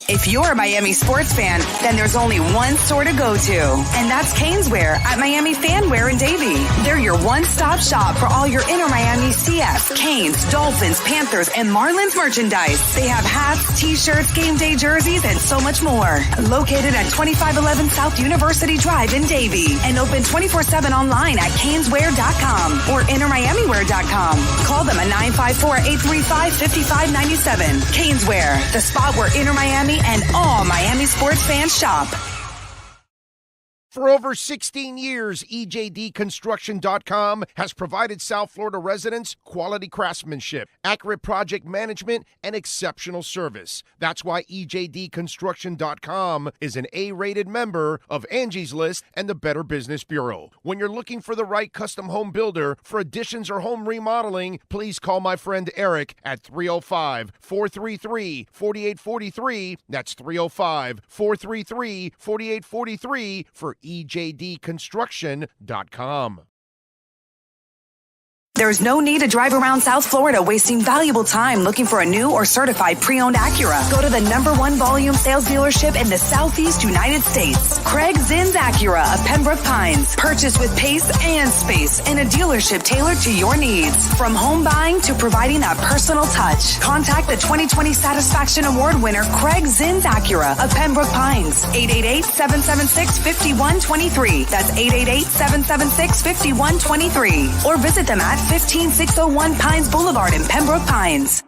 If you're a Miami sports fan, then there's only one store to go to, and that's Caneswear at Miami Fanwear in Davie. They're your one-stop shop for all your inner Miami CFs, Canes, Dolphins, Panthers, and Marlins merchandise. They have hats, t-shirts, game day jerseys, and so much more. Located at 2511 South University Drive in Davie, and open 24/7 online at caneswear.com or innermiamiwear.com. Call them at 954-835-5597. Caneswear, the spot where inner Miami and all Miami sports fans shop. For over 16 years, EJDconstruction.com has provided South Florida residents quality craftsmanship, accurate project management, and exceptional service. That's why EJDconstruction.com is an A-rated member of Angie's List and the Better Business Bureau. When you're looking for the right custom home builder for additions or home remodeling, please call my friend Eric at 305-433-4843. That's 305-433-4843 for EJDconstruction.com. There's no need to drive around South Florida wasting valuable time looking for a new or certified pre-owned Acura. Go to the #1 volume sales dealership in the Southeast United States. Craig Zinn's Acura of Pembroke Pines. Purchase with pace and space in a dealership tailored to your needs. From home buying to providing that personal touch. Contact the 2020 Satisfaction Award winner Craig Zinn's Acura of Pembroke Pines. 888-776-5123. That's 888-776-5123. Or visit them at 15601 Pines Boulevard in Pembroke Pines.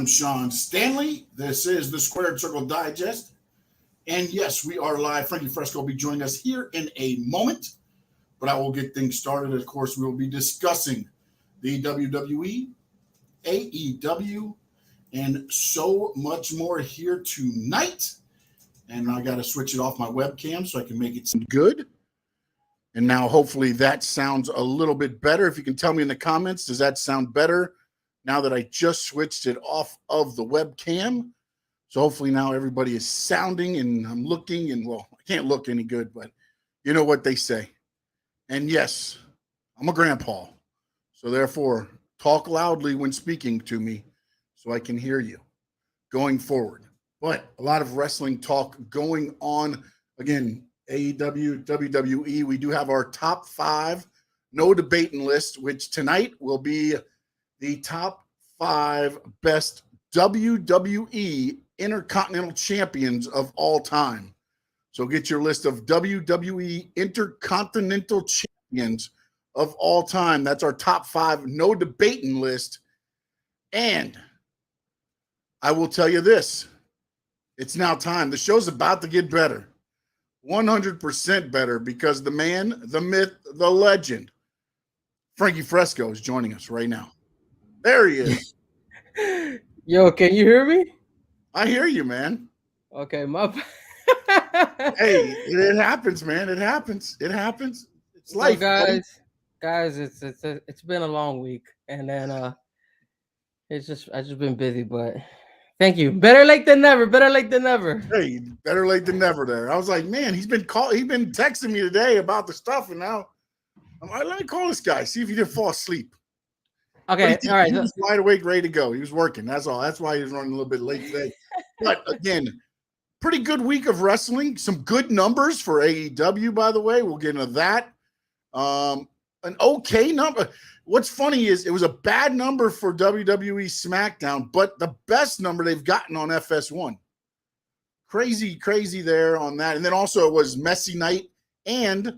Sean Stanley. This is the Squared Circle Digest. And yes, we are live. Frankie Frezko will be joining us here in a moment. But I will get things started. Of course, we will be discussing the WWE, AEW, and so much more here tonight. And I got to switch it off my webcam so I can make it sound good. And now hopefully that sounds a little bit better. If you can tell me in the comments, does that sound better now that I just switched it off of the webcam? So hopefully now everybody is sounding and I'm looking, and well, I can't look any good, but you know what they say. And yes, I'm a grandpa. So therefore, talk loudly when speaking to me so I can hear you going forward. But a lot of wrestling talk going on. Again, AEW, WWE, we do have our top 5 no debating list, which tonight will be the top 5 best WWE Intercontinental Champions of all time. So get your list of WWE Intercontinental Champions of all time. That's our top 5 no debating list. And I will tell you this. It's now time. The show's about to get better. 100% better, because the man, the myth, the legend, Frankie Frezko is joining us right now. There he is. Yo, can you hear me? I hear you, man. Okay, my Hey, it happens, man. It happens. It happens. It's life, guys. It's been a long week, and then I've just been busy, but thank you. Better late than never. Better late than never. Hey, better late than never. There, I was like, man, he's been texting me today about the stuff, and now I'm like, let me call this guy, see if he didn't fall asleep. Okay, all right. He was wide awake, ready to go. He was working. That's all. That's why he was running a little bit late today. But again, pretty good week of wrestling. Some good numbers for AEW, by the way. We'll get into that. An okay number. What's funny is it was a bad number for WWE SmackDown, but the best number they've gotten on FS1. Crazy there on that. And then also it was Messy Night and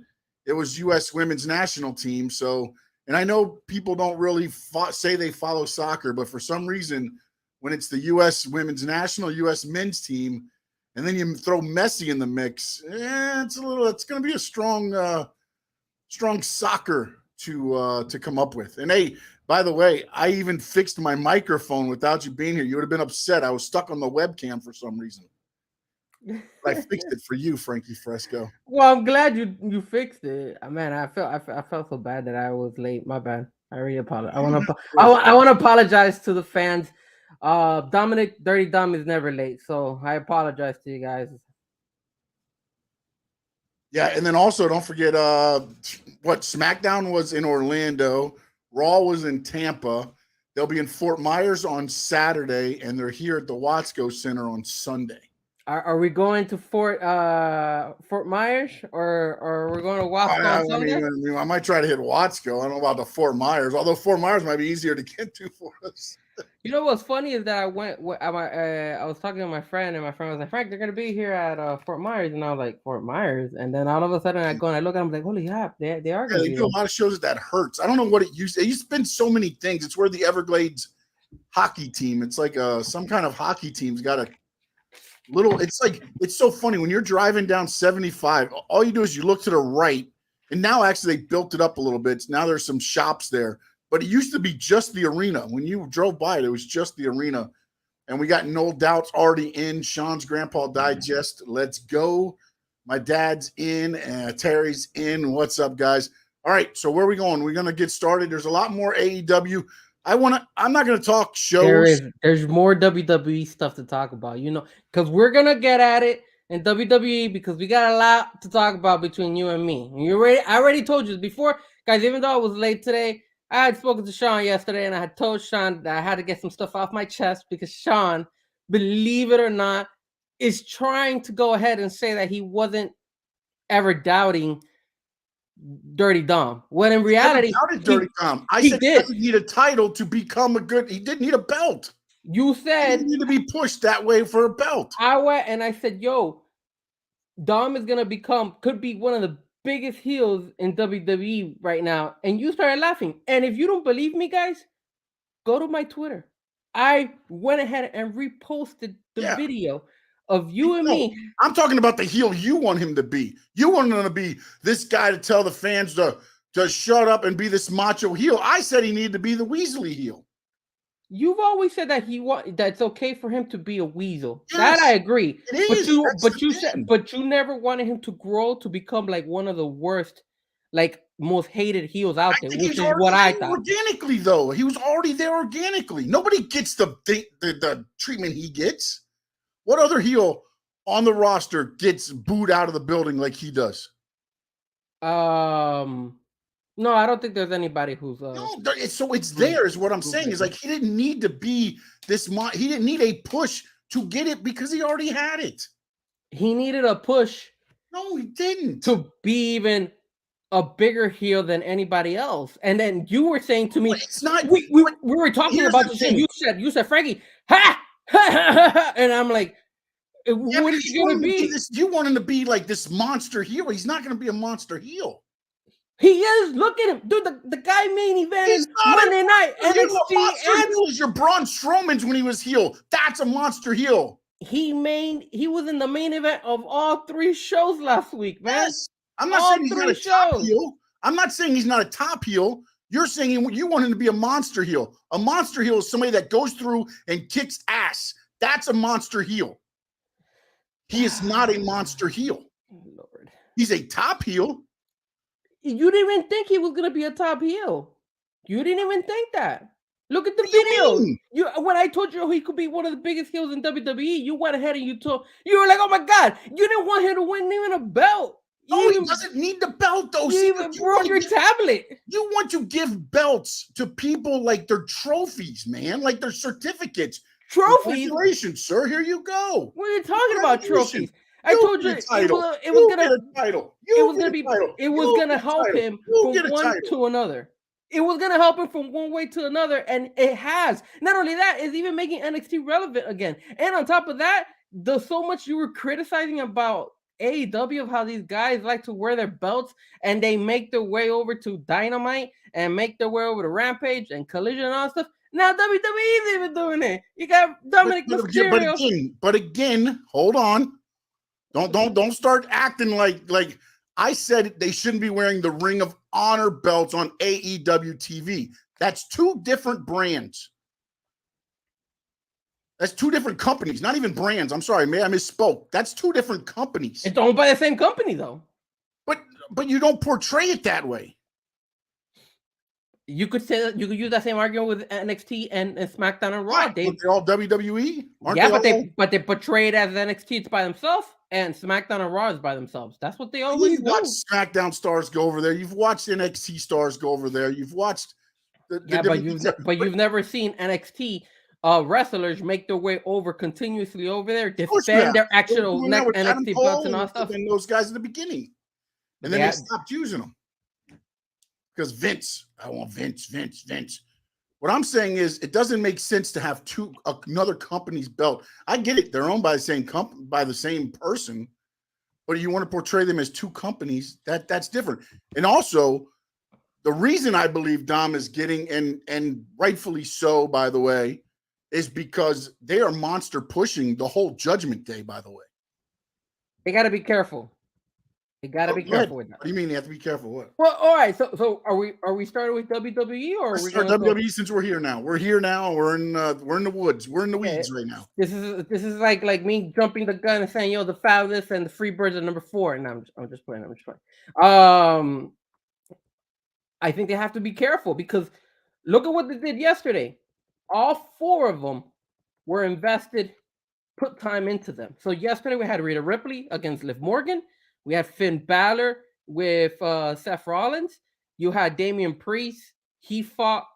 it was U.S. Women's National Team. So, and I know people don't really say they follow soccer, but for some reason, when it's the U.S. Women's National, U.S. Men's Team, and then you throw Messi in the mix, it's going to be a strong soccer to come up with. And hey, by the way, I even fixed my microphone without you being here. You would have been upset. I was stuck on the webcam for some reason. I fixed it for you, Frankie Frezko. Well, I'm glad you fixed it. Man, I felt so bad that I was late. My bad. I really apologize. I want to apologize to the fans. Dominic Dirty Dom is never late, so I apologize to you guys. Yeah, and then also don't forget what SmackDown was in Orlando, Raw was in Tampa. They'll be in Fort Myers on Saturday, and they're here at the Watsco Center on Sunday. Are we going to Fort Myers or we're going to Watsco? I might try to hit Watsco. I don't know about the Fort Myers, although Fort Myers might be easier to get to for us. You know what's funny is that I was talking to my friend, and my friend was like, "Frank, they're gonna be here at Fort Myers," and I was like, "Fort Myers," and then all of a sudden I go and I look at them like, "Holy crap, they are gonna they be do a lot of shows that hurts. I don't know what it used. It used to been so many things. It's where the Everglades hockey team. It's like some kind of hockey team's got a little. It's so funny when you're driving down 75. All you do is you look to the right, and now actually they built it up a little bit. Now there's some shops there. But it used to be just the arena. When you drove by it, it was just the arena. And we got No Doubts already in. Sean's Grandpa Digest. Let's go. My dad's in. Terry's in. What's up, guys? All right, so where are we going? We're going to get started. There's a lot more AEW. I'm not going to talk shows. There's more WWE stuff to talk about, because we're going to get at it in WWE because we got a lot to talk about between you and me. I already told you before, guys, even though I was late today, I had spoken to Sean yesterday, and I had told Sean that I had to get some stuff off my chest because Sean, believe it or not, is trying to go ahead and say that he wasn't ever doubting Dirty Dom. When in reality, Dirty Dom. I said he doesn't need a title to become he didn't need a belt. You said he didn't need to be pushed that way for a belt. I went and I said, yo, Dom is going to could be one of the biggest heels in WWE right now, and you started laughing. And if you don't believe me, guys, go to my Twitter. I went ahead and reposted the video of you and me. I'm talking about the heel you want him to be. You want him to be this guy to tell the fans to shut up and be this macho heel. I said he needed to be the Weasley heel. You've always said that that's okay for him to be a weasel. Yes, that I agree. It is. But you never wanted him to grow to become like one of the worst, like most hated heels out there, which is what I thought. Organically, though, he was already there organically. Nobody gets the treatment he gets. What other heel on the roster gets booed out of the building like he does? No, I don't think there's anybody who's it's there is what I'm saying. Is like he didn't need to be this he didn't need a push to get it because he already had it. He needed a push. No, he didn't. To be even a bigger heel than anybody else. And then you were saying to me, it's not we were talking about this thing. You said Frankie, ha! And I'm like, what is he gonna be? You want him to be like this monster heel. He's not gonna be a monster heel. He is. Look at him, dude. The guy main event Monday night. NXT was your Braun Strowman's when he was heel. That's a monster heel. He was in the main event of all 3 shows last week, man. Yes. I'm not saying he's not a top heel. I'm not saying he's not a top heel. You're saying you want him to be a monster heel. A monster heel is somebody that goes through and kicks ass. That's a monster heel. He is not a monster heel. Lord. He's a top heel. You didn't even think he was going to be a top heel. You didn't even think that. Look at the video. When I told you he could be one of the biggest heels in WWE, you went ahead and you were like, oh my God, you didn't want him to win even a belt. No, he doesn't need the belt, though. You even broke your tablet. You want to give belts to people like they're trophies, man, like they're certificates. Trophies? Congratulations, sir. Here you go. What are you talking about, trophies? I told you it was gonna help him from one to another. It was gonna help him from one way to another, and it has. Not only that, it's even making NXT relevant again. And on top of that, there's so much you were criticizing about AEW of how these guys like to wear their belts and they make their way over to Dynamite and make their way over to Rampage and Collision and all that stuff. Now WWE is even doing it. You got Dominic Mysterio. But again, hold on. Don't start acting like I said they shouldn't be wearing the Ring of Honor belts on AEW TV. That's two different brands. That's two different companies, not even brands. I'm sorry, I misspoke. That's two different companies. It's owned by the same company, though. But you don't portray it that way. You could say that you could use that same argument with NXT and SmackDown and Raw. They're all WWE. But they portray it as NXT it's by themselves, and SmackDown and Raw is by themselves. That's what they always do. You've watched SmackDown stars go over there. You've watched NXT stars go over there. You've watched. You've never seen NXT wrestlers make their way over continuously over there, defend their actual NXT belts and all stuff. And those guys at the beginning, and then they stopped using them. Because Vince, I want Vince. What I'm saying is, it doesn't make sense to have another company's belt. I get it; they're owned by the same person, but you want to portray them as two companies. That's different. And also, the reason I believe Dom is getting and rightfully so, by the way, is because they are monster pushing the whole Judgment Day. By the way, they got to be careful. You gotta be careful with that. What do you mean you have to be careful? What? Well, all right. So are we starting with WWE or are we start WWE since we're here now? We're here now. We're in the woods. We're in the weeds right now. This is like me jumping the gun and saying, "Yo, the Fabulous and the Freebirds are number 4." And I'm just playing. I think they have to be careful because look at what they did yesterday. All 4 of them were invested, put time into them. So yesterday we had Rhea Ripley against Liv Morgan. We had Finn Balor with Seth Rollins. You had Damian Priest. He fought.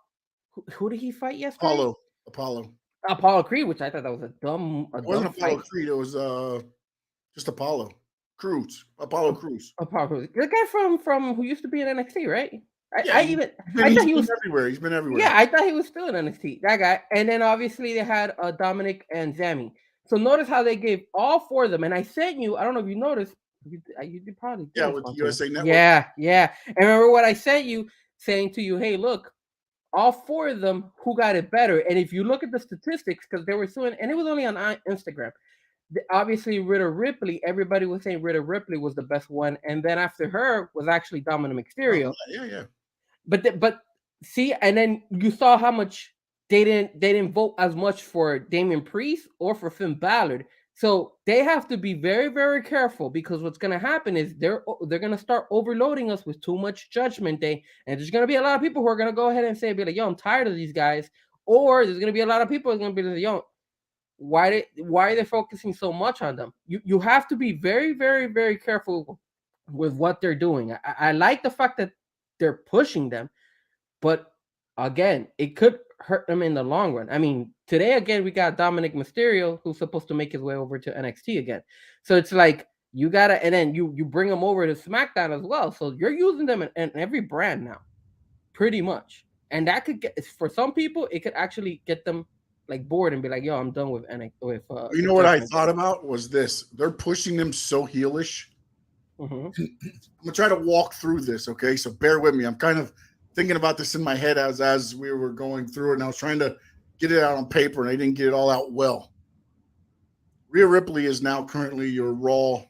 Who did he fight yesterday? Apollo Creed, which I thought that was a dumb. It wasn't Apollo Creed. It was just Apollo Crews. Apollo Crews. The guy from who used to be in NXT, right? He's been everywhere. He's been everywhere. Yeah, I thought he was still in NXT. That guy. And then obviously they had Dominic and Zammy. So notice how they gave all 4 of them. And I sent you. I don't know if you noticed. You probably with the USA Network. Yeah. And remember what I sent you, saying to you, hey, look, all 4 of them who got it better. And if you look at the statistics, because they were suing, and it was only on Instagram. Obviously, Rhea Ripley, everybody was saying Rhea Ripley was the best one, and then after her was actually Dominic Mysterio. Yeah. But see, and then you saw how much they didn't vote as much for Damian Priest or for Finn Balor. So they have to be very, very careful because what's going to happen is they're going to start overloading us with too much Judgment Day, and there's going to be a lot of people who are going to go ahead and be like, "Yo, I'm tired of these guys," or there's going to be a lot of people who are going to be like, "Yo, why are they focusing so much on them?" You have to be very, very, very careful with what they're doing. I like the fact that they're pushing them, but again, it could hurt them in the long run. I mean, today again we got Dominic Mysterio who's supposed to make his way over to NXT again. So it's like you gotta, and then you bring them over to SmackDown as well. So you're using them in every brand now, pretty much. And that could get, for some people, it could actually get them like bored and be like, "Yo, I'm done with NXT." You know what I thought about was this: they're pushing them so heelish. Mm-hmm. I'm gonna try to walk through this, okay? So bear with me. I'm kind of thinking about this in my head as we were going through it, and I was trying to get it out on paper, and I didn't get it all out well. Rhea Ripley is now currently your Raw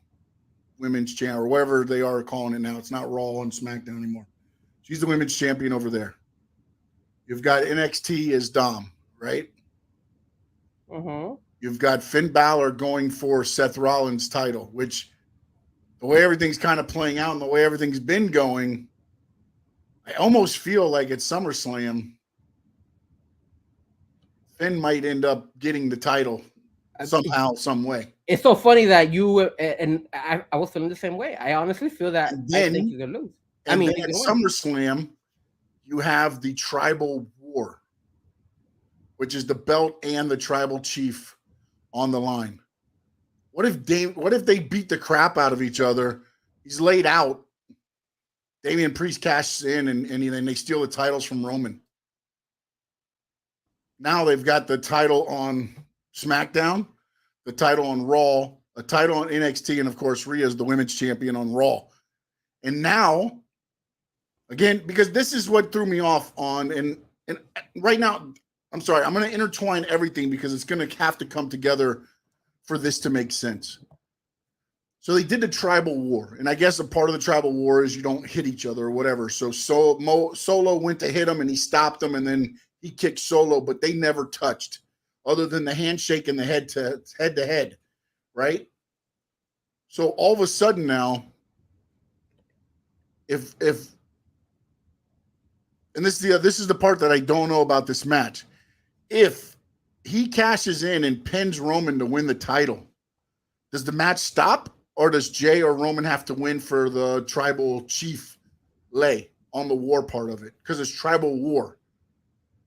Women's Champion, or whatever they are calling it now. It's not Raw and SmackDown anymore. She's the Women's Champion over there. You've got NXT as Dom, right? Mm-hmm. You've got Finn Balor going for Seth Rollins' title, which the way everything's kind of playing out and the way everything's been going, I almost feel like at SummerSlam, Finn might end up getting the title. somehow, some way. It's so funny that you and I was feeling the same way. I honestly feel that I think you're gonna lose. Then at SummerSlam, you have the Tribal War, which is the belt and the Tribal Chief on the line. What if they beat the crap out of each other? He's laid out. Damian Priest cashes in, and they steal the titles from Roman. Now they've got the title on SmackDown, the title on Raw, a title on NXT, and of course, Rhea's the women's champion on Raw. And now, again, because this is what threw me off on, and right now, I'm sorry, I'm going to intertwine everything because it's going to have to come together for this to make sense. So they did the Tribal War, and I guess a part of the Tribal War is you don't hit each other or whatever. So Solo went to hit him, and he stopped him, and then he kicked Solo, but they never touched, other than the handshake and the head to head, right? So all of a sudden now, if and this is the part that I don't know about this match, if he cashes in and pins Roman to win the title, does the match stop? Or does Jay or Roman have to win for the Tribal Chief lay on the war part of it? Because it's Tribal War.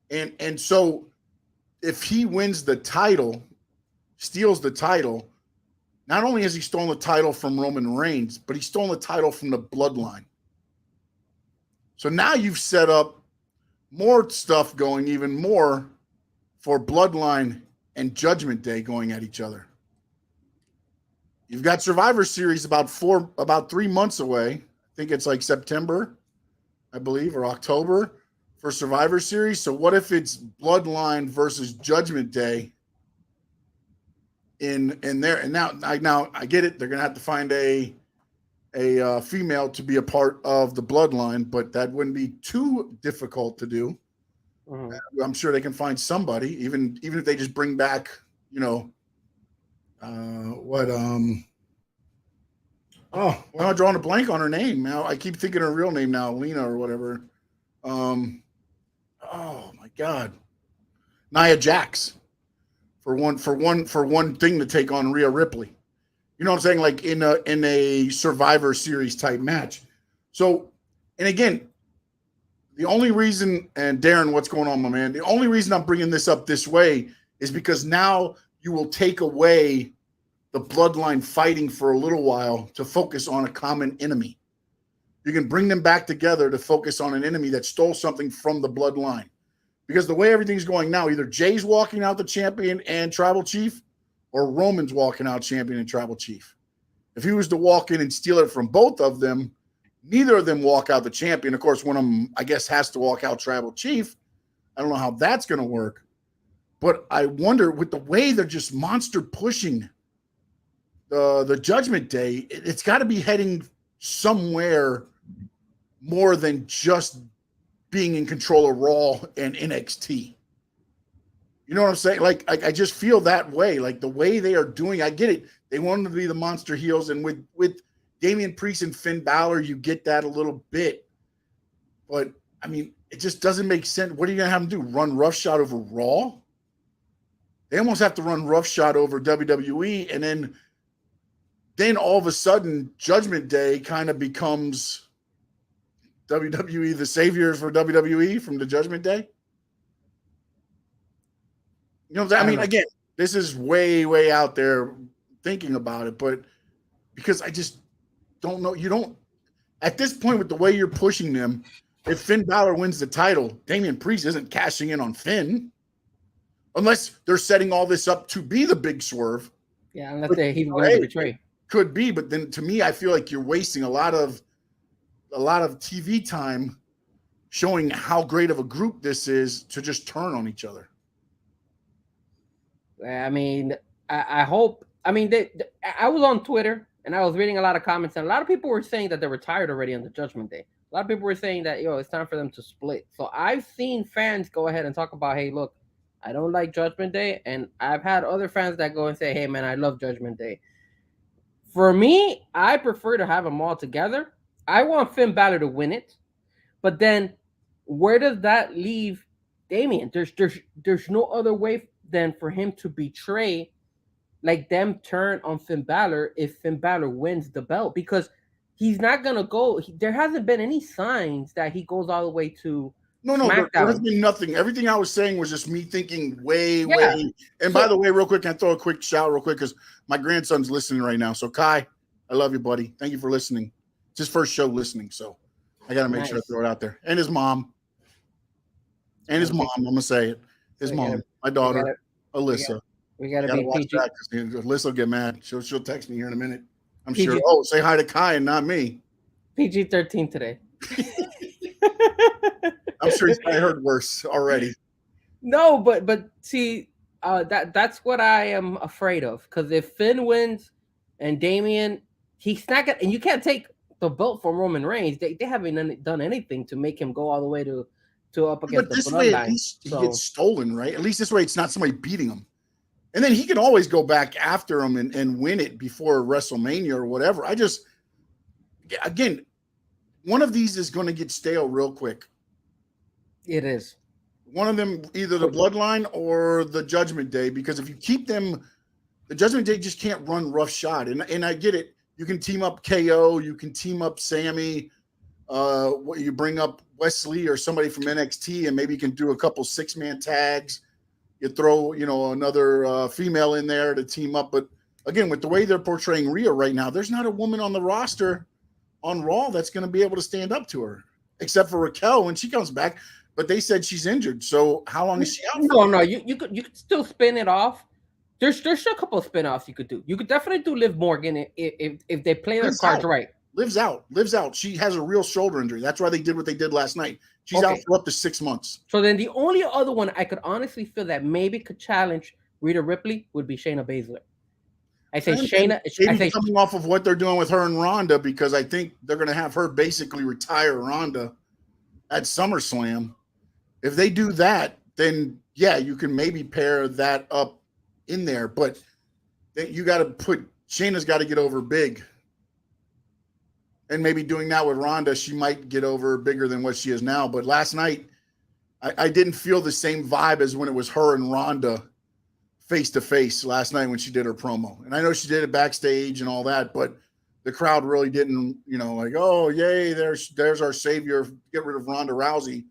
And so if he wins the title, steals the title, not only has he stolen the title from Roman Reigns, but he's stolen the title from the Bloodline. So now you've set up more stuff going, even more for Bloodline and Judgment Day going at each other. You've got Survivor Series about 3 months away. I think it's like September, I believe, or October for Survivor Series. So what if it's Bloodline versus Judgment Day in there? And now I get it. They're gonna have to find a female to be a part of the Bloodline, but that wouldn't be too difficult to do. Mm-hmm. I'm sure they can find somebody, even if they just bring back, I'm drawing a blank on her name now. I keep thinking her real name now, Lena or whatever. Oh my God, Nia Jax for one thing to take on Rhea Ripley. You know what I'm saying? Like in a Survivor Series type match. So, and again, the only reason, and Darren, what's going on, my man? The only reason I'm bringing this up this way is because now you will take away the Bloodline fighting for a little while to focus on a common enemy. You can bring them back together to focus on an enemy that stole something from the Bloodline. Because the way everything's going now, either Jay's walking out the champion and Tribal Chief, or Roman's walking out champion and Tribal Chief. If he was to walk in and steal it from both of them, neither of them walk out the champion. Of course, one of them, I guess, has to walk out Tribal Chief. I don't know how that's going to work. But I wonder, with the way they're just monster pushing the Judgment Day, it's got to be heading somewhere more than just being in control of Raw and NXT. You know what I'm saying? Like, I just feel that way. Like the way they are doing, I get it. They want them to be the monster heels, and with Damian Priest and Finn Balor, you get that a little bit. But I mean, it just doesn't make sense. What are you gonna have them do? Run roughshod over Raw? They almost have to run roughshod over WWE, and then all of a sudden, Judgment Day kind of becomes WWE, the savior for WWE from the Judgment Day. You know what I'm saying? I mean, again, this is way, way out there thinking about it, but because I just don't know. You don't, at this point, with the way you're pushing them, if Finn Balor wins the title, Damian Priest isn't cashing in on Finn unless they're setting all this up to be the big swerve. Yeah, unless he's going to betray. Could be, but then to me, I feel like you're wasting a lot of TV time showing how great of a group this is to just turn on each other. I mean, I hope. I mean, I was on Twitter and I was reading a lot of comments, and a lot of people were saying that they were tired already on the Judgment Day. A lot of people were saying that, it's time for them to split. So I've seen fans go ahead and talk about, hey, look, I don't like Judgment Day, and I've had other fans that go and say, hey, man, I love Judgment Day. For me, I prefer to have them all together. I want Finn Balor to win it, but then where does that leave Damian? There's no other way than for him to betray like them turn on Finn Balor if Finn Balor wins the belt, because he's not gonna go. There hasn't been any signs that he goes all the way to No, there has SmackDown. been nothing. Everything I was saying was just me thinking way. And So- by the way, real quick, can I throw a quick shout real quick because my grandson's listening right now. So Kai, I love you, buddy. Thank you for listening. It's his first show listening, so I got to make sure I throw it out there. And his mom. I'm gonna say it. His mom, my daughter, Alyssa. We gotta be watch PG. that because Alyssa will get mad. She'll text me here in a minute. I'm PG. sure. Oh, say hi to Kai and not me. PG-13 today. I'm sure he's probably heard worse already. No, but see, that's what I am afraid of. Because if Finn wins and Damian, he's not gonna, and you can't take the belt from Roman Reigns. They haven't done anything to make him go all the way to up against But this the way, bloodline. at least he gets stolen, right? At least this way, it's not somebody beating him, and then he can always go back after him and win it before WrestleMania or whatever. Again, one of these is going to get stale real quick. It is. One of them, either the Bloodline or the Judgment Day, because if you keep them, the Judgment Day just can't run roughshod. And I get it. You can team up KO, you can team up Sammy, you bring up Wesley or somebody from NXT, and maybe you can do a couple 6-man tags. You throw, another female in there to team up. But again, with the way they're portraying Rhea right now, there's not a woman on the roster on Raw that's going to be able to stand up to her, except for Raquel when she comes back. But they said she's injured. So how long is she out? No. You could still spin it off. There's still a couple of spin-offs you could do. You could definitely do Liv Morgan if they play their cards right. Lives out. She has a real shoulder injury. That's why they did what they did last night. She's out for up to 6 months. So then the only other one I could honestly feel that maybe could challenge Rhea Ripley would be Shayna Baszler. I say Shayna. Coming off of what they're doing with her and Ronda, because I think they're going to have her basically retire Ronda at SummerSlam. If they do that, then yeah, you can maybe pair that up in there. But you got to Shayna's got to get over big. And maybe doing that with Ronda, she might get over bigger than what she is now. But last night, I didn't feel the same vibe as when it was her and Ronda face-to-face last night when she did her promo. And I know she did it backstage and all that, but the crowd really didn't, like, oh, yay, there's our savior, get rid of Ronda Rousey.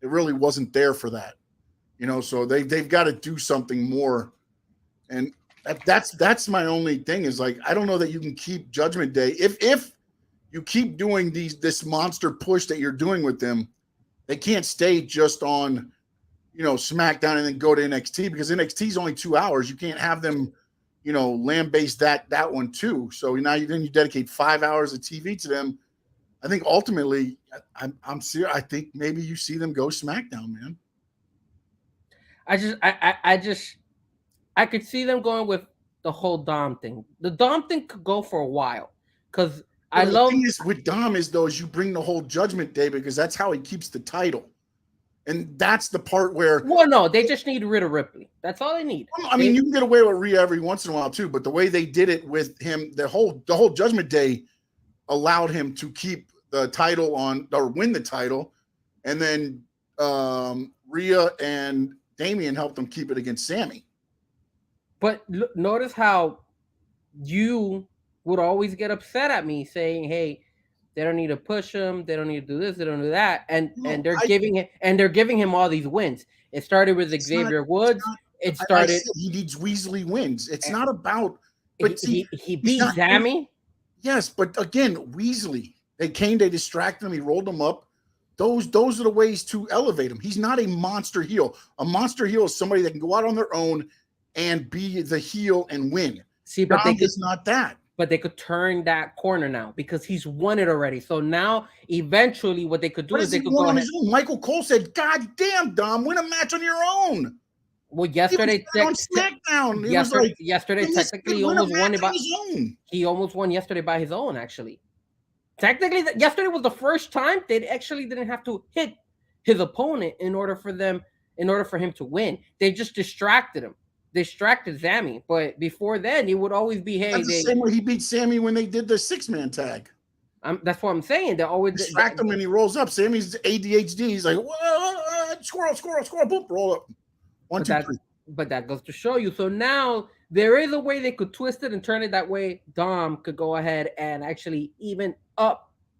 It really wasn't there for that. So they've got to do something more. And that's my only thing is, like, I don't know that you can keep Judgment Day. If you keep doing this monster push that you're doing with them, they can't stay just on, SmackDown and then go to NXT, because NXT is only 2 hours. You can't have them, land-based that one too. So now you dedicate 5 hours of TV to them. I think ultimately, I'm serious. I think maybe you see them go SmackDown, man. I could see them going with the whole Dom thing. The Dom thing could go for a while, because the thing is with Dom is you bring the whole Judgment Day, because that's how he keeps the title. And that's the part where... Well, no, they just need Rhea Ripley. That's all they need. I mean, you can get away with Rhea every once in a while too, but the way they did it with him, the whole Judgment Day allowed him to keep the title or win the title, and then Rhea and Damian helped him keep it against Sammy. But notice how you would always get upset at me saying, hey, they don't need to push him, they don't need to do this, they don't do that, and they're giving him all these wins. It started with Xavier Woods. He needs Weasley wins. It's not about. But he beat Sammy. Yes, but again, Weasley. They distracted him. He rolled him up. Those are the ways to elevate him. He's not a monster heel. A monster heel is somebody that can go out on their own and be the heel and win. See, but it's not that. But they could turn that corner now because he's won it already. So now, eventually, what they could do is they could go on his own. Michael Cole said, "God damn, Dom, win a match on your own." Well, yesterday on SmackDown. Yesterday, technically, he almost won it by his own. He almost won yesterday by his own. Actually, technically, yesterday was the first time they actually didn't have to hit his opponent in order for him to win. They just distracted him. Distracted Sammy, but before then, he would always be, hey, that's the same way he beat Sammy when they did the 6-man tag. That's what I'm saying. They always distract him and he rolls up. Sammy's ADHD. He's like, squirrel, boom, roll up. 1, 2, 3. But that goes to show you. So now there is a way they could twist it and turn it that way. Dom could go ahead and actually even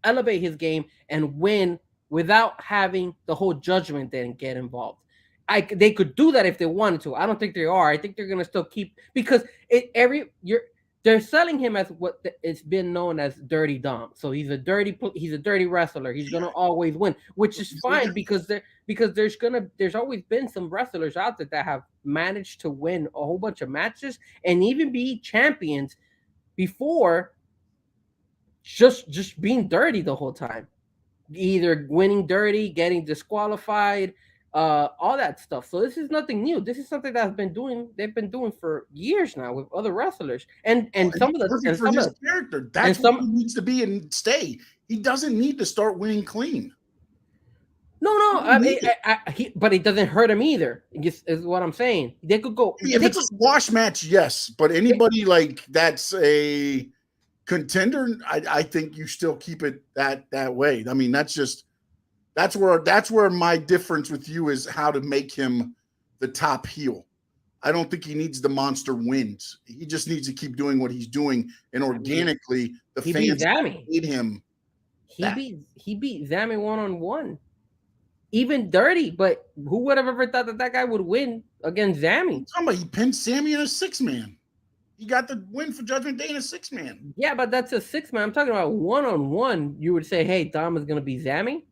elevate his game and win without having the whole judgment then get involved. They could do that if they wanted to. I don't think they are. I think they're gonna still keep, because they're selling him as what it's been known as Dirty Dom. So he's a dirty wrestler. He's gonna always win, which is fine because there's always been some wrestlers out there that have managed to win a whole bunch of matches and even be champions before just being dirty the whole time. Either winning dirty, getting disqualified, all that stuff. So this is nothing new. This is something they've been doing for years now with other wrestlers. And some of the character. That's what he needs to be and stay. He doesn't need to start winning clean. No. But it doesn't hurt him either. Is what I'm saying. They could go. If it's a squash match, yes. But anybody like that's a contender, I think you still keep it that way. I mean, that's where my difference with you is how to make him the top heel. I don't think he needs the monster wins. He just needs to keep doing what he's doing, and organically the fans need him. He beat Zami 1-on-1, even dirty. But who would have ever thought that guy would win against Zami? He pinned Sammy in a 6-man. He got the win for Judgment Day in a 6-man. Yeah, but that's a 6-man. I'm talking about 1-on-1. You would say, hey, Dom is going to be Zami.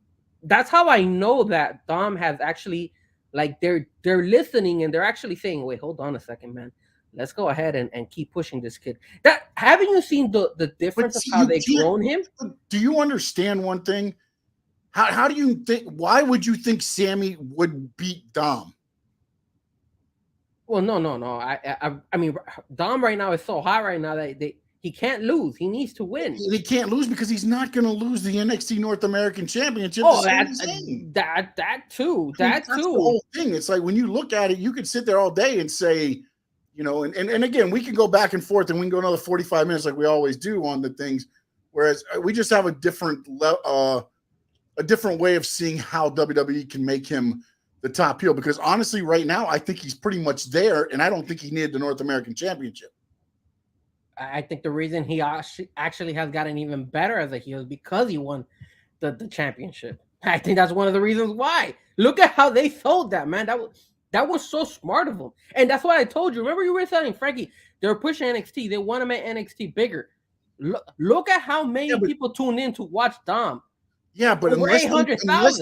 That's how I know that Dom has actually, like, they're listening and they're actually saying, wait, hold on a second, man. Let's go ahead and keep pushing this kid. Haven't you seen the difference of how they've grown him? Do you understand one thing? How do you think? Why would you think Sammy would beat Dom? Well, no. I mean, Dom right now is so hot right now that he can't lose. He needs to win. He can't lose because he's not going to lose the NXT North American Championship. Oh, that too. That's the whole thing. It's like when you look at it, you could sit there all day and say, you know, and again, we can go back and forth and we can go another 45 minutes like we always do on the things. Whereas we just have a different way of seeing how WWE can make him the top heel, because honestly, right now, I think he's pretty much there, and I don't think he needed the North American Championship. I think the reason he actually has gotten even better as a heel is because he won the championship. I think that's one of the reasons why. Look at how they sold that, man. That was so smart of them. And that's why I told you. Remember you were telling Frankie, they were pushing NXT. They want to make NXT bigger. Look at how many people tuned in to watch Dom. Yeah, but unless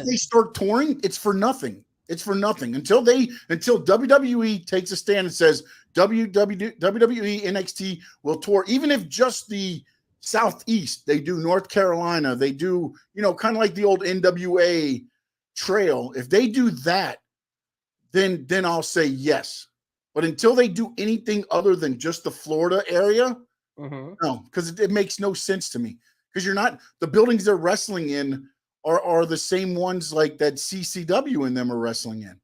they start touring, it's for nothing. It's for nothing until WWE takes a stand and says WWE NXT will tour, even if just the Southeast. They do North Carolina. They do, you know, kind of like the old NWA trail. If they do that, then I'll say yes. But until they do anything other than just the Florida area, no, because it makes no sense to me. Because the buildings they're wrestling in are the same ones like that CCW and them are wrestling in.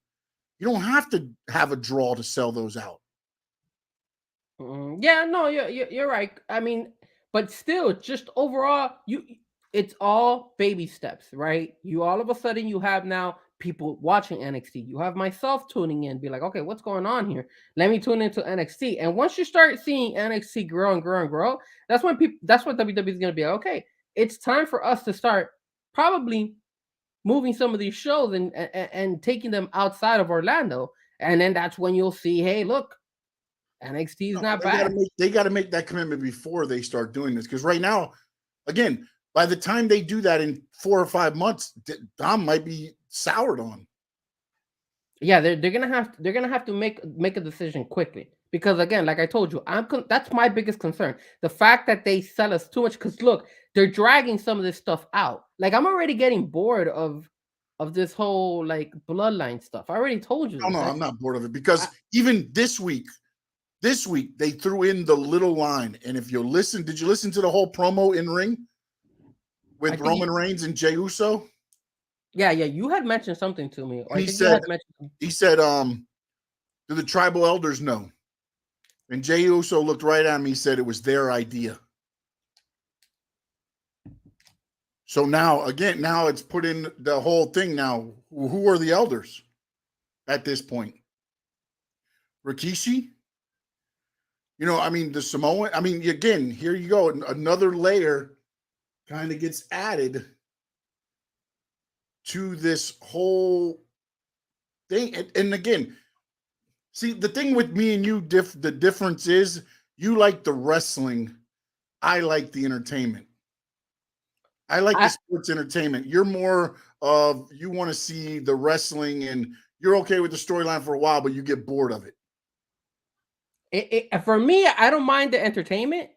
You don't have to have a draw to sell those out. Yeah, no, you're right. I mean, but still, just overall, it's all baby steps, right? You all of a sudden you have now people watching NXT. You have myself tuning in, be like, okay, what's going on here? Let me tune into NXT. And once you start seeing NXT grow and grow and grow, that's when WWE is going to be like, okay, it's time for us to start probably moving some of these shows and taking them outside of Orlando. And then that's when you'll see, hey, look, NXT is not bad. They got to make that commitment before they start doing this. Because right now, again, by the time they do that in 4 or 5 months, Dom might be soured on. Yeah, they're gonna have to make a decision quickly. Because again, like I told you, that's my biggest concern. The fact that they sell us too much. Because look, they're dragging some of this stuff out. Like I'm already getting bored of this whole like bloodline stuff. I already told you. No, I'm not bored of it because even this week they threw in the little line. And if you listen, did you listen to the whole promo in ring with Roman Reigns and Jey Uso? Yeah, you had mentioned something to me. He said, do the tribal elders know? And Jey Uso looked right at me and said it was their idea. So now it's put in the whole thing now. Who are the elders at this point? Rikishi? You know, I mean, the Samoan, I mean, again, here you go. Another layer kind of gets added to this whole thing. And again, see, the thing with me and you, the difference is you like the wrestling. I like the entertainment. I like the sports entertainment. You're more of, you want to see the wrestling and you're okay with the storyline for a while, but you get bored of it. For me, I don't mind the entertainment.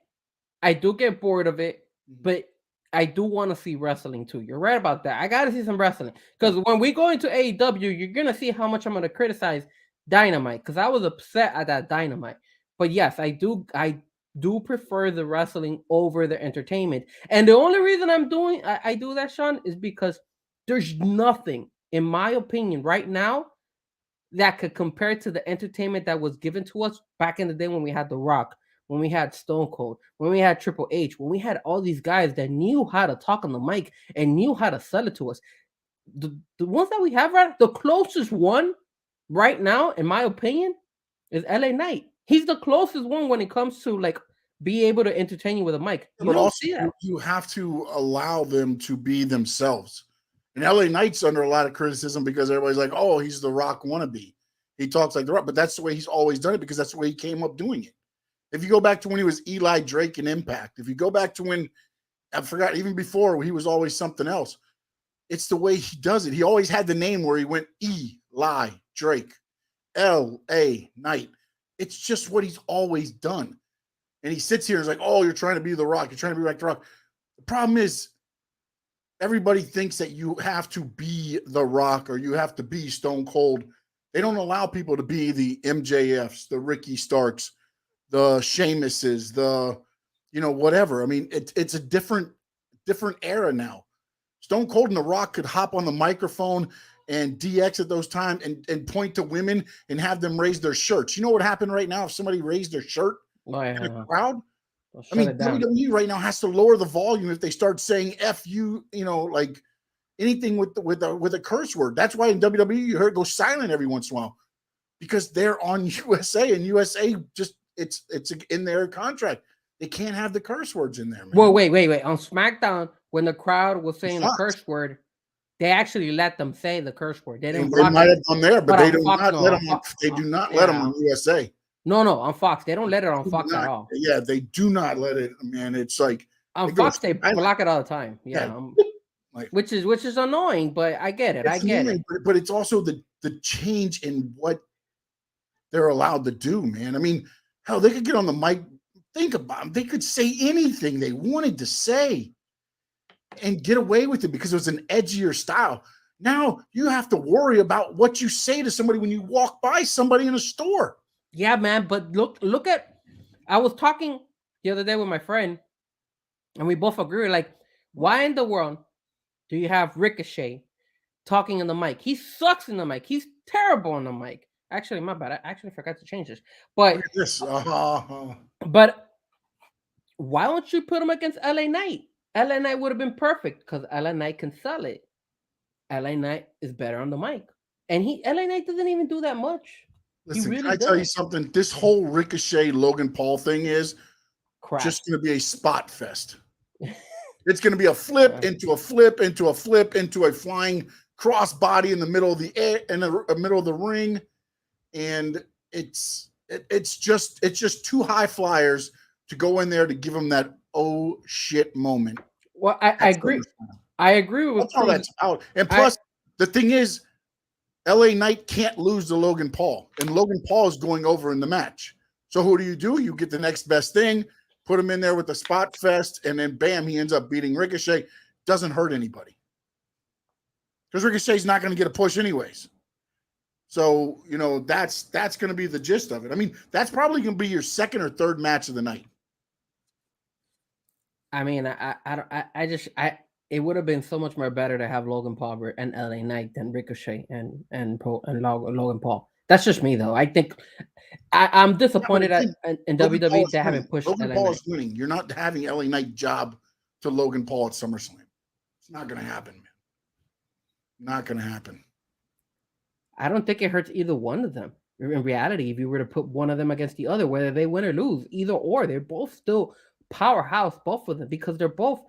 I do get bored of it, but I do want to see wrestling too. You're right about that. I got to see some wrestling because when we go into AEW, you're gonna see how much I'm gonna criticize Dynamite because I was upset at that Dynamite. But yes, I do prefer the wrestling over the entertainment. And the only reason I do that, Sean, is because there's nothing, in my opinion, right now that could compare to the entertainment that was given to us back in the day when we had The Rock, when we had Stone Cold, when we had Triple H, when we had all these guys that knew how to talk on the mic and knew how to sell it to us. The ones that we have the closest one right now, in my opinion, is LA Knight. He's the closest one when it comes to like be able to entertain you with a mic. You but don't also, see that. you have to allow them to be themselves. And LA Knight's under a lot of criticism because everybody's like, oh, he's the Rock wannabe. He talks like the Rock, but that's the way he's always done it because that's the way he came up doing it. If you go back to when he was Eli Drake in Impact, if you go back to when, I forgot, even before he was always something else, it's the way he does it. He always had the name where he went Eli Drake, L.A. Knight. It's just what he's always done. And he sits here and is like, oh, you're trying to be the Rock. You're trying to be like the Rock. The problem is everybody thinks that you have to be the Rock or you have to be Stone Cold. They don't allow people to be the MJFs, the Ricky Starks, the Sheamuses, the, whatever. I mean, it's a different era now. Stone Cold and The Rock could hop on the microphone and DX at those times and point to women and have them raise their shirts. You know what happened right now if somebody raised their shirt in a crowd? I mean, WWE right now has to lower the volume if they start saying F you, like anything with a curse word. That's why in WWE you heard it go silent every once in a while because they're on USA and USA just it's in their contract. They can't have the curse words in there, man. Well, wait. On SmackDown, when the crowd was saying the curse word, they actually let them say the curse word. They didn't. They might have done there, but they do not let them. They do not let them on USA. No, on Fox. They don't let it on Fox at all. Yeah, they do not let it, man. It's like on Fox they block it all the time. Yeah. Which is annoying, but I get it. I get it. But it's also the change in what they're allowed to do, man. I mean, hell, they could get on the mic. Think about them. They could say anything they wanted to say and get away with it because it was an edgier style. Now you have to worry about what you say to somebody when you walk by somebody in a store. Yeah, man. But look at, I was talking the other day with my friend and we both agree, like, why in the world do you have Ricochet talking in the mic? He sucks in the mic. He's terrible on the mic. Actually, my bad. I actually forgot to change this. But but why don't you put him against LA Knight? LA Knight would have been perfect because LA Knight can sell it. LA Knight is better on the mic. And LA Knight doesn't even do that much. Listen, really can I tell you something? This whole Ricochet Logan Paul thing is just going to be a spot fest. It's going to be a flip into a flip into a flip into a flying crossbody in the middle of the air, in the middle of the ring, and it's just two high flyers to go in there to give them that oh shit moment. Well, I agree. I agree with that's all that's out. And plus, the thing is, LA Knight can't lose to Logan Paul, and Logan Paul is going over in the match. So who do? You get the next best thing, put him in there with the spot fest, and then bam, he ends up beating Ricochet. Doesn't hurt anybody because Ricochet's not going to get a push anyways. So that's going to be the gist of it. I mean, that's probably going to be your second or third match of the night. I mean, it would have been so much more better to have Logan Paul and LA Knight than Ricochet and Logan Paul. That's just me, though. I think I'm disappointed in WWE they haven't pushed Logan Paul is winning. You're not having LA Knight job to Logan Paul at SummerSlam. It's not going to happen, man. Not going to happen. I don't think it hurts either one of them. in reality, if you were to put one of them against the other, whether they win or lose, either or, they're both still powerhouse, both of them, because they're both.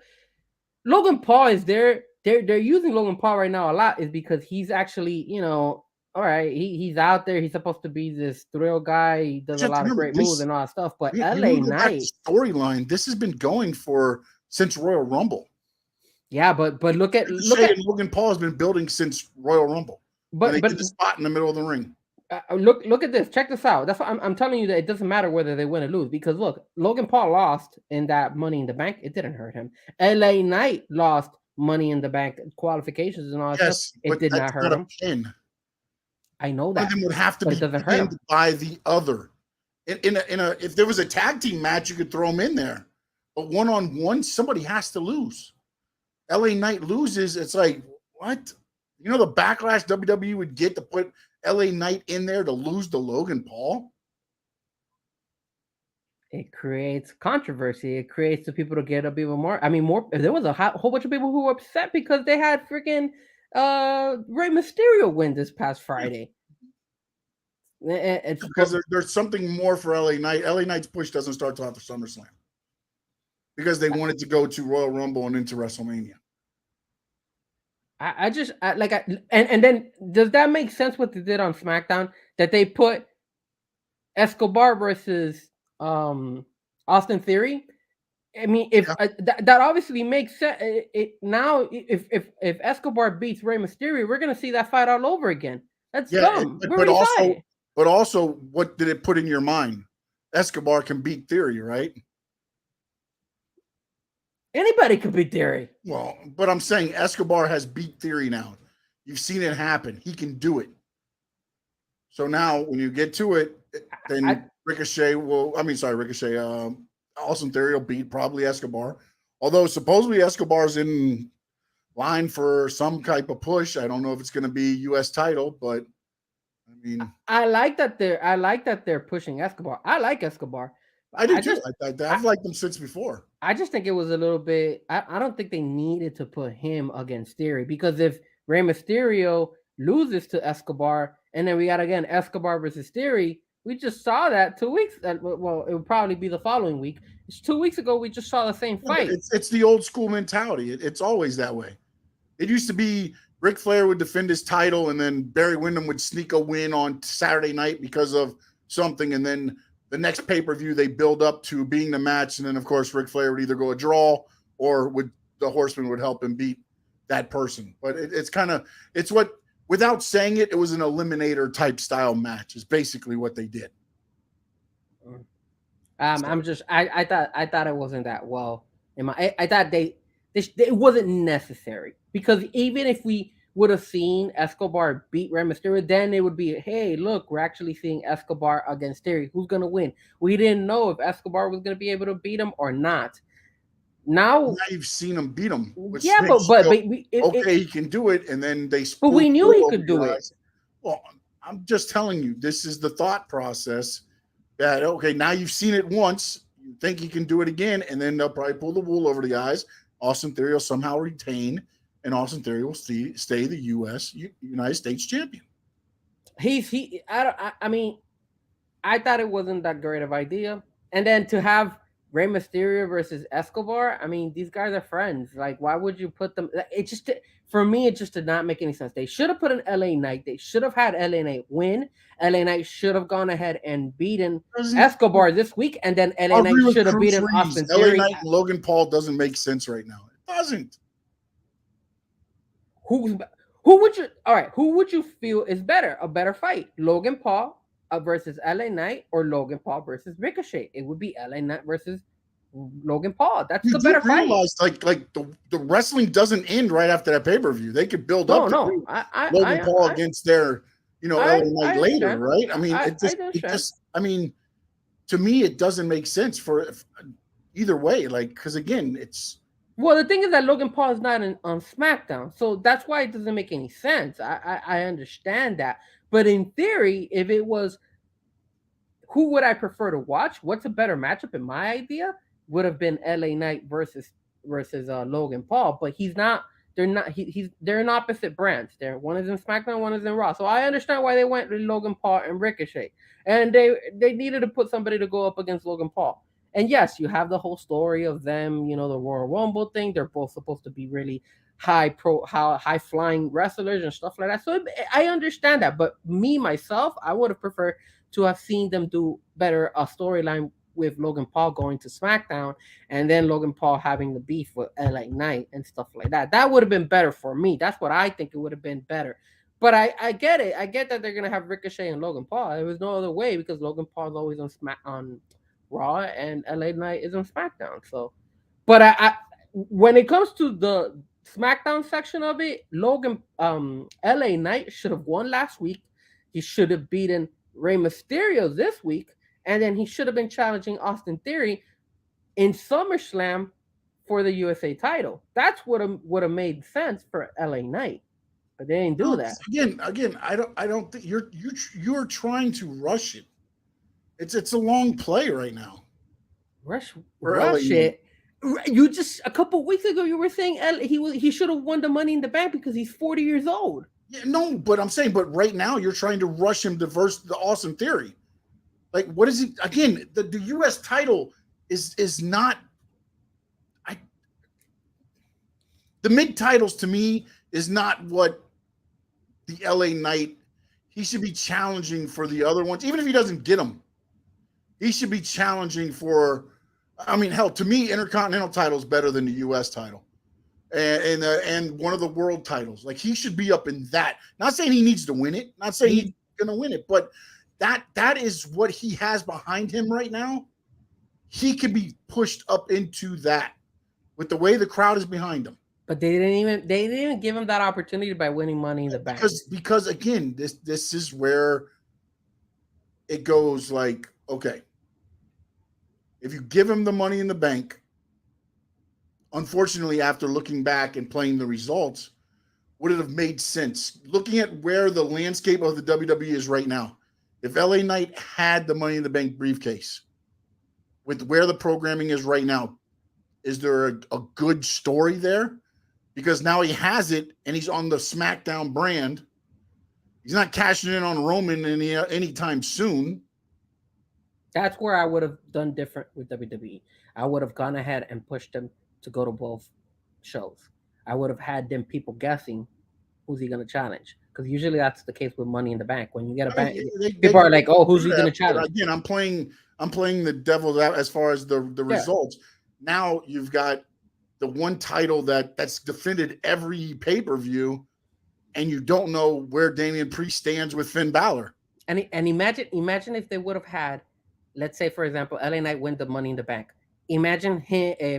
Logan Paul is there. They're using Logan Paul right now a lot is because he's actually, all right, he's out there. He's supposed to be this thrill guy. He does a lot of great moves and all that stuff. But LA Knight storyline, this has been going since Royal Rumble. Yeah, but look at Logan Paul has been building since Royal Rumble. But get the spot in the middle of the ring. Look at this. Check this out. That's what I'm telling you, that it doesn't matter whether they win or lose, because look, Logan Paul lost in that Money in the Bank. It didn't hurt him. LA Knight lost Money in the Bank qualifications and all that stuff. It did not hurt him. Pin. I know that. One of them would have to be pinned by the other. If there was a tag team match, you could throw them in there. But one-on-one, somebody has to lose. LA Knight loses. It's like, what? You know the backlash WWE would get to put LA Knight in there to lose to Logan Paul? It creates controversy. It creates the people to get up even more. I mean, there was a whole bunch of people who were upset because they had freaking Rey Mysterio win this past Friday. It's because there's something more for LA Knight. LA Knight's push doesn't start till after SummerSlam because they wanted to go to Royal Rumble and into WrestleMania. And then does that make sense what they did on SmackDown, that they put Escobar versus Austin Theory? I mean, if that obviously makes sense. Now, if Escobar beats Rey Mysterio, we're gonna see that fight all over again. That's dumb. But also, what did it put in your mind? Escobar can beat Theory, right? Anybody could beat Theory. Well, but I'm saying Escobar has beat Theory now. You've seen it happen. He can do it. So now, when you get to it, then Ricochet, Austin Theory will beat probably Escobar. Although supposedly Escobar's in line for some type of push. I don't know if it's going to be U.S. title, but I mean, I like that they're pushing Escobar. I like Escobar. I do too. I've liked him since before. I just think it was a little bit. I don't think they needed to put him against Theory, because if Rey Mysterio loses to Escobar, and then we got again Escobar versus Theory, we just saw that 2 weeks. Well, it would probably be the following week. It's 2 weeks ago. We just saw the same fight. It's the old school mentality. It's always that way. It used to be Ric Flair would defend his title, and then Barry Windham would sneak a win on Saturday night because of something, and then the next pay-per-view they build up to being the match, and then of course Ric Flair would either go a draw or the Horseman would help him beat that person. But it's what, without saying it, it was an eliminator type style match. Is basically what they did. I thought it wasn't that well. I thought it wasn't necessary, because even if we would have seen Escobar beat Rey Mysterio, then it would be, hey, look, we're actually seeing Escobar against Theory. Who's going to win? We didn't know if Escobar was going to be able to beat him or not. Now you've seen him beat him. Yeah, but he can do it, and then they. But we knew he could do it. Well, I'm just telling you, this is the thought process. That now you've seen it once, you think he can do it again, and then they'll probably pull the wool over the eyes. Austin Theory will somehow retain, and Austin Theory will stay the United States champion. I mean, I thought it wasn't that great of an idea. And then to have Rey Mysterio versus Escobar, I mean, these guys are friends. Like, why would you put them? For me, it just did not make any sense. They should have put an LA Knight. They should have had LA Knight win. LA Knight should have gone ahead and beaten Escobar this week, and then LA Knight should have beaten Austin Theory. LA Knight and Logan Paul doesn't make sense right now. It doesn't. Who would you feel is better? A better fight? Logan Paul versus LA Knight, or Logan Paul versus Ricochet? It would be LA Knight versus Logan Paul. That's the better fight. Like the wrestling doesn't end right after that pay-per-view. They could build up to Logan Paul against their LA Knight later, right? I mean, I mean, to me, it doesn't make sense for either way. Like, because again, it's. Well, the thing is that Logan Paul is not on SmackDown, so that's why it doesn't make any sense. I understand that, but in theory, if it was, who would I prefer to watch? What's a better matchup? In my idea, would have been LA Knight versus Logan Paul, but he's not. they're not. They're in opposite brands. One is in SmackDown, one is in Raw. So I understand why they went with Logan Paul and Ricochet, and they needed to put somebody to go up against Logan Paul. And yes, you have the whole story of them. You know, the Royal Rumble thing. They're both supposed to be really high flying wrestlers and stuff like that. So I understand that, but me myself, I would have preferred to have seen them do better a storyline with Logan Paul going to SmackDown and then Logan Paul having the beef with LA Knight and stuff like that. That would have been better for me. That's what I think it would have been better. But I get it. I get that they're gonna have Ricochet and Logan Paul. There was no other way because Logan Paul's always on Raw and LA Knight is on SmackDown. So, but I when it comes to the SmackDown section of it, LA Knight should have won last week. He should have beaten Rey Mysterio this week, and then he should have been challenging Austin Theory in SummerSlam for the USA title. That's what would have made sense for LA Knight, but they didn't do that. Again, I don't think you're trying to rush it. It's a long play right now. Rush it. You just a couple weeks ago you were saying he should have won the Money in the Bank because he's 40 years old. Yeah, no, but I'm saying, but right now you're trying to rush him to verse the Austin Theory. Like, what is he? Again, the U.S. title is not. The mid titles to me is not what the LA Knight. He should be challenging for the other ones, even if he doesn't get them. He should be challenging for. I mean, hell, to me, Intercontinental title is better than the U.S. title, and one of the world titles. Like, he should be up in that. Not saying he needs to win it. Not saying he's going to win it, but that is what he has behind him right now. He can be pushed up into that with the way the crowd is behind him. But they didn't even give him that opportunity by winning Money in the Bank. Because again, this is where it goes like, okay. If you give him the Money in the Bank, unfortunately, after looking back and playing the results, would it have made sense? Looking at where the landscape of the WWE is right now, if LA Knight had the Money in the Bank briefcase, with where the programming is right now, is there a good story there? Because now he has it and he's on the SmackDown brand. He's not cashing in on Roman anytime soon. That's where I would have done different with WWE. I would have gone ahead and pushed them to go to both shows. I would have had them people guessing who's he going to challenge. Because usually that's the case with Money in the Bank. When you get a bank, people are like, "Oh, who's he going to challenge?" Again, I'm playing the devil's out as far as the results. Now you've got the one title that's defended every pay-per-view, and you don't know where Damian Priest stands with Finn Balor. And imagine if they would have had, let's say, for example, LA Knight win the Money in the Bank. Imagine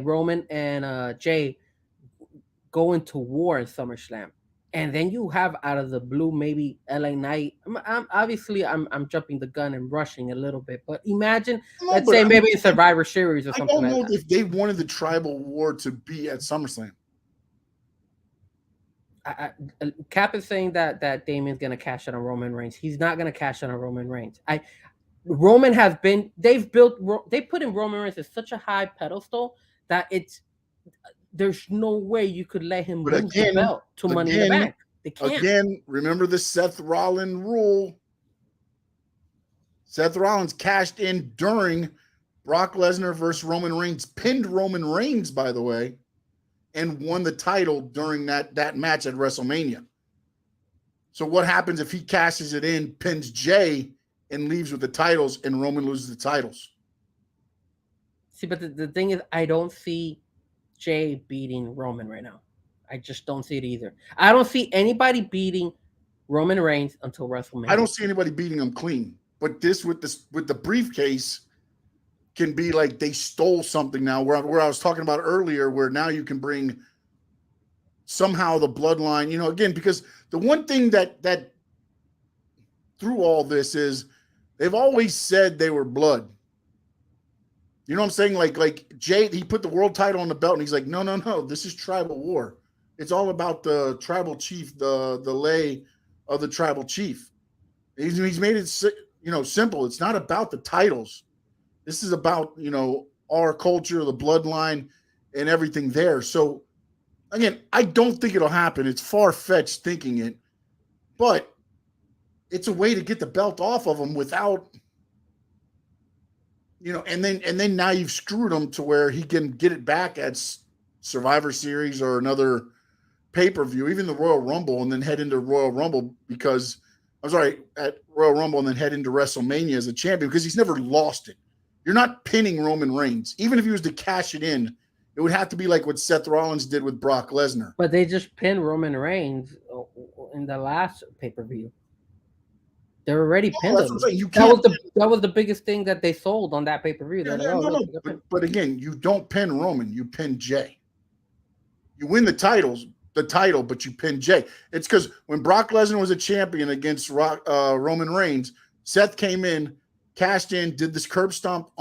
Roman and Jay going to war in SummerSlam. And then you have out of the blue, maybe LA Knight. I'm jumping the gun and rushing a little bit. But imagine, let's say maybe a Survivor Series or something like that. I don't know if they wanted the tribal war to be at SummerSlam. Cap is saying that Damian's going to cash out on Roman Reigns. He's not going to cash out on Roman Reigns. Roman has been, they put in Roman Reigns at such a high pedestal that there's no way you could let him lose the belt to Money in the Bank. They can't. Again, remember the Seth Rollins rule. Seth Rollins cashed in during Brock Lesnar versus Roman Reigns, pinned Roman Reigns, by the way, and won the title during that match at WrestleMania. So what happens if he cashes it in, pins Jay, and leaves with the titles, and Roman loses the titles? See, but the thing is, I don't see Jay beating Roman right now. I just don't see it either. I don't see anybody beating Roman Reigns until WrestleMania. I don't see anybody beating him clean. But this with the briefcase can be like they stole something now. Where I was talking about earlier, where now you can bring somehow the bloodline. Again, because the one thing that through all this is they've always said they were blood. You know what I'm saying? Like Jay, he put the world title on the belt, and he's like, no, this is tribal war. It's all about the tribal chief, the lay of the tribal chief. He's made it, simple. It's not about the titles. This is about, our culture, the bloodline, and everything there. So Again, I don't think it'll happen. It's far-fetched thinking it, but it's a way to get the belt off of him without, and then now you've screwed him to where he can get it back at Survivor Series or another pay-per-view, even the Royal Rumble, and then head into Royal Rumble at Royal Rumble and then head into WrestleMania as a champion because he's never lost it. You're not pinning Roman Reigns. Even if he was to cash it in, it would have to be like what Seth Rollins did with Brock Lesnar. But they just pinned Roman Reigns in the last pay-per-view. They're already pinned him. That was the biggest thing that they sold on that pay-per-view. But again, you don't pin Roman, you pin Jay. You win the title, but you pin Jay. It's because when Brock Lesnar was a champion against Roman Reigns, Seth came in, cashed in, did this curb stomp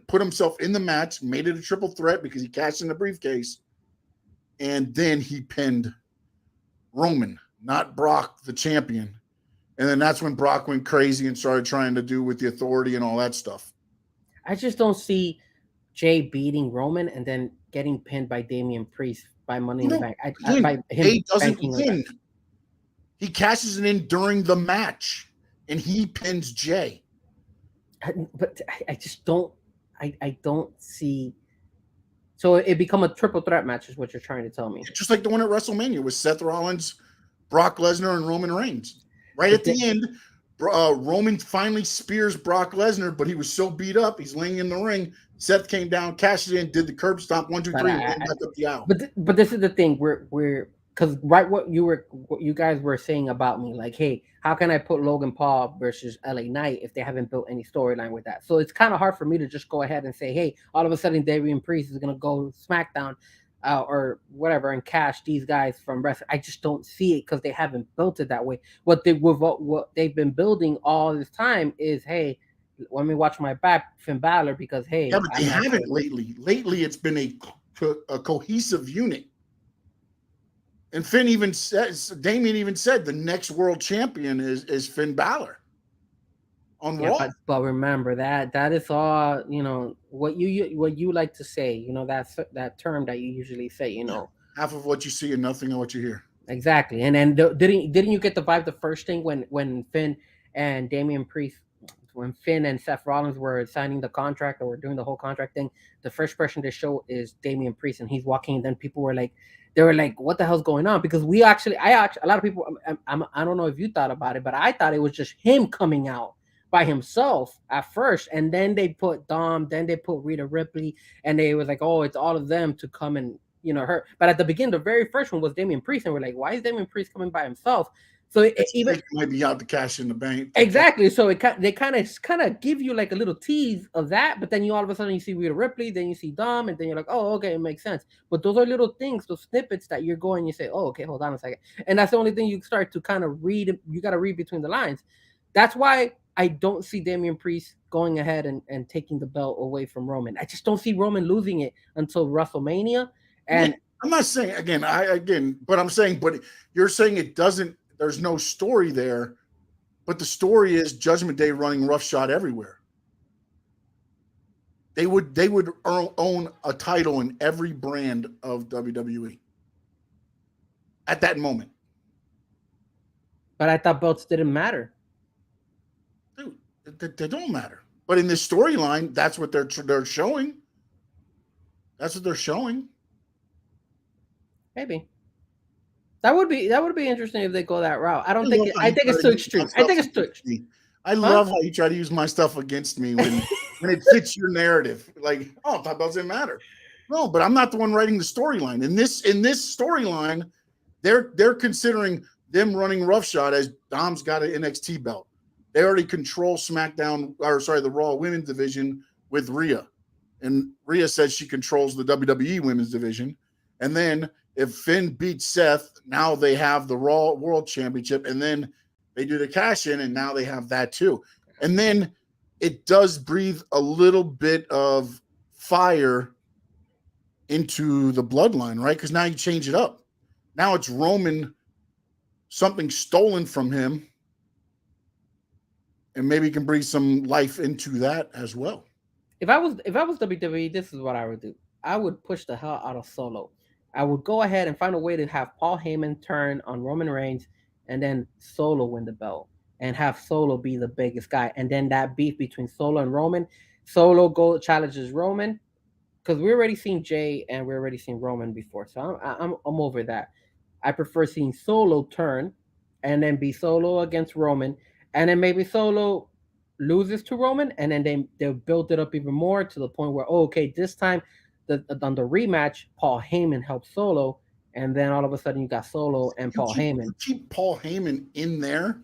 put himself in the match, made it a triple threat because he cashed in the briefcase, and then he pinned Roman, not Brock, the champion. And then that's when Brock went crazy and started trying to do with the Authority and all that stuff. I just don't see Jay beating Roman and then getting pinned by Damian Priest by Money in the Bank. Jay doesn't win. He cashes it in during the match, and he pins Jay. But I just don't. I don't see. So it become a triple threat match, is what you're trying to tell me. Just like the one at WrestleMania with Seth Rollins, Brock Lesnar, and Roman Reigns. Right at the end, Roman finally spears Brock Lesnar, but he was so beat up, he's laying in the ring. Seth came down, cashed it in, did the curb stomp, 1, 2, 3, and back up the aisle. But this is the thing, we're because what you guys were saying about me, like, hey, how can I put Logan Paul versus LA Knight if they haven't built any storyline with that? So it's kind of hard for me to just go ahead and say, hey, all of a sudden Damian Priest is gonna go SmackDown. Or whatever, and cash these guys from wrestling. I just don't see it because they haven't built it that way. What they've been building all this time is, hey, let me watch my back, Finn Balor, because hey, yeah, but they haven't lately. Lately, it's been a cohesive unit. And Damian even said the next world champion is Finn Balor on Raw. But remember that is all, what you like to say, that term that you usually say, half of what you see and nothing of what you hear. Exactly. And then didn't you get the vibe the first thing when Finn and Damian Priest, when Finn and Seth Rollins were signing the contract or were doing the whole contract thing, the first person to show is Damian Priest, and he's walking, and then people were like, what the hell's going on? Because a lot of people, I don't know if you thought about it, but I thought it was just him coming out by himself at first, and then they put Dom, then they put Rhea Ripley, and they was like, oh, it's all of them to come and hurt. But at the beginning, the very first one was Damian Priest, and we're like, why is Damian Priest coming by himself? So it might be out the cash in the bank. Exactly. So they kind of give you like a little tease of that, but then all of a sudden you see Rhea Ripley, then you see Dom, and then you're like, oh, okay, it makes sense. But those are little things, those snippets that you're going, you say, oh, okay, hold on a second, and that's the only thing you start to kind of read. You got to read between the lines. That's why I don't see Damian Priest going ahead and taking the belt away from Roman. I just don't see Roman losing it until WrestleMania. And I'm not saying but I'm saying, but you're saying it doesn't. There's no story there, but the story is Judgment Day running roughshod everywhere. They would own a title in every brand of WWE at that moment. But I thought belts didn't matter. Dude, they don't matter. But in this storyline, that's what they're showing. That's what they're showing. Maybe. That would be interesting if they go that route. I think it's too extreme. I love how you try to use my stuff against me when it fits your narrative. Like, oh, that doesn't matter. No, but I'm not the one writing the storyline. In this storyline, they're considering them running roughshod as Dom's got an NXT belt. They already control the Raw Women's division with Rhea. And Rhea says she controls the WWE Women's division. And then if Finn beats Seth, now they have the Raw World Championship, and then they do the cash in, and now they have that too. And then it does breathe a little bit of fire into the bloodline, right? Because now you change it up. Now it's Roman, something stolen from him, and maybe can breathe some life into that as well. If I was WWE, this is what I would do. I would push the hell out of Solo. I would go ahead and find a way to have Paul Heyman turn on Roman Reigns, and then Solo win the belt, and have Solo be the biggest guy, and then that beef between Solo and Roman. Solo go challenges Roman, because we already seen Jay and we already seen Roman before, so I'm over that. I prefer seeing Solo turn, and then be Solo against Roman, and then maybe Solo loses to Roman, and then they'll build it up even more to the point where, oh, okay, this time on the rematch, Paul Heyman helps Solo, and then all of a sudden you got Solo and Paul Heyman. You keep Paul Heyman in there.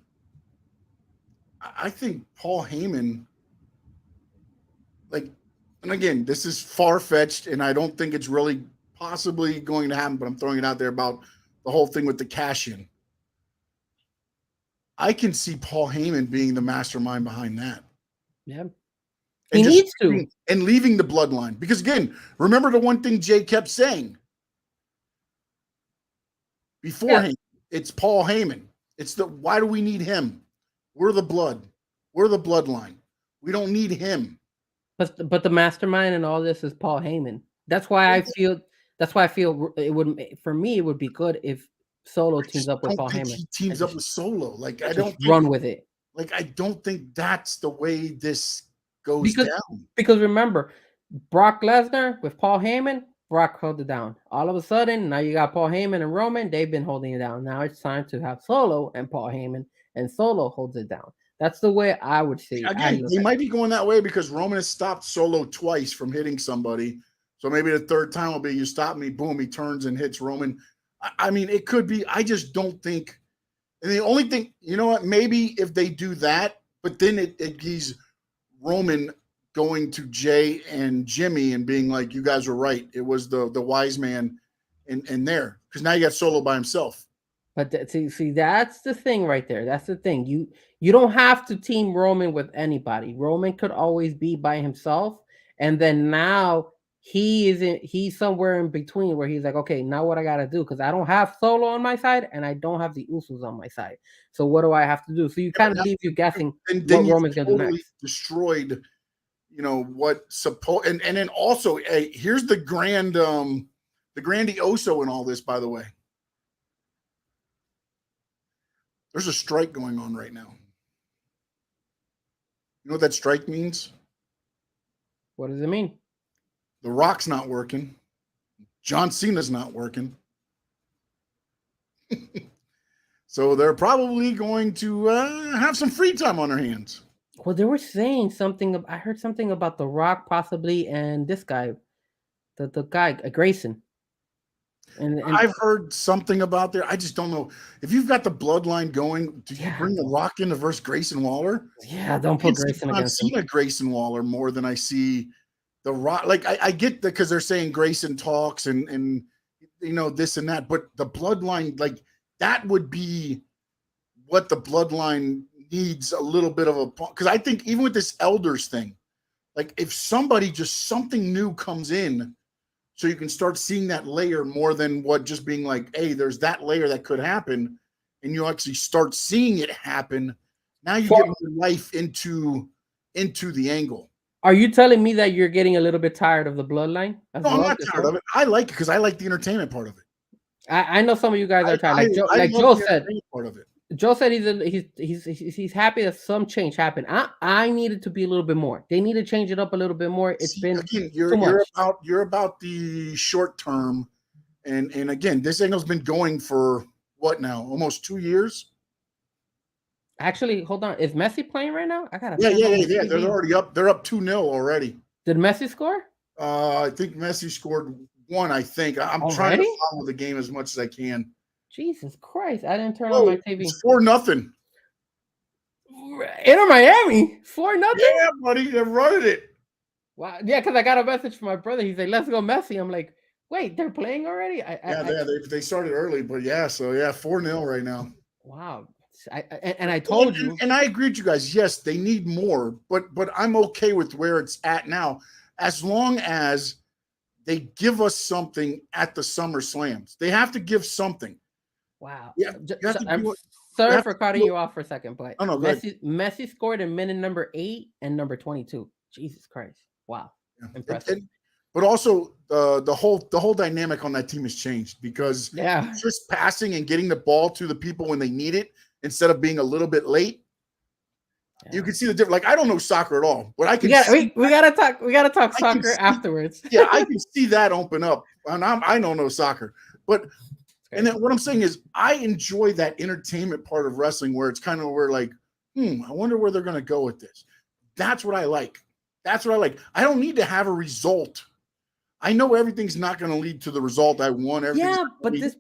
I think Paul Heyman, like, and again, this is far-fetched, and I don't think it's really possibly going to happen, but I'm throwing it out there about the whole thing with the cash-in. I can see Paul Heyman being the mastermind behind that. Yeah. He needs to. And leaving the bloodline. Because, again, remember the one thing Jay kept saying beforehand, it's Paul Heyman. It's why do we need him? We're the blood. We're the bloodline. We don't need him. But the mastermind and all this is Paul Heyman. That's why I feel it would, for me, it would be good if Solo teams up with Paul Heyman. He teams up with Solo. Like, I don't run with it. Like, I don't think that's the way this goes down. Because remember, Brock Lesnar with Paul Heyman, Brock held it down. All of a sudden, now you got Paul Heyman and Roman. They've been holding it down. Now it's time to have Solo and Paul Heyman, and Solo holds it down. That's the way I would see it. Again, they might be going that way because Roman has stopped Solo twice from hitting somebody. So maybe the third time will be, you stop me, boom, he turns and hits Roman. I mean, it could be. I just don't think. And the only thing, you know what, maybe if they do that, but then he's Roman going to Jay and Jimmy and being like, you guys were right. It was the wise man in there. Because now you got Solo by himself. But see, that's the thing right there. That's the thing. You don't have to team Roman with anybody. Roman could always be by himself. And then now he's somewhere in between where he's like, okay, now what I got to do? Because I don't have Solo on my side and I don't have the Usos on my side. So what do I have to do? So you kind of leave you guessing what Roman's going to do next. Destroyed, what and then also, hey, here's the grandioso in all this, by the way. There's a strike going on right now. You know what that strike means? What does it mean? The Rock's not working. John Cena's not working. So they're probably going to have some free time on their hands. Well, they were saying something. I heard something about The Rock possibly and this guy, the guy, Grayson. And I've heard something about there. I just don't know. If you've got the bloodline going, do you bring The Rock in to versus Grayson Waller? Yeah, don't put Grayson against him. I've seen a Grayson Waller more than I see The Rock. Like, I get that because they're saying Grayson talks and this and that, but the bloodline, like, that would be what the bloodline needs a little bit of a, because I think even with this elders thing, like, if somebody something new comes in, so you can start seeing that layer more than what just being like, hey, there's that layer that could happen, and you actually start seeing it happen. Now you get more life into the angle. Are you telling me that you're getting a little bit tired of the bloodline? No, I'm not tired of it. I like it because I like the entertainment part of it. I know some of you guys are tired. Like Joe said, part of it. Joe said he's happy that some change happened. I needed to be a little bit more. They need to change it up a little bit more. It's been again, too much. You're about the short term, and again, this angle's been going for what now? Almost 2 years. Actually, hold on. Is Messi playing right now? I gotta. Yeah. They're already up. They're up 2-0 already. Did Messi score? I think Messi scored one. I think I'm trying to follow the game as much as I can. Jesus Christ! I didn't turn on my TV. It's 4-0. Inter Miami 4-0. Yeah, buddy, they're running it. Wow. Yeah, because I got a message from my brother. He's like, "Let's go, Messi." I'm like, "Wait, they're playing already?" They started early, but 4-0 right now. Wow. I told you, and I agree with you guys. Yes, they need more, but I'm okay with where it's at now, as long as they give us something at the Summer Slams. They have to give something. Wow. Yeah. I'm sorry for cutting you off for a second, but Messi scored in minute number 8 and number 22. Jesus Christ. Wow. Yeah. Impressive. but also the whole dynamic on that team has changed because just passing and getting the ball to the people when they need it instead of being a little bit late. Yeah. You can see the difference. Like I don't know soccer at all, but I can. We gotta talk soccer afterwards. Yeah, I can see that open up, and I don't know soccer, but. And then what I'm saying is I enjoy that entertainment part of wrestling where it's kind of where like, I wonder where they're going to go with this. That's what I like. That's what I like. I don't need to have a result. I know everything's not going to lead to the result I want. But this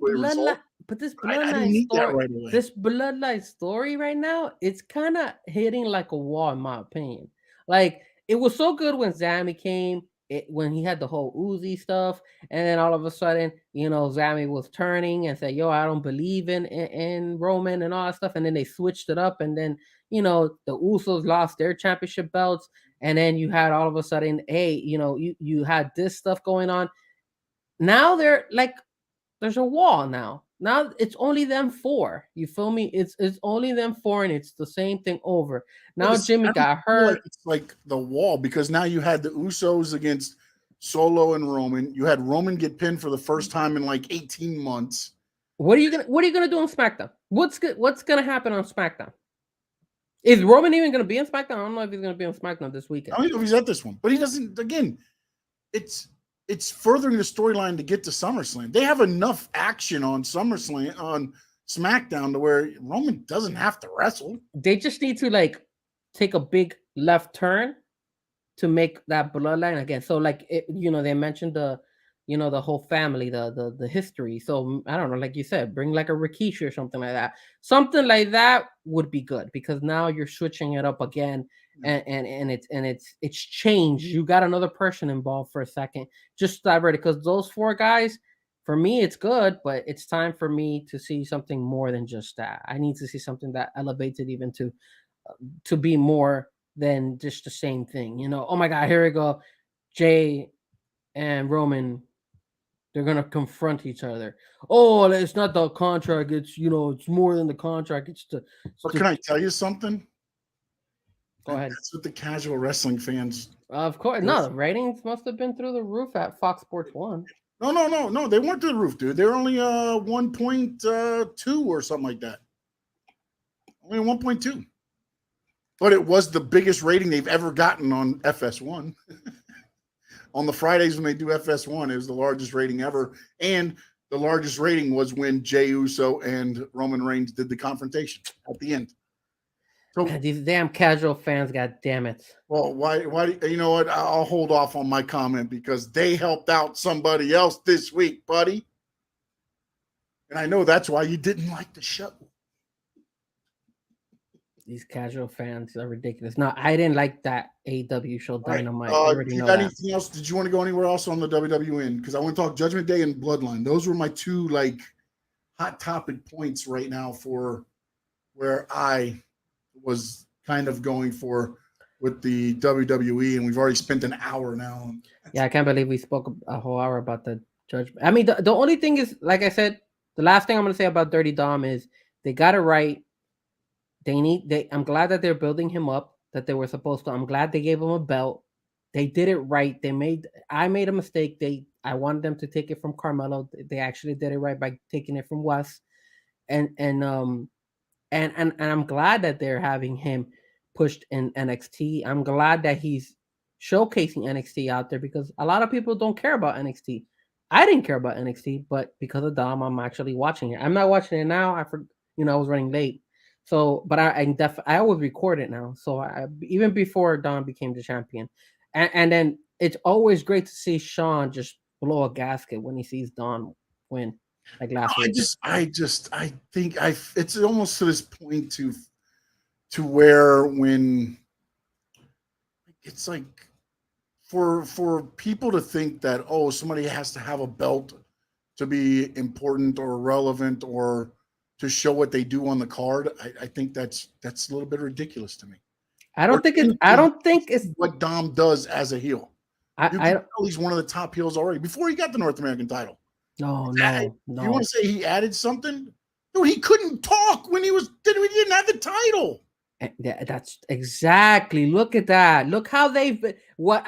bloodline story right now, it's kind of hitting like a wall in my opinion. Like it was so good when Zammy came. When he had the whole Uzi stuff, and then all of a sudden, Zammy was turning and said, "Yo, I don't believe in Roman and all that stuff." And then they switched it up, and then the Usos lost their championship belts, and then you had all of a sudden, hey, you had this stuff going on. Now they're like, there's a wall now. Now it's only them four. You feel me? It's only them four, and it's the same thing over. Now Jimmy got hurt. Like it's like the wall because now you had the Usos against Solo and Roman. You had Roman get pinned for the first time in like 18 months. What are you gonna do on SmackDown? What's gonna happen on SmackDown? Is Roman even gonna be on SmackDown? I don't know if he's gonna be on SmackDown this weekend. I don't know if he's at this one, but he doesn't. Again, it's furthering the storyline to get to SummerSlam. They have enough action on SummerSlam on SmackDown to where Roman doesn't have to wrestle. They just need to like take a big left turn to make that bloodline again. So like they mentioned the whole family, the history. So I don't know, like you said, bring like a Rikishi or something like that. Something like that would be good because now you're switching it up again. And it's changed. You got another person involved for a second. Just divert it because those four guys, for me, it's good, but it's time for me to see something more than just that. I need to see something that elevates it even to be more than just the same thing. Oh my God, here we go. Jay and Roman, they're gonna confront each other. Oh, it's not the contract. It's it's more than the contract. Can I tell you something? Go ahead. That's what the casual wrestling fans. Of course. No, the ratings must have been through the roof at Fox Sports 1. No. They weren't through the roof, dude. They were only 1.2 or something like that. Only 1.2. But it was the biggest rating they've ever gotten on FS1. On the Fridays when they do FS1, it was the largest rating ever. And the largest rating was when Jey Uso and Roman Reigns did the confrontation at the end. So, these damn casual fans, god damn it. Well, why you know what? I'll hold off on my comment because they helped out somebody else this week, buddy. And I know that's why you didn't like the show. These casual fans are ridiculous. No, I didn't like that AEW show Dynamite. You got anything else? Did you want to go anywhere else on the WWE? Because I want to talk Judgment Day and Bloodline. Those were my two like hot topic points right now for where I was kind of going for with the WWE, and we've already spent an hour now. Yeah, I can't believe we spoke a whole hour about the Judgment. I mean, the only thing is, like I said, the last thing I'm going to say about Dirty Dom is they got it right. I'm glad that they're building him up, that they were supposed to. I'm glad they gave him a belt. They did it right. I made a mistake. I wanted them to take it from Carmelo. They actually did it right by taking it from Wes. And I'm glad that they're having him pushed in NXT. I'm glad that he's showcasing NXT out there because a lot of people don't care about NXT. I didn't care about NXT, but because of Dom, I'm actually watching it. I'm not watching it now. I was running late. So, but I always record it now. So even before Don became the champion, and then it's always great to see Sean just blow a gasket when he sees Don win, like last week. I think it's almost to this point to where when it's like for people to think that somebody has to have a belt to be important or relevant or to show what they do on the card, I think that's a little bit ridiculous to me. I don't think it's what Dom does as a heel. He's one of the top heels already before he got the North American title. No. You want to say he added something? No, he couldn't talk when he didn't have the title. That's exactly. Look at that. Look how what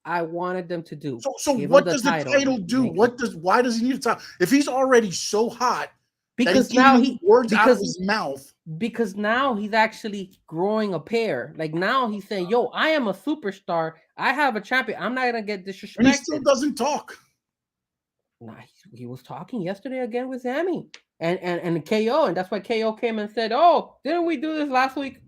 I wanted them to do. So Give him what does the title, title do? Why does he need a title? If he's already so hot that he because can't now even get words out of his mouth. Because now he's actually growing a pair. Like now he's saying, "Yo, I am a superstar. I have a champion. I'm not gonna get disrespected." And he still doesn't talk. Nah, he was talking yesterday again with Sammy and KO, and that's why KO came and said, "Oh, didn't we do this last week?"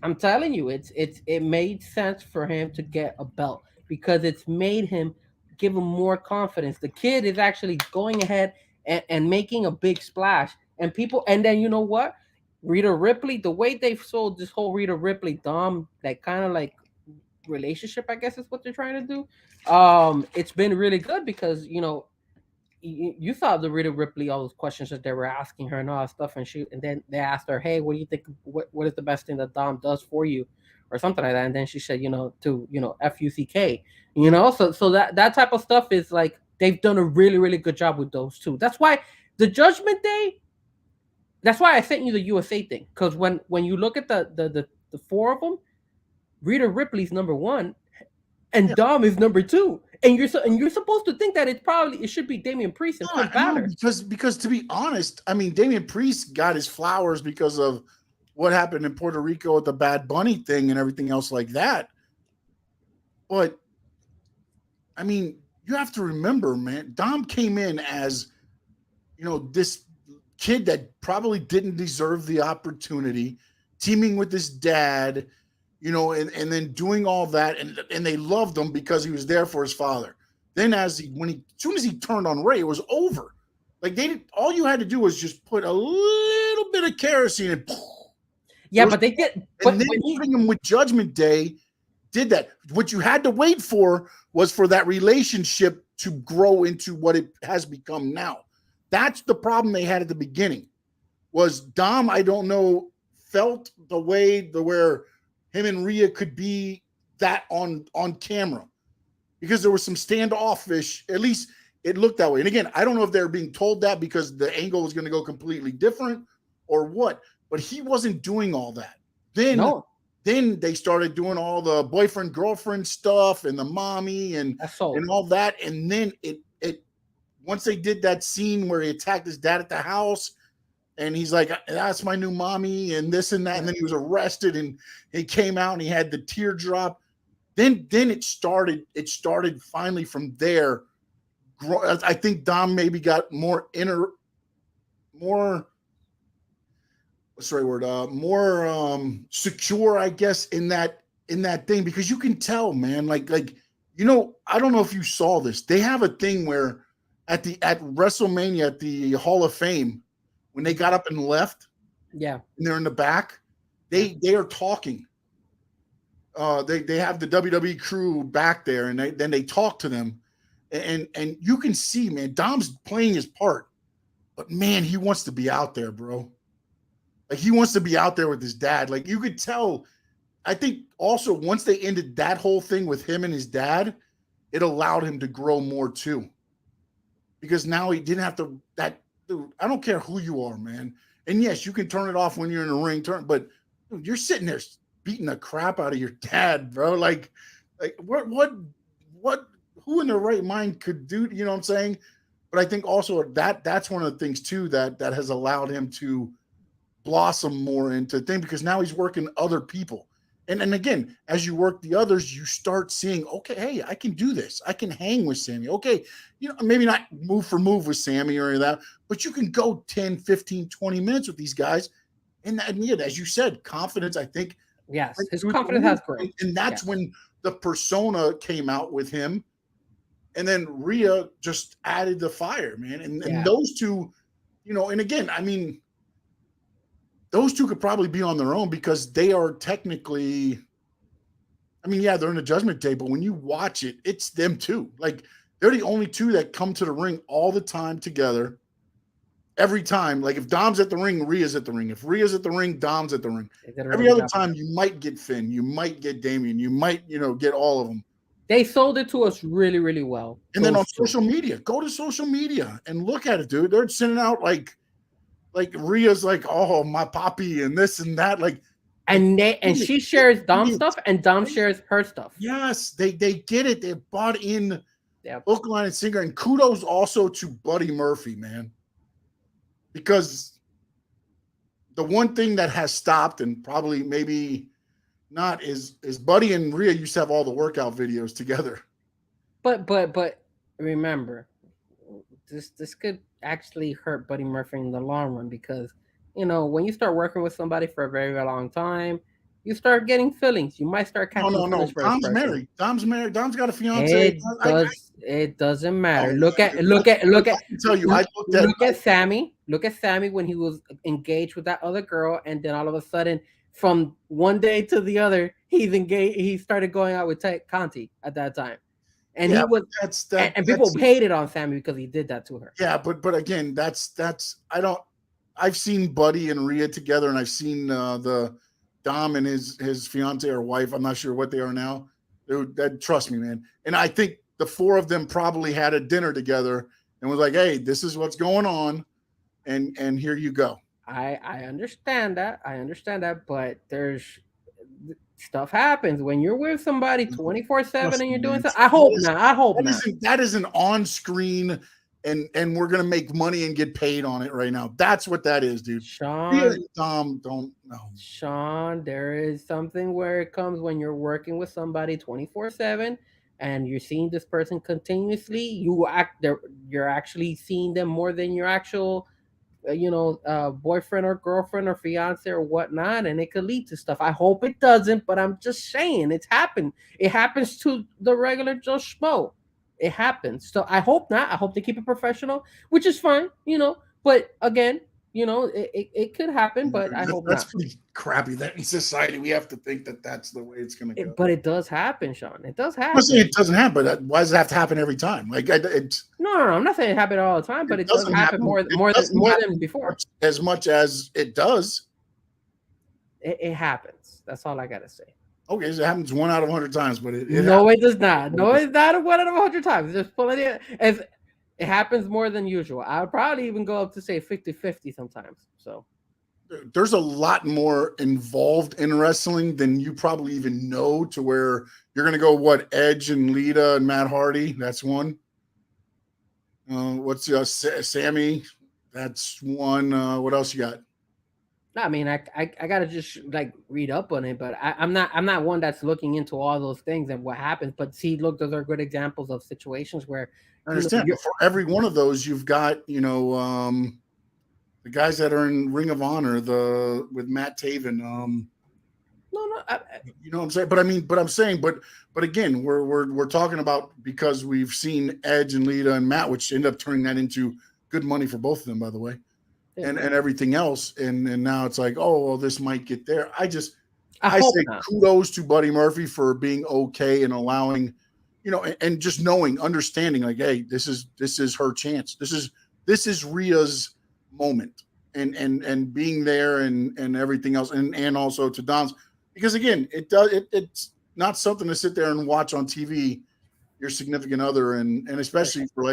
I'm telling you, it made sense for him to get a belt because it's made him give him more confidence. The kid is actually going ahead and making a big splash, and people, and then you know what? Rhea Ripley, the way they've sold this whole Rhea Ripley Dom, that kind of like relationship, I guess is what they're trying to do. It's been really good because you saw the Rhea Ripley, all those questions that they were asking her and all that stuff, and then they asked her, "Hey, what do you think? What is the best thing that Dom does for you?" or something like that, and then she said, FUCK, so that type of stuff is like they've done a really really good job with those two. That's why the Judgment Day. That's why I sent you the USA thing, because when you look at the four of them, Rhea Ripley's number one, and Dom is number two. And you're supposed to think that it should be Damian Priest and Finn Balor. Because to be honest, I mean, Damian Priest got his flowers because of what happened in Puerto Rico with the Bad Bunny thing and everything else like that. But I mean, you have to remember, man, Dom came in as, this kid that probably didn't deserve the opportunity, teaming with his dad, and then doing all that, and they loved him because he was there for his father. Then as soon as he turned on Ray, it was over. Like all you had to do was just put a little bit of kerosene and but they did. And then putting him with Judgment Day did that. What you had to wait for was for that relationship to grow into what it has become now. That's the problem they had at the beginning. Was Dom, I don't know, felt the way where him and Rhea could be that on camera, because there was some standoffish. At least it looked that way. And again, I don't know if they were being told that because the angle was going to go completely different or what. But he wasn't doing all that. Then they started doing all the boyfriend girlfriend stuff and the mommy and all that. And then it once they did that scene where he attacked his dad at the house. And he's like, "That's my new mommy," and this and that. And then he was arrested, and he came out, and he had the teardrop. Then it started. It started finally from there. I think Dom maybe got more secure, I guess, in that thing, because you can tell, man. I don't know if you saw this. They have a thing where at WrestleMania at the Hall of Fame, when they got up and left, and they're in the back, they are talking. They have the WWE crew back there, and then they talk to them, and you can see, man, Dom's playing his part, but man, he wants to be out there, bro. Like, he wants to be out there with his dad. Like, you could tell. I think also once they ended that whole thing with him and his dad, it allowed him to grow more too, because now he didn't have to Dude, I don't care who you are, man. And yes, you can turn it off when you're in the ring, but dude, you're sitting there beating the crap out of your dad, bro. Like what who in their right mind could do, you know what I'm saying? But I think also that's one of the things too that has allowed him to blossom more into thing, because now he's working other people. And again, as you work the others, you start seeing, okay, hey, I can do this. I can hang with Sammy. Okay, maybe not move for move with Sammy or any of that, but you can go 10, 15, 20 minutes with these guys. And as you said, confidence, I think. Yes, his confidence has grown. And that's when the persona came out with him. And then Rhea just added the fire, man. And those two, and again, I mean, those two could probably be on their own, because they are technically, I mean, they're in the Judgment Day, but when you watch it, it's them too. Like, they're the only two that come to the ring all the time together. Every time. Like, if Dom's at the ring, Rhea's at the ring. If Rhea's at the ring, Dom's at the ring. Every other time, you might get Finn. You might get Damian. You might, get all of them. They sold it to us really, really well. And then on social media, go to social media and look at it, dude. They're sending out like Rhea's like, "Oh, my poppy," and this and that. Like, And she shares Dom's stuff, and Dom shares her stuff. Yes, they get it. They bought in hook, line, and sinker. And kudos also to Buddy Murphy, man. Because the one thing that has stopped, and probably maybe not, is Buddy and Rhea used to have all the workout videos together. But remember, this could actually hurt Buddy Murphy in the long run, because when you start working with somebody for a very, very long time, you start getting feelings. You might start catching feelings. No. Dom's married. Dom's married. Dom's got a fiance. It doesn't matter. Look at Sammy. Look at Sammy when he was engaged with that other girl, and then all of a sudden, from one day to the other, he's engaged. He started going out with Conti at that time. And he was and people hated on Sammy because he did that to her. Yeah, but again, I've seen Buddy and Rhea together, and I've seen the Dom and his fiance or wife. I'm not sure what they are now. Trust me, man. And I think the four of them probably had a dinner together and was like, "Hey, this is what's going on, and here you go." I understand that. But there's stuff happens when you're with somebody 24/7 and you're doing something. I hope not. That isn't on screen, and we're gonna make money and get paid on it right now. That's what that is, dude. Sean, don't know. Sean, there is something where it comes when you're working with somebody 24/7 and you're seeing this person continuously. You're actually seeing them more than your actual boyfriend or girlfriend or fiance or whatnot, and it could lead to stuff. I hope it doesn't, but I'm just saying it's happened. It happens to the regular Joe Schmo. It happens. So I hope not. I hope they keep it professional, which is fine, but again, it could happen, but I hope that's not. Pretty crappy that in society we have to think that that's the way it's going to go. But it does happen, Sean. It does happen. I'm saying it doesn't happen, but why does it have to happen every time? Like, no, I'm not saying it happens all the time, but it does happen more than before. As much as it does. It happens. That's all I got to say. Okay, so it happens 1 out of 100 times, but it no, it does not. No, it's not 1 out of 100 times. There's plenty of it happens more than usual. I would probably even go up to say 50-50 sometimes. So there's a lot more involved in wrestling than you probably even know, to where you're going to go, Edge and Lita and Matt Hardy. That's one. What's Sammy? That's one. What else you got? I mean, I gotta just read up on it, but I'm not one that's looking into all those things and what happens. But see, look, those are good examples of situations where I understand. For every one of those, you've got the guys that are in Ring of Honor, with Matt Taven. You know what I'm saying? But I'm saying, we're talking about, because we've seen Edge and Lita and Matt, which end up turning that into good money for both of them, by the way. And everything else, and now it's like, oh, well, this might get there. I say not. Kudos to Buddy Murphy for being okay and allowing, and just understanding, like, hey, this is her chance. This is Rhea's moment, and being there and everything else, and also to Dom's, because again, it's not something to sit there and watch on TV, your significant other, and especially for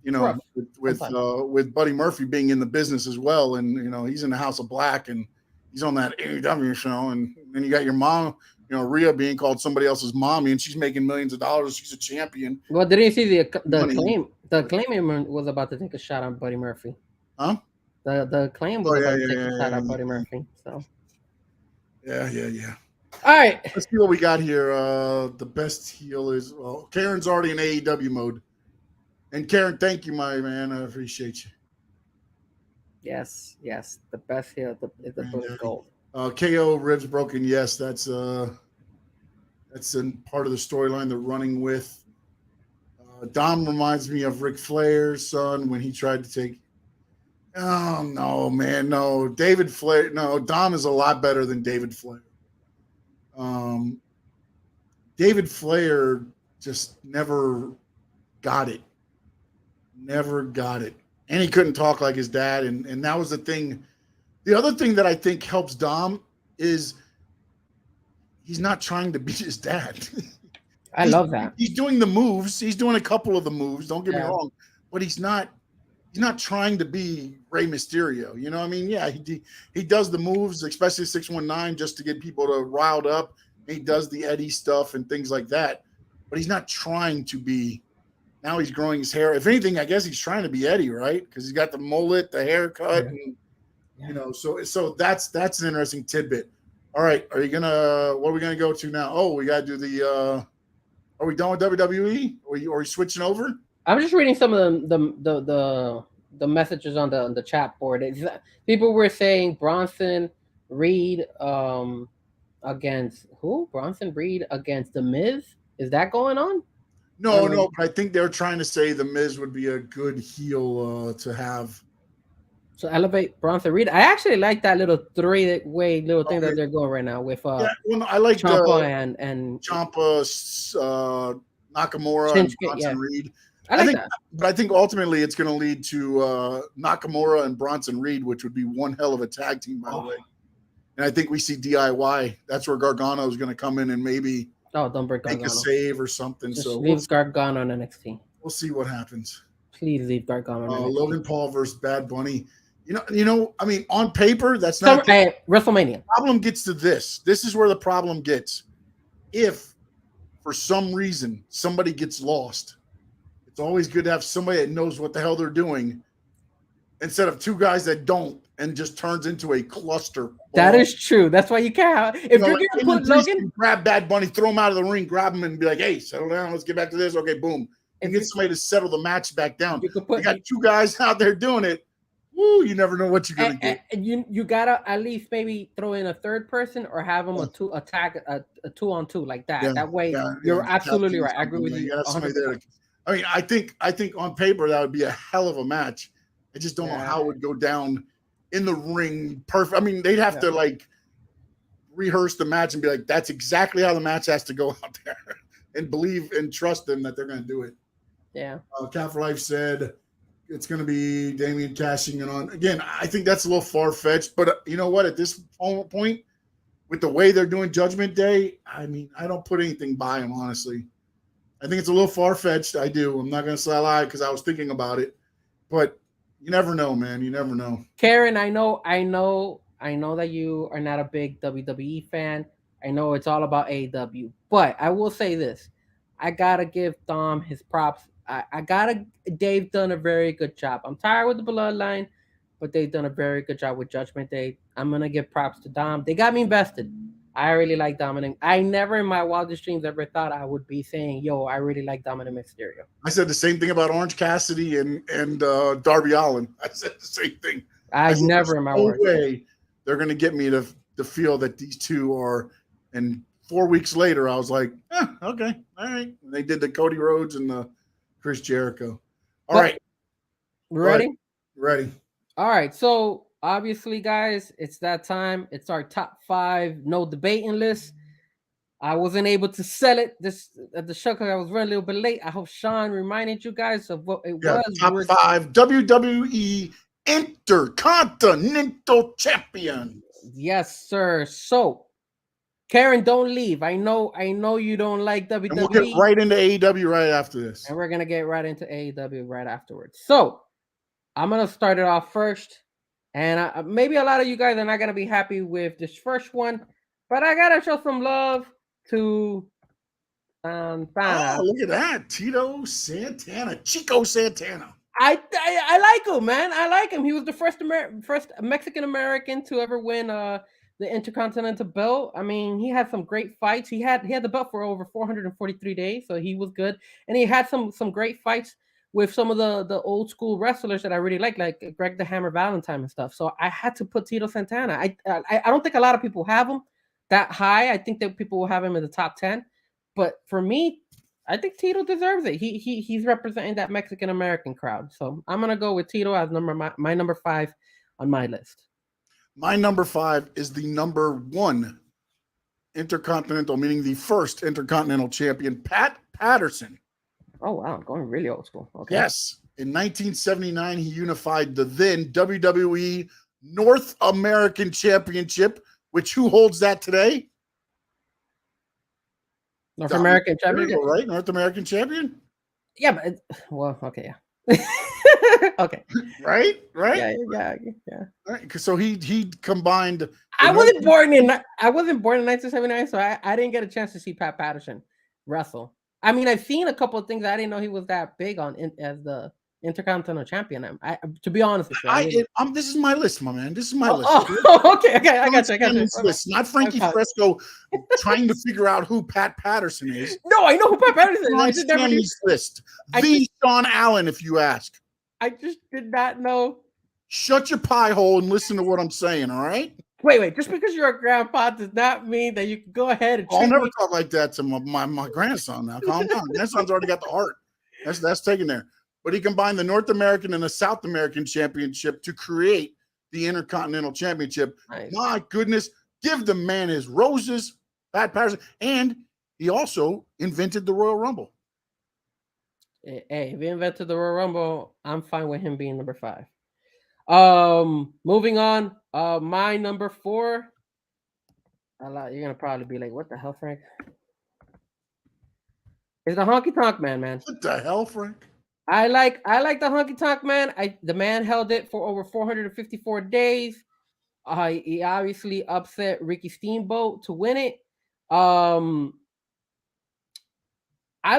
with Buddy Murphy being in the business as well, and he's in the House of Black, and he's on that AEW show, and then you got your mom, Rhea being called somebody else's mommy, and she's making millions of dollars. She's a champion. Well, didn't you see the claim? The claim was about to take a shot on Buddy Murphy. Huh? The claim was about to take a shot on Buddy Murphy. So. Yeah. All right. Let's see what we got here. The best heel is Karen's already in AEW mode. And Karen, thank you, my man. I appreciate you. Yes. The best heel is the blue gold. KO ribs broken. Yes, that's in part of the storyline they're running with. Dom reminds me of Ric Flair's son when he tried to take. Oh no, man, no. David Flair. No, Dom is a lot better than David Flair. David Flair just never got it. And he couldn't talk like his dad. And that was the thing. The other thing that I think helps Dom is he's not trying to be his dad. I love that. He's doing the moves. He's doing a couple of the moves. Don't get me wrong. But he's not he's not trying to be Rey Mysterio. You know what I mean? Yeah, he does the moves, especially 619, just to get people to riled up. He does the Eddie stuff and things like that. But he's not trying to be. Now he's growing his hair. If anything, I guess he's trying to be Eddie, right? Because he's got the mullet, the haircut, and you know. So that's an interesting tidbit. All right, what are we gonna go to now? Oh, we gotta do the. Are we done with WWE? Are we switching over? I'm just reading some of the messages on the chat board. People were saying Bronson Reed against who? Bronson Reed against The Miz. Is that going on? No, but I think they're trying to say The Miz would be a good heel to have. So elevate Bronson Reed. I actually like that little three-way little thing that they're going right now with I like Ciampa and Ciampa, Nakamura, and Bronson Reed. I think that. But I think ultimately it's going to lead to Nakamura and Bronson Reed, which would be one hell of a tag team, by the way. And I think we see DIY. That's where Gargano is going to come in and maybe don't break make a save or something. Just leave Gargano on NXT. We'll see what happens. Please leave Gargano on NXT. Logan Paul versus Bad Bunny. You know. I mean, on paper, that's not WrestleMania. The problem gets to this. This is where the problem gets. If for some reason somebody gets lost, it's always good to have somebody that knows what the hell they're doing instead of two guys that don't and just turns into a cluster. That is true. That's why you can't. If you're going to put Logan, grab Bad Bunny, throw him out of the ring, grab him, and be like, "Hey, settle down. Let's get back to this." Okay, boom, and get somebody to settle the match back down. You got two guys out there doing it. Woo, you never know what you're gonna get. And you gotta at least maybe throw in a third person or have them a 2-on-2 like that. Yeah, that way, you're absolutely right. I agree with you. I mean, I think on paper that would be a hell of a match. I just don't know how it would go down in the ring. Perfect. I mean, they'd have to like rehearse the match and be like, "That's exactly how the match has to go out there," and believe and trust them that they're going to do it. Yeah. Cat for Life said it's going to be Damian cashing in on. Again, I think that's a little far-fetched, but you know what? At this point, with the way they're doing Judgment Day, I mean, I don't put anything by them, honestly. I think it's a little far-fetched. I do. I'm not going to lie because I was thinking about it. But you never know, man. You never know. Karen, I know that you are not a big WWE fan. I know it's all about AEW. But I will say this. I got to give Dom his props. They've done a very good job. I'm tired with the Bloodline, but they've done a very good job with Judgment Day. I'm going to give props to Dom. They got me invested. I really like Dominic. I never in my wildest dreams ever thought I would be saying, "Yo, I really like Dominic Mysterio." I said the same thing about Orange Cassidy and Darby Allin. I said the same thing. I never in my worst way they're going to get me to feel that these two are. And 4 weeks later, I was like, okay, all right. And they did the Cody Rhodes and the Chris Jericho. All right. Ready? Ready. All right. So obviously, guys, it's that time. It's our top 5 no debating list. I wasn't able to sell it at the show because I was running a little bit late. I hope Sean reminded you guys of what it was. Top 5 WWE Intercontinental Champion. Yes, sir. So, Karen, don't leave. I know you don't like WWE. And we'll get right into AEW right after this. And we're gonna get right into AEW right afterwards. So, I'm gonna start it off first. And maybe a lot of you guys are not going to be happy with this first one, but I got to show some love to Santana. Oh, look at that. Chico Santana. I like him, man. I like him. He was the first Mexican-American to ever win the Intercontinental belt. I mean, he had some great fights. He had the belt for over 443 days, so he was good. And he had some great fights with some of the old school wrestlers that I really like Greg the Hammer Valentine and stuff. So I had to put Tito Santana. I don't think a lot of people have him that high. I think that people will have him in the top 10. But for me, I think Tito deserves it. He's representing that Mexican American crowd. So I'm gonna go with Tito as my number 5 on my list. My number 5 is the number 1 Intercontinental, meaning the first Intercontinental champion, Pat Patterson. Oh, wow. I'm going really old school. Okay. Yes. In 1979, he unified the then WWE North American Championship, which who holds that today? American Champion, right? North American Champion? Yeah, but okay, yeah. Okay. Right? Yeah. Right. So he combined. I wasn't born in 1979, so I didn't get a chance to see Pat Patterson wrestle. I mean, I've seen a couple of things. I didn't know he was that big as the Intercontinental Champion. To be honest with you, This is my list, my man. This is my list. Okay, I got you. List, not Frankie Frezko trying to figure out who Pat Patterson is. No, I know who Pat Patterson is. I just never knew. List. Sean Allen, if you ask. I just did not know. Shut your pie hole and listen to what I'm saying, all right? Wait. Just because you're a grandpa does not mean that you can go ahead and. I'll never talk like that to my grandson. Now, calm down. Grandson's already got the heart. That's taken there. But he combined the North American and the South American Championship to create the Intercontinental Championship. Nice. My goodness, give the man his roses, Pat Patterson, and he also invented the Royal Rumble. Hey, if he invented the Royal Rumble, I'm fine with him being number 5. Moving on. My number 4. You're gonna probably be like, "What the hell, Frank?" It's the Honky Tonk Man. What the hell, Frank? I like the Honky Tonk Man. The man held it for over 454 days. He obviously upset Ricky Steamboat to win it. I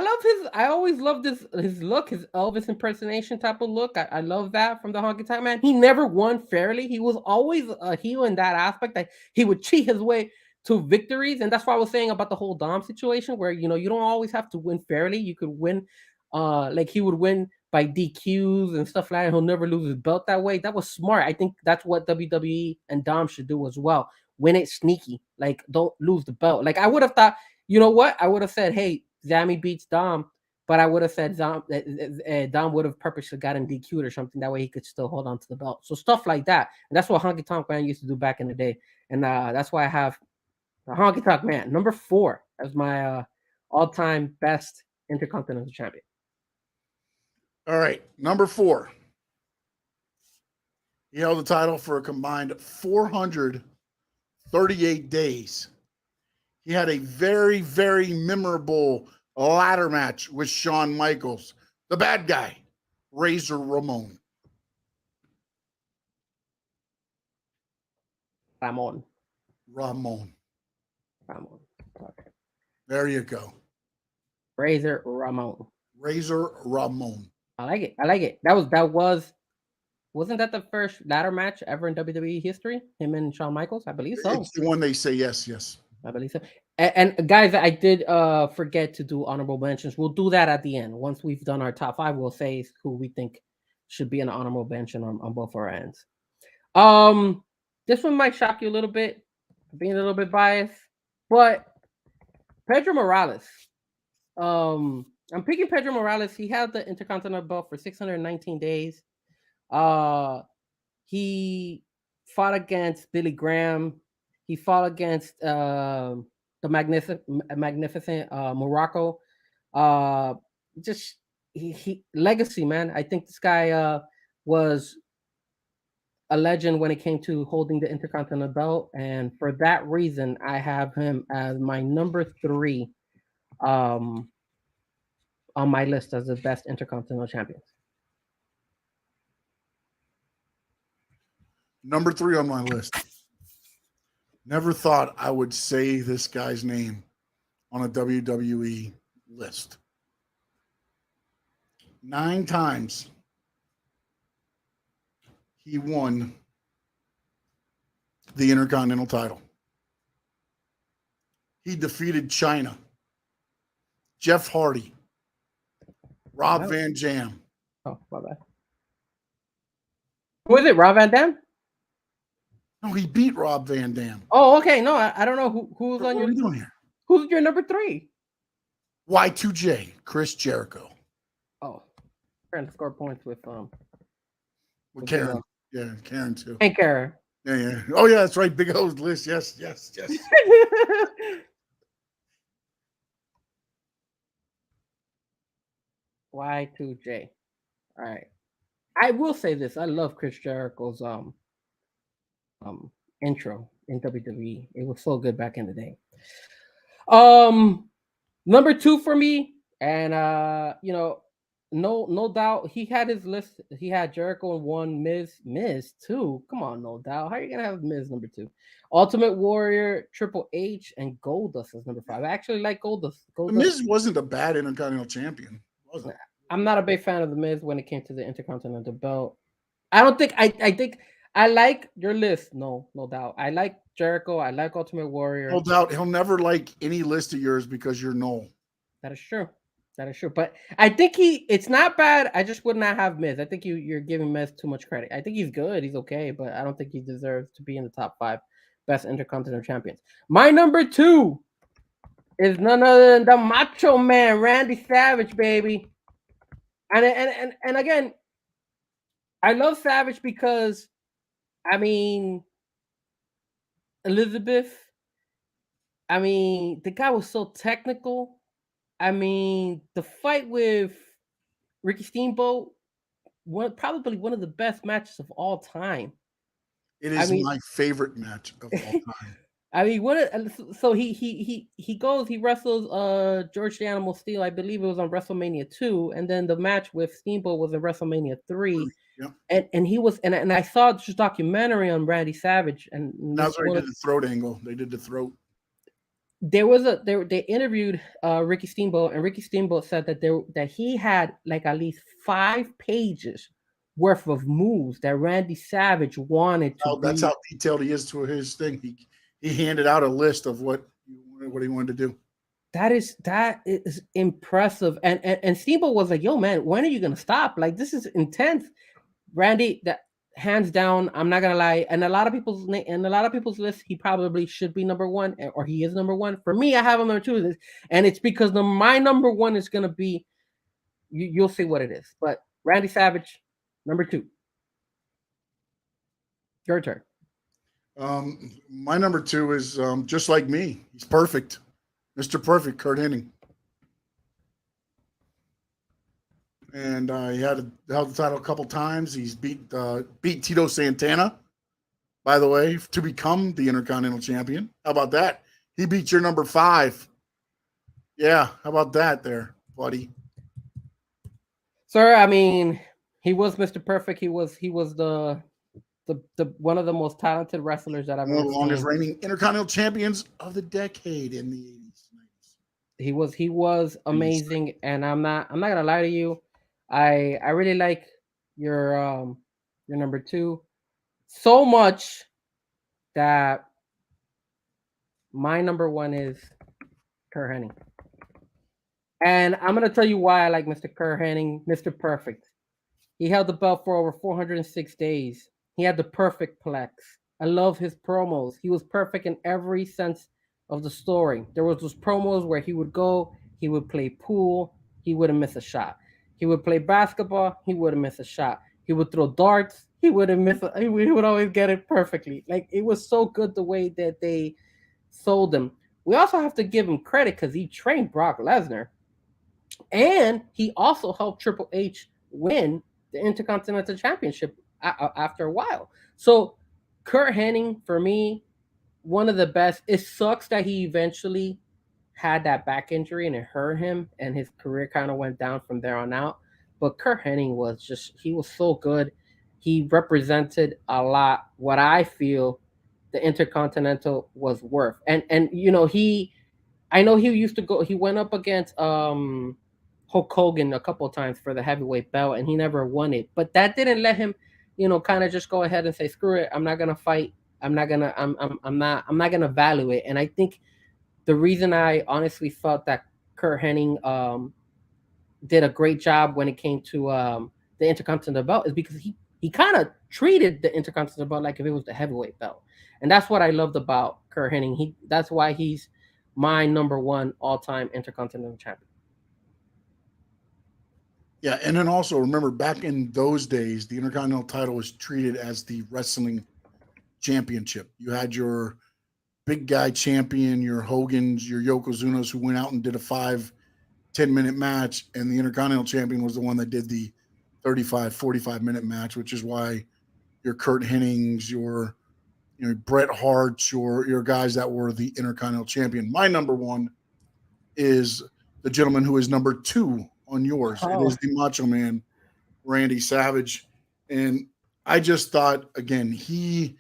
always loved his look, his Elvis impersonation type of look. I love that from the Honky Tonk Man. He never won fairly. He was always a heel in that aspect. That he would cheat his way to victories, and that's why I was saying about the whole Dom situation, where you don't always have to win fairly. You could win, like he would win by DQs and stuff like that. He'll never lose his belt that way. That was smart. I think that's what WWE and Dom should do as well. Win it sneaky. Like, don't lose the belt. Like, I would have thought, you know what? I would have said, hey, Sammy beats Dom, but I would have said Dom would have purposely gotten DQ'd or something. That way he could still hold on to the belt. So stuff like that. And that's what Honky Tonk Man used to do back in the day. And that's why I have the Honky Tonk Man, number 4, as my all-time best Intercontinental Champion. All right, number 4. He held the title for a combined 438 days. He had a very, very memorable ladder match with Shawn Michaels, the bad guy, Razor Ramon. Ramon. Okay. There you go. Razor Ramon. I like it. Wasn't that the first ladder match ever in WWE history? Him and Shawn Michaels? I believe so. It's the one they say yes. I believe so. And guys, I did forget to do honorable mentions. We'll do that at the end. Once we've done our top 5, we'll say who we think should be an honorable mention on both our ends. This one might shock you a little bit, being a little bit biased, but Pedro Morales. I'm picking Pedro Morales. He held the Intercontinental belt for 619 days. He fought against Billy Graham. He fought against the magnificent Morocco. Just he legacy, man. I think this guy was a legend when it came to holding the Intercontinental belt, and for that reason, I have him as my number 3 on my list as the best Intercontinental champions. Number 3 on my list. Never thought I would say this guy's name on a WWE list. 9 times he won the Intercontinental title. He defeated China, Jeff Hardy, Rob Van Dam. Oh, my bad. Who is it? Rob Van Dam? No, he beat Rob Van Dam. Oh, okay. No, I don't know who's on your. What are you doing here? Who's your number 3? Y2J, Chris Jericho. Oh, trying to score points with Karen. Yeah, Karen too. And Karen. Yeah. Oh yeah, that's right. Big O's list. Yes. Y2J. All right. I will say this. I love Chris Jericho's intro in WWE. It was so good back in the day. Number 2 for me, and no doubt. He had his list. He had Jericho in 1, Miz 2. Come on, no doubt. How are you gonna have Miz number 2? Ultimate Warrior, Triple H, and Goldust is number 5. I actually like Goldust. The Miz wasn't a bad Intercontinental Champion, was it? I'm not a big fan of the Miz when it came to the Intercontinental belt. I don't think I think I like your list. No doubt. I like Jericho. I like Ultimate Warrior. No doubt. He'll never like any list of yours because you're Noel. That is true. That is true. But I think it's not bad. I just would not have Miz. I think you're giving Miz too much credit. I think he's good. He's okay, but I don't think he deserves to be in the top 5 best Intercontinental champions. My number 2 is none other than the Macho Man, Randy Savage, baby. And again, I love Savage because, I mean, Elizabeth, I mean, the guy was so technical. I mean, the fight with Ricky Steamboat, probably one of the best matches of all time. It is my favorite match of all time. I mean, so he goes, he wrestles George the Animal Steel. I believe it was on WrestleMania 2, and then the match with Steamboat was in WrestleMania 3. Yep. And he was, and I saw this documentary on Randy Savage, and that's where he did the throat angle. They did the throat. There was they interviewed Ricky Steamboat, and Ricky Steamboat said that he had like at least 5 pages worth of moves that Randy Savage wanted to. That's how detailed he is to his thing. He handed out a list of what he wanted to do. That is impressive. And Steamboat was like, "Yo, man, when are you gonna stop? Like, this is intense." Randy, that hands down, I'm not gonna lie. And a lot of people's list, he probably should be number 1, or he is number 1. For me, I have him number 2, and it's because my number 1 is gonna be. You'll see what it is, but Randy Savage, number 2. Your turn. My number 2 is just like me. He's perfect, Mr. Perfect, Curt Hennig. And he held the title a couple times. He's beat Tito Santana, by the way, to become the Intercontinental Champion. How about that? He beat your number 5. Yeah, how about that there, buddy? Sir, I mean, he was Mr. Perfect. He was the one of the most talented wrestlers that I've ever seen. One of the longest reigning Intercontinental Champions of the decade in the 80s. He was amazing, and I'm not gonna lie to you. I really like your number 2 so much that my number 1 is Curt Hennig. And I'm gonna tell you why I like Mr. Curt Hennig, Mr. Perfect. He held the belt for over 406 days. He had the perfect plex. I love his promos. He was perfect in every sense of the story. There was those promos where he would go, he would play pool, he wouldn't miss a shot. He would play basketball, he wouldn't miss a shot. He would throw darts, he wouldn't miss he would always get it perfectly. Like, it was so good the way that they sold him. We also have to give him credit because he trained Brock Lesnar. And he also helped Triple H win the Intercontinental Championship after a while. So Curt Hennig, for me, one of the best. It sucks that he eventually had that back injury and it hurt him, and his career kind of went down from there on out. But Curt Hennig he was so good. He represented a lot what I feel the Intercontinental was worth. And you know, I know he used to go, he went up against Hulk Hogan a couple of times for the heavyweight belt, and he never won it. But that didn't let him, you know, kind of just go ahead and say, screw it, I'm not gonna fight. I'm not gonna value it. And I think the reason I honestly felt that Curt Hennig did a great job when it came to the Intercontinental belt is because he kind of treated the Intercontinental belt like if it was the heavyweight belt. And that's what I loved about Curt Hennig. That's why he's my number 1 all-time Intercontinental champion. Yeah, and then also remember, back in those days, the Intercontinental title was treated as the wrestling championship. You had your big guy champion, your Hogans, your Yokozunas, who went out and did a 5-10 minute match, and the Intercontinental champion was the one that did the 35-45 minute match, which is why your Curt Hennigs, your Bret Harts, your guys that were the Intercontinental champion. My number 1 is the gentleman who is number 2 on yours. Oh. It is the Macho Man, Randy Savage. And I just thought, again, he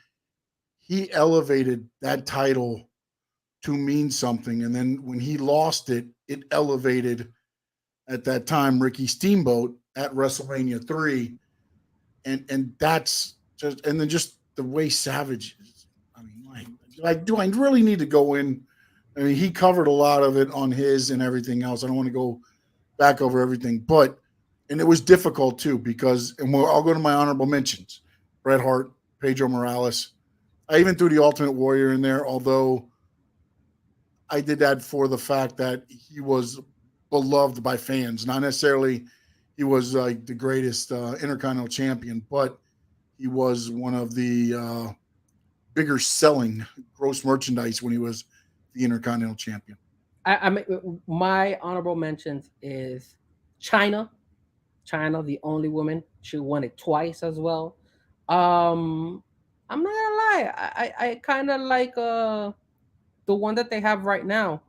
elevated that title to mean something. And then when he lost it, it elevated at that time Ricky Steamboat at WrestleMania 3. And that's just, and then just the way Savage is. I mean, like, do I really need to go in? I mean, he covered a lot of it on his and everything else. I don't want to go back over everything, but, and it was difficult too, because, and I'll go to my honorable mentions: Bret Hart, Pedro Morales. I even threw the Ultimate Warrior in there, although I did that for the fact that he was beloved by fans, not necessarily he was like the greatest Intercontinental Champion, but he was one of the bigger selling gross merchandise when he was the Intercontinental Champion. I mean, my honorable mentions is China, the only woman. She won it twice as well. I'm not gonna lie, I kind of like the one that they have right now.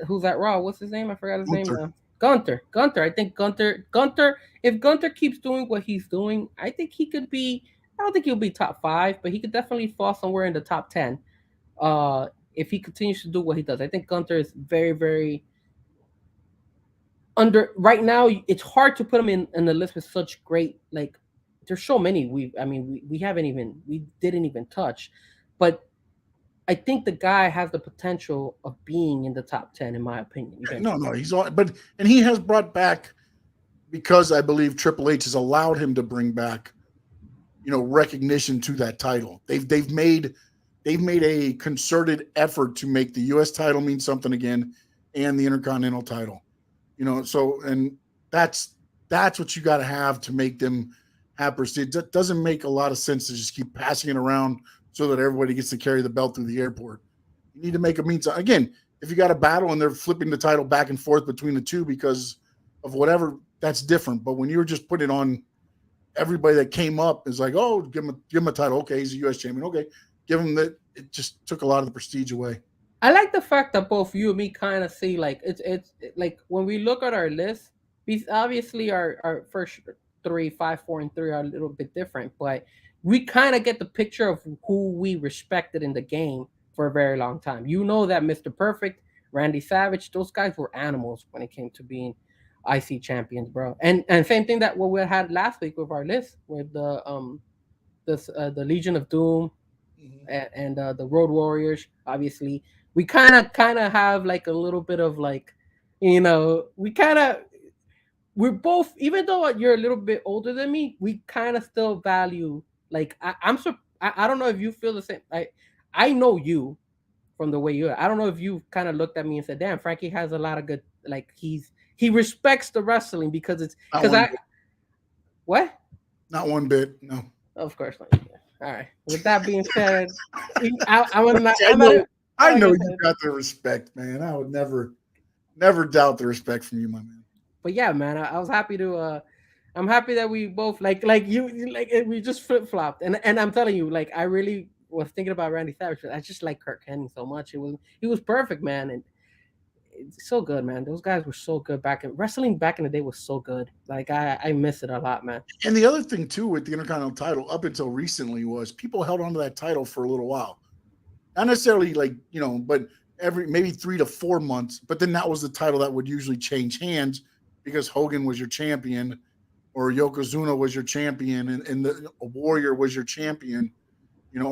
Who's that Raw? What's his name? I forgot his name now. Gunther. I think Gunther. If Gunther keeps doing what he's doing, I think he could be. I don't think he'll be top 5, but he could definitely fall somewhere in the top 10. If he continues to do what he does, I think Gunther is very, very under right now. It's hard to put him in the list with such great, like, there's so many we didn't even touch, but I think the guy has the potential of being in the top 10, in my opinion. No, he's all, and he has brought back, because I believe Triple H has allowed him to bring back, recognition to that title. They've made a concerted effort to make the U.S. title mean something again, and the Intercontinental title. So, and that's what you got to have to make them have prestige. It doesn't make a lot of sense to just keep passing it around so that everybody gets to carry the belt through the airport. You need to make a mean something. Again, if you got a battle and they're flipping the title back and forth between the two because of whatever, that's different. But when you were just putting it on everybody that came up, is like, oh, give him a title. Okay, he's a U.S. champion. Okay, give him that. It just took a lot of the prestige away. I like the fact that both you and me kind of see, like, it's like when we look at our list, obviously our first 3, 5, 4, and 3 are a little bit different, but we kind of get the picture of who we respected in the game for a very long time. That Mr. Perfect, Randy Savage, those guys were animals when it came to being IC champions, bro. And same thing that what we had last week with our list, with the Legion of Doom and the Road Warriors. Obviously, we kind of have like a little bit of like, we're both, even though you're a little bit older than me, we kind of still value, like, I don't know if you feel the same. I know you from the way you are. I don't know if you kind of looked at me and said, damn, Frankie has a lot of good, like, he respects the wrestling because it's what? Not one bit, no. Of course not. All right. With that being said, I know you got the respect, man. I would never doubt the respect from you, my man. But yeah, man, I was happy to. I'm happy that we both like we just flip flopped, and I'm telling you, like, I really was thinking about Randy Savage. I just like Kirk Hennig so much. He was perfect, man, and it's so good, man. Those guys were so good wrestling back in the day was so good. Like, I miss it a lot, man. And the other thing too with the Intercontinental title up until recently was people held on to that title for a little while, not necessarily like but every maybe 3 to 4 months. But then that was the title that would usually change hands because Hogan was your champion, or Yokozuna was your champion, and the Warrior was your champion.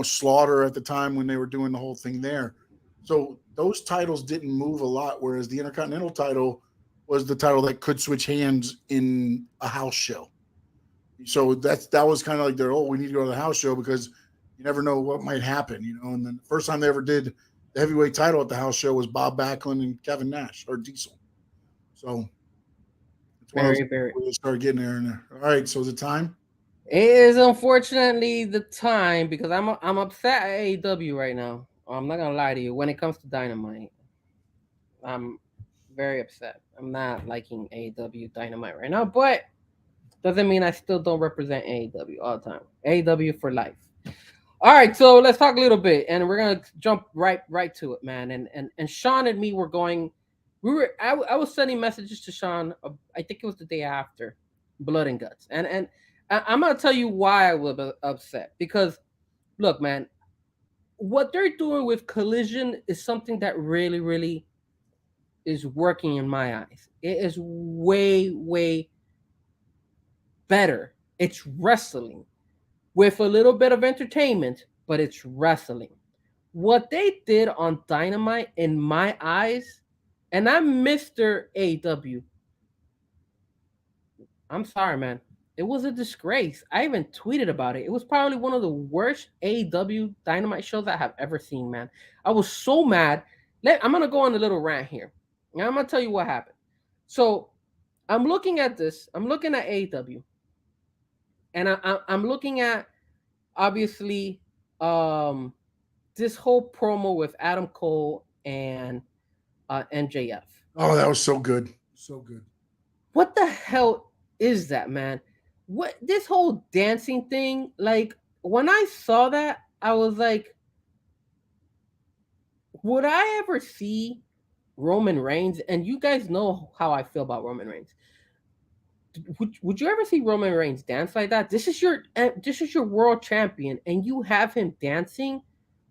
Slaughter at the time when they were doing the whole thing there. So those titles didn't move a lot, whereas the Intercontinental title was the title that could switch hands in a house show. So that was kind of like we need to go to the house show because you never know what might happen, And then the first time they ever did the heavyweight title at the house show was Bob Backlund and Kevin Nash, or Diesel. So it's one of those where they start getting there and there. All right, so is it time? It is unfortunately the time because I'm upset at AEW right now. I'm not gonna lie to you. When it comes to Dynamite, I'm very upset. I'm not liking AEW Dynamite right now, but doesn't mean I still don't represent AEW all the time. AEW for life. All right, so let's talk a little bit, and we're gonna jump right to it, man. And Sean and me were going I was sending messages to Sean. I think it was the day after Blood and Guts, and I'm gonna tell you why I was upset. Because look, man, what they're doing with Collision is something that really, really is working in my eyes. It is way, way better. It's wrestling with a little bit of entertainment, but it's wrestling. What they did on Dynamite, in my eyes, and I'm Mr. AW. I'm sorry, man. It was a disgrace. I even tweeted about it. It was probably one of the worst AEW Dynamite shows I have ever seen, man. I was so mad. I'm gonna go on a little rant here. Now I'm gonna tell you what happened. So I'm looking at this. I'm looking at AEW, and I'm looking at obviously this whole promo with Adam Cole and MJF. Oh, that was so good. So good. What the hell is that, man? What this whole dancing thing? Like, when I saw that, I was like, would I ever see Roman Reigns? And you guys know how I feel about Roman Reigns. Would you ever see Roman Reigns dance like that? This is your world champion, and you have him dancing,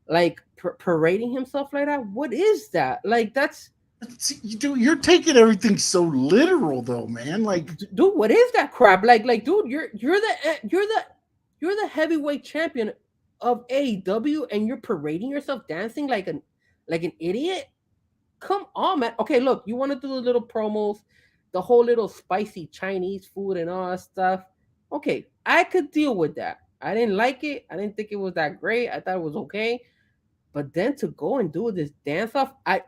like parading himself like that. What is that? Like, that's Dude, you're taking everything so literal, though, man. Like, dude, what is that crap? Like, dude, you're the heavyweight champion of AEW, and you're parading yourself dancing like an idiot. Come on, man. Okay, look, you want to do the little promos, the whole little spicy Chinese food and all that stuff. Okay, I could deal with that. I didn't like it. I didn't think it was that great. I thought it was okay. But then to go and do this dance off, I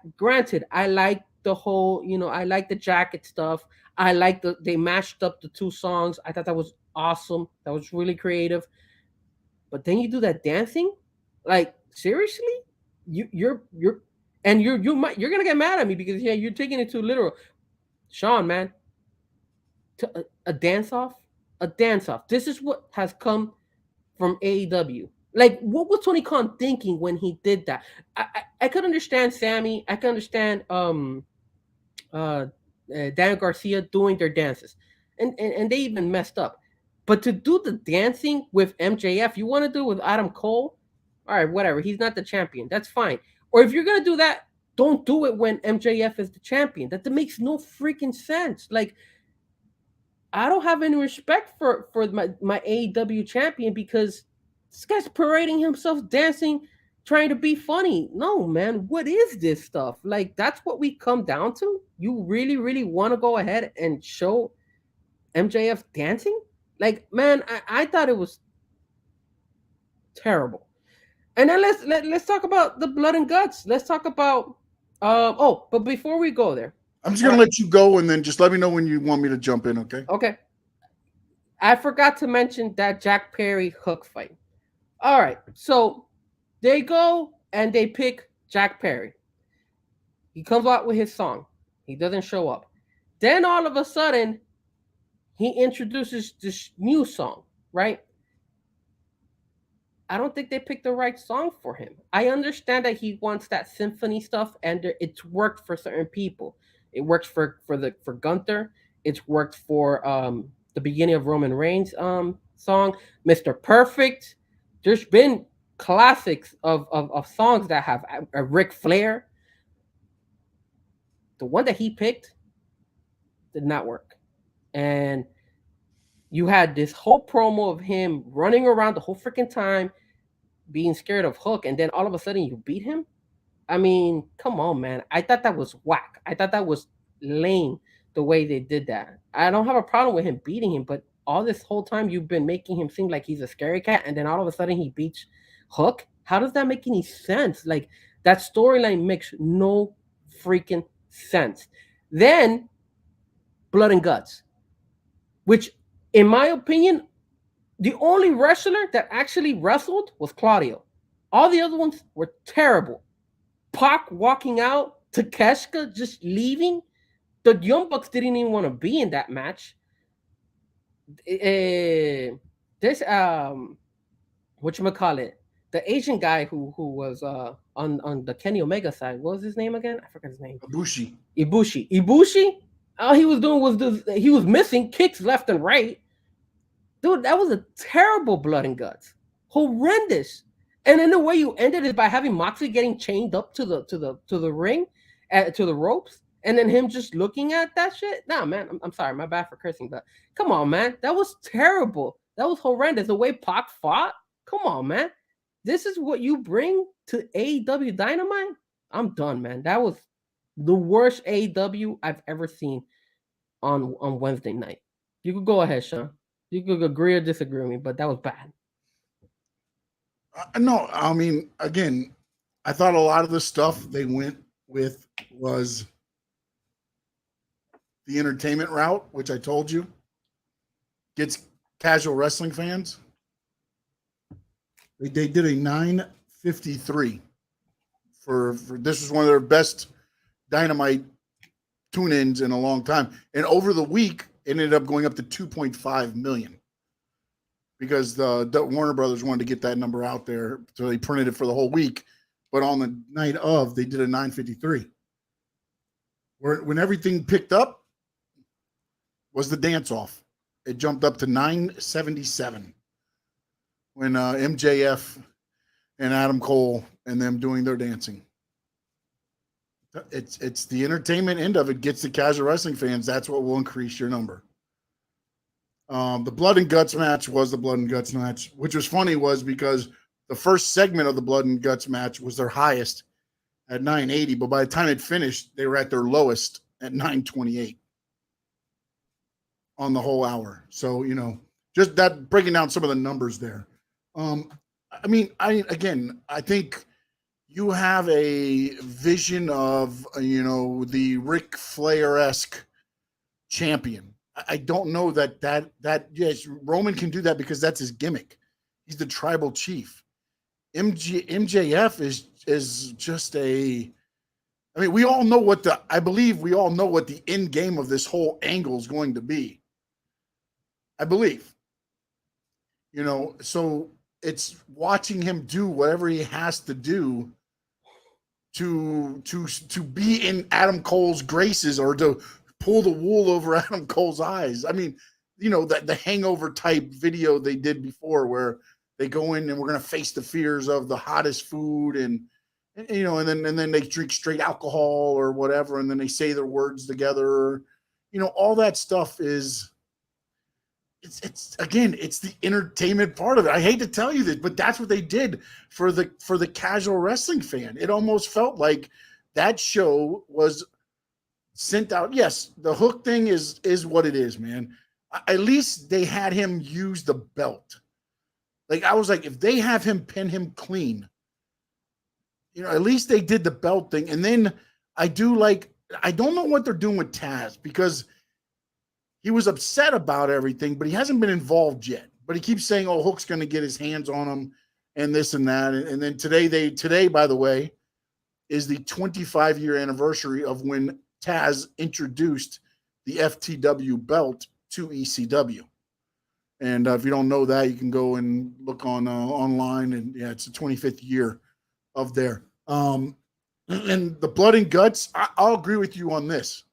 like the whole, I like the jacket stuff. I like they mashed up the two songs. I thought that was awesome. That was really creative. But then you do that dancing, like, seriously, you're gonna get mad at me because you're taking it too literal, Sean, man. A dance off, This is what has come from AEW. Like, what was Tony Khan thinking when he did that? I could understand Sammy. I could understand Dan Garcia doing their dances, and they even messed up. But to do the dancing with MJF, you want to do it with Adam Cole? All right, whatever. He's not the champion. That's fine. Or if you're gonna do that, don't do it when MJF is the champion. That makes no freaking sense. Like, I don't have any respect for my AEW champion because this guy's parading himself, dancing, trying to be funny. No, man, what is this stuff? Like, that's what we come down to? You really, really want to go ahead and show MJF dancing? Like, man, I thought it was terrible. And then let's talk about the blood and guts. Let's talk about but before we go there, I'm just gonna let you go, and then just let me know when you want me to jump in, okay? Okay. I forgot to mention that Jack Perry Hook fight. All right, so they go and they pick Jack Perry. He comes out with his song. He doesn't show up. Then all of a sudden, he introduces this new song, right? I don't think they picked the right song for him. I understand that he wants that symphony stuff, and it's worked for certain people. It works for Gunther. It's worked for the beginning of Roman Reigns song, Mr. Perfect. There's been classics of songs that have a Ric Flair. The one that he picked did not work. And you had this whole promo of him running around the whole freaking time, being scared of Hook, and then all of a sudden you beat him? I mean, come on, man. I thought that was whack. I thought that was lame the way they did that. I don't have a problem with him beating him, but all this whole time you've been making him seem like he's a scary cat, and then all of a sudden he beats Hook? How does that make any sense? Like, that storyline makes no freaking sense. Then Blood and Guts, which, in my opinion, the only wrestler that actually wrestled was Claudio. All the other ones were terrible. Pac walking out, Takeshita just leaving. The Young Bucks didn't even want to be in that match. This whatchamacallit, the Asian guy who was on the Kenny Omega side. What was his name again? I forgot his name. Ibushi. All he was doing was he was missing kicks left and right. Dude, that was a terrible blood and guts. Horrendous. And then the way you ended is by having Moxley getting chained up to the ring, to the ropes, and then him just looking at that shit. Nah, man, I'm sorry, my bad for cursing, but come on, man, that was terrible. That was horrendous. The way Pac fought. Come on, man. This is what you bring to AEW Dynamite? I'm done, man. That was the worst AEW I've ever seen on Wednesday night. You could go ahead, Sean. You could agree or disagree with me, but that was bad. No, I mean, again, I thought a lot of the stuff they went with was the entertainment route, which I told you gets casual wrestling fans. They did a 9:53 for this was one of their best Dynamite tune-ins in a long time, and over the week it ended up going up to 2.5 million. Because the Warner Brothers wanted to get that number out there, so they printed it for the whole week. But on the night of, they did a 9:53. When everything picked up was the dance-off. It jumped up to 9:77 when MJF and Adam Cole and them doing their dancing. It's the entertainment end of it gets the casual wrestling fans. That's what will increase your number. The Blood and Guts match was the Blood and Guts match, which was funny was because the first segment of the Blood and Guts match was their highest at 980, but by the time it finished, they were at their lowest at 928 on the whole hour. So, just that breaking down some of the numbers there. I think you have a vision of, the Ric Flair-esque champion. I don't know that yes, Roman can do that because that's his gimmick. He's the tribal chief. MJF is just we all know what the end game of this whole angle is going to be. I believe. So it's watching him do whatever he has to do to be in Adam Cole's graces or to pull the wool over Adam Cole's eyes. I mean, the hangover type video they did before where they go in and we're going to face the fears of the hottest food and then they drink straight alcohol or whatever. And then they say their words together, all that stuff is, it's the entertainment part of it. I hate to tell you this, but that's what they did for the casual wrestling fan. It almost felt like that show was sent out. Yes, the Hook thing is what it is, man. At least they had him use the belt. Like, I was like, if they have him pin him clean, at least they did the belt thing. And then I don't know what they're doing with Taz because he was upset about everything, but he hasn't been involved yet. But he keeps saying, oh, Hook's going to get his hands on him and this and that. And then today, by the way, is the 25-year anniversary of when Taz introduced the FTW belt to ECW. And if you don't know that, you can go and look on online. And yeah, it's the 25th year of there. And the Blood and Guts, I'll agree with you on this.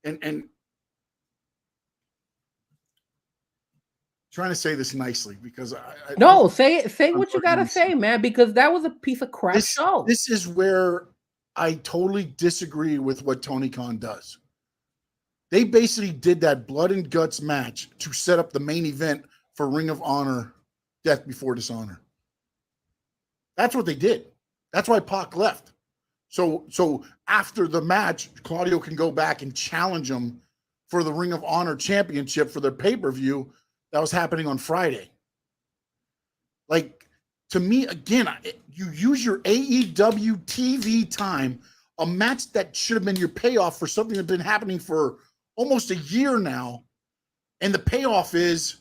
And trying to say this nicely because say what you gotta say, man, because that was a piece of crap show. This is where I totally disagree with what Tony Khan does. They basically did that Blood and Guts match to set up the main event for Ring of Honor, Death Before Dishonor. That's what they did. That's why Pac left. So after the match, Claudio can go back and challenge him for the Ring of Honor championship for their pay-per-view that was happening on Friday. Like, to me, again, you use your AEW TV time, a match that should have been your payoff for something that's been happening for almost a year now, and the payoff is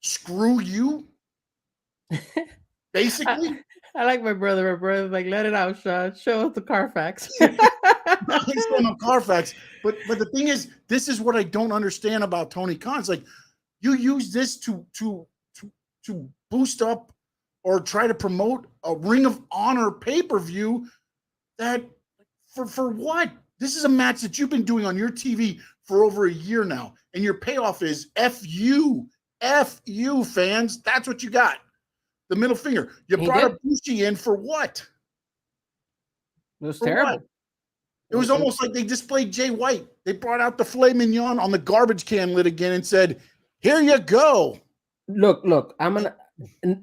screw you, basically. I like my brother. My brother's like, let it out, Sean. Show us the Carfax. He's going on Carfax. But the thing is, this is what I don't understand about Tony Khan. It's like, you use this to to boost up or try to promote a Ring of Honor pay-per-view that for what? This is a match that you've been doing on your TV for over a year now, and your payoff is F you, fans. That's what you got. The middle finger. You brought Ibushi in for what? It was terrible. What? It was almost like they displayed Jay White. They brought out the filet mignon on the garbage can lid again and said, "Here you go." Look. I'm gonna.